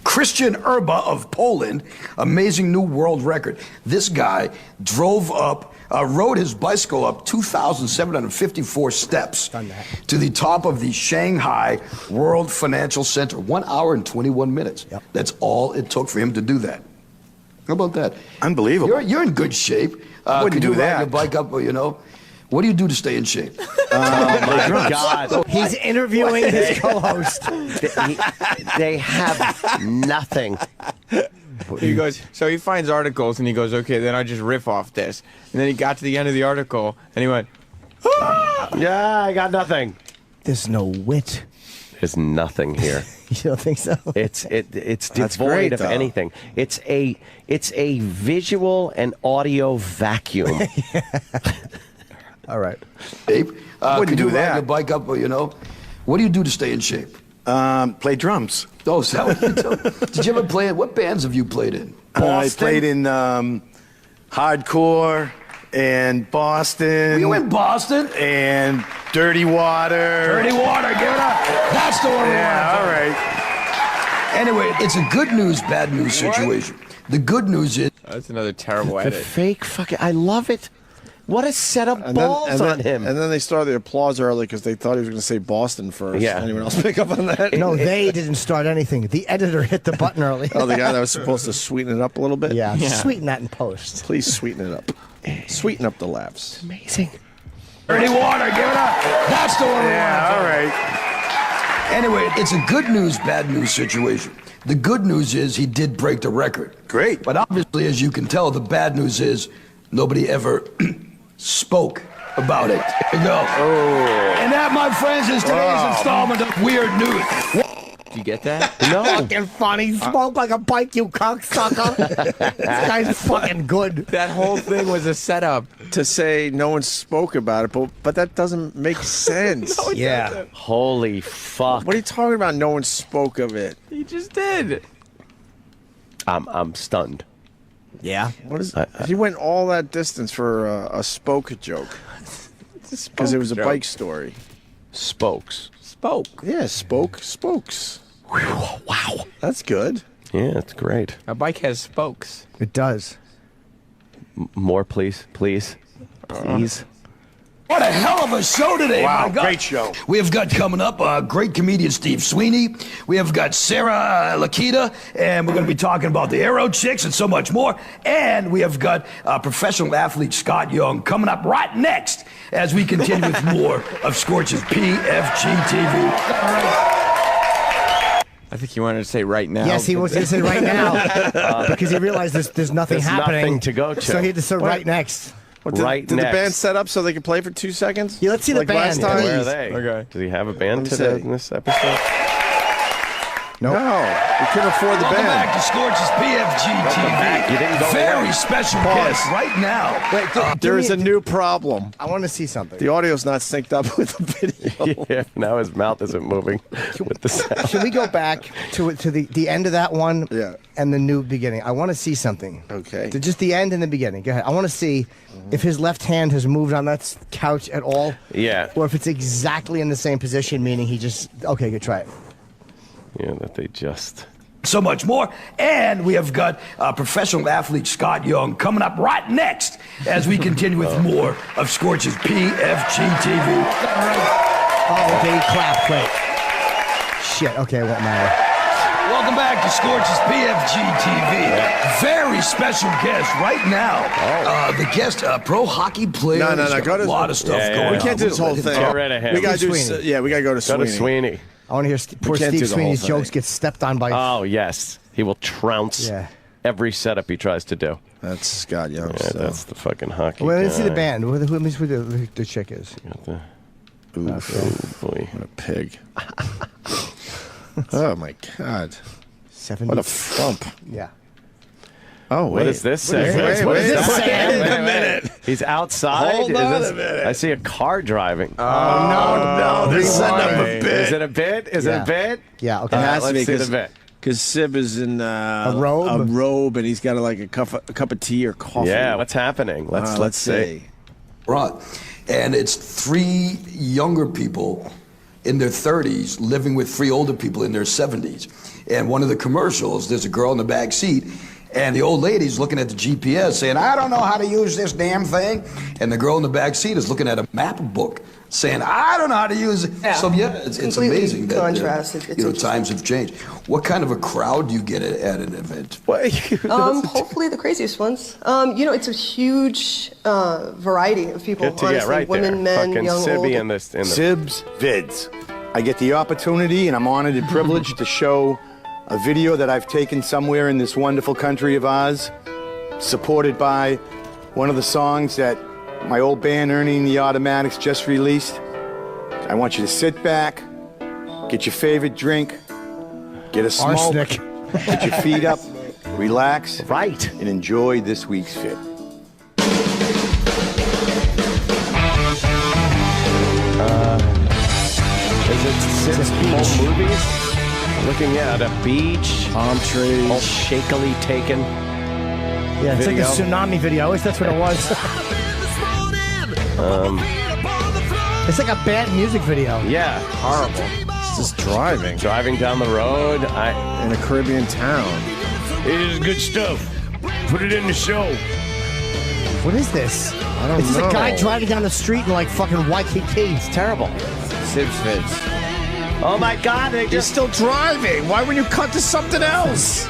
Christian Urba of Poland, amazing new world record. This guy rode his bicycle up 2,754 steps to the top of the Shanghai World Financial Center. 1 hour and 21 minutes. Yep. That's all it took for him to do that. How about that? Unbelievable. You're in good shape. wouldn't Could do you ride that. your bike up, you know? What do you do to stay in shape? My God. he's interviewing his co-host. They have nothing. He goes, so he finds articles and he goes, okay, then I just riff off this. And then he got to the end of the article and he went, Yeah, I got nothing. There's no wit. There's nothing here. You don't think so? It's That's devoid great, of though. anything. It's a visual and audio vacuum. All right. Shape? Wouldn't Could do you ride that. your bike up, you know? What do you do to stay in shape? Play drums. Oh, is that what you do? Did you ever play in? What bands have you played in? I played in hardcore and Boston. Were you in Boston? And Dirty Water. Dirty Water, give it up. That's the one we Yeah, want. all right. Anyway, it's a good news, bad news situation. The good news is that's another terrible The edit. fake fucking. I love it. What a set of balls on him. And then they started the applause early because they thought he was going to say Boston first. Yeah. Anyone else pick up on that? No, they didn't start anything. The editor hit the button early. Oh, the guy that was supposed to sweeten it up a little bit? Yeah, sweeten that in post. Please sweeten it up. Sweeten up the laughs. Amazing. Dirty water, give it up. That's the one we want. All right. Anyway, it's a good news, bad news situation. The good news is he did break the record. Great. But obviously, as you can tell, the bad news is nobody ever spoke about it. Here we go. And that, my friends, is today's installment of Weird News. Did you get that? No. Fucking funny. Smoke like a bike, you cocksucker. This guy's fucking good. That whole thing was a setup. To say no one spoke about it, but that doesn't make sense. No, it doesn't. Holy fuck. What are you talking about? No one spoke of it. He just did. I'm stunned. Yeah. What is? He went all that distance for a spoke joke. Because it was a bike story. Spokes. Spoke. Yeah, spokes. Wow. That's good. Yeah, it's great. A bike has spokes. It does. More, please. Please. What a hell of a show today, Wow, my God. great show. We have got coming up great comedian Steve Sweeney. We have got Sarah Lakita, and we're going to be talking about the Aero Chicks and so much more. And we have got professional athlete Scott Young coming up right next as we continue with more of Scorch's PFG TV. I think he wanted to say right now. Yes, he was going to say right now because he realized there's nothing There's happening. nothing to go to. So he had to say right next. What, did the band set up so they can play for 2 seconds? Yeah, let's see the like band. Last time? Where are they? Okay. Does he have a band Let me see. in this episode? Nope. No, we couldn't afford the Welcome band. back to Scorch's PFG TV. You didn't go Very away. special Pause. guest right now. Wait, There is a new problem. I want to see something. The audio's not synced up with the video. Yeah, now his mouth isn't moving with the sound. Should we go back to the end of that one? Yeah. And the new beginning. I want to see something. Okay. To just the end and the beginning. Go ahead. I want to see if his left hand has moved on that couch at all. Yeah. Or if it's exactly in the same position, meaning he just. Okay, good. Try it. Yeah, that they just... So much more. And we have got professional athlete Scott Young coming up right next as we continue with more of Scorch's PFG TV. Oh, okay. He clapped. Great. Shit. Okay, it won't matter. Welcome back to Scorch's PFG TV. Very special guest right now. The guest, pro hockey player. No. He's got Go to a lot of stuff Yeah, going yeah. on. We can't do this whole thing. Get rid of him. We gotta do. Sweeney. Yeah, we gotta go to Go Sweeney. to Sweeney. I want to hear poor can't do Steve the whole Sweeney's thing. jokes get stepped on by. Oh, yes. He will trounce every setup he tries to do. That's Scott Young. Yeah, that's the fucking hockey Well, let's see the guy. band. Who the chick is. Ooh, boy. What a pig. Oh, my God. 70. What a frump. Yeah. Oh, wait. What is this saying? Wait What is a that? minute. He's outside. Hold Is on this- a minute. I see a car driving. No, they're setting up a bit. Is it a bit? Is it a bit? Yeah, okay. All It right, has to be let's see the bit. because Sib is in a robe? a robe, and he's got like a cup of tea or coffee. Yeah, what's happening? Let's see. Right. And it's 3 younger people in their 30s living with 3 older people in their 70s. And one of the commercials, there's a girl in the back seat, and the old lady's looking at the GPS saying, I don't know how to use this damn thing. And the girl in the back seat is looking at a map book saying, I don't know how to use it. Yeah. So, yeah, it's Completely amazing that contrast. It's times have changed. What kind of a crowd do you get at an event? hopefully the craziest ones. It's a huge variety of people. Good to honestly, get right women, there. men, young, old. Sib's Vids. I get the opportunity, and I'm honored and privileged to show a video that I've taken somewhere in this wonderful country of ours, supported by one of the songs that my old band, Ernie and the Automatics, just released. I want you to sit back, get your favorite drink, get a smoke, Arsenic. get your feet up, relax, and enjoy this week's fit. Is it Sid's home movies? Looking at a beach, palm trees, all shakily taken. Yeah, it's video. like a tsunami video. I wish that's what it was. It's like a bad music video. Yeah, horrible. It's just driving down the road. In a Caribbean town. It is good stuff. Put it in the show. What is this? I don't It's just know. a guy driving down the street in like fucking Waikiki. It's terrible. Sib's Vids. Oh my God! You're still driving. Why would you cut to something else?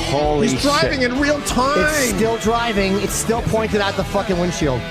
Holy He's driving shit. in real time. It's still driving. It's still pointed out the fucking windshield.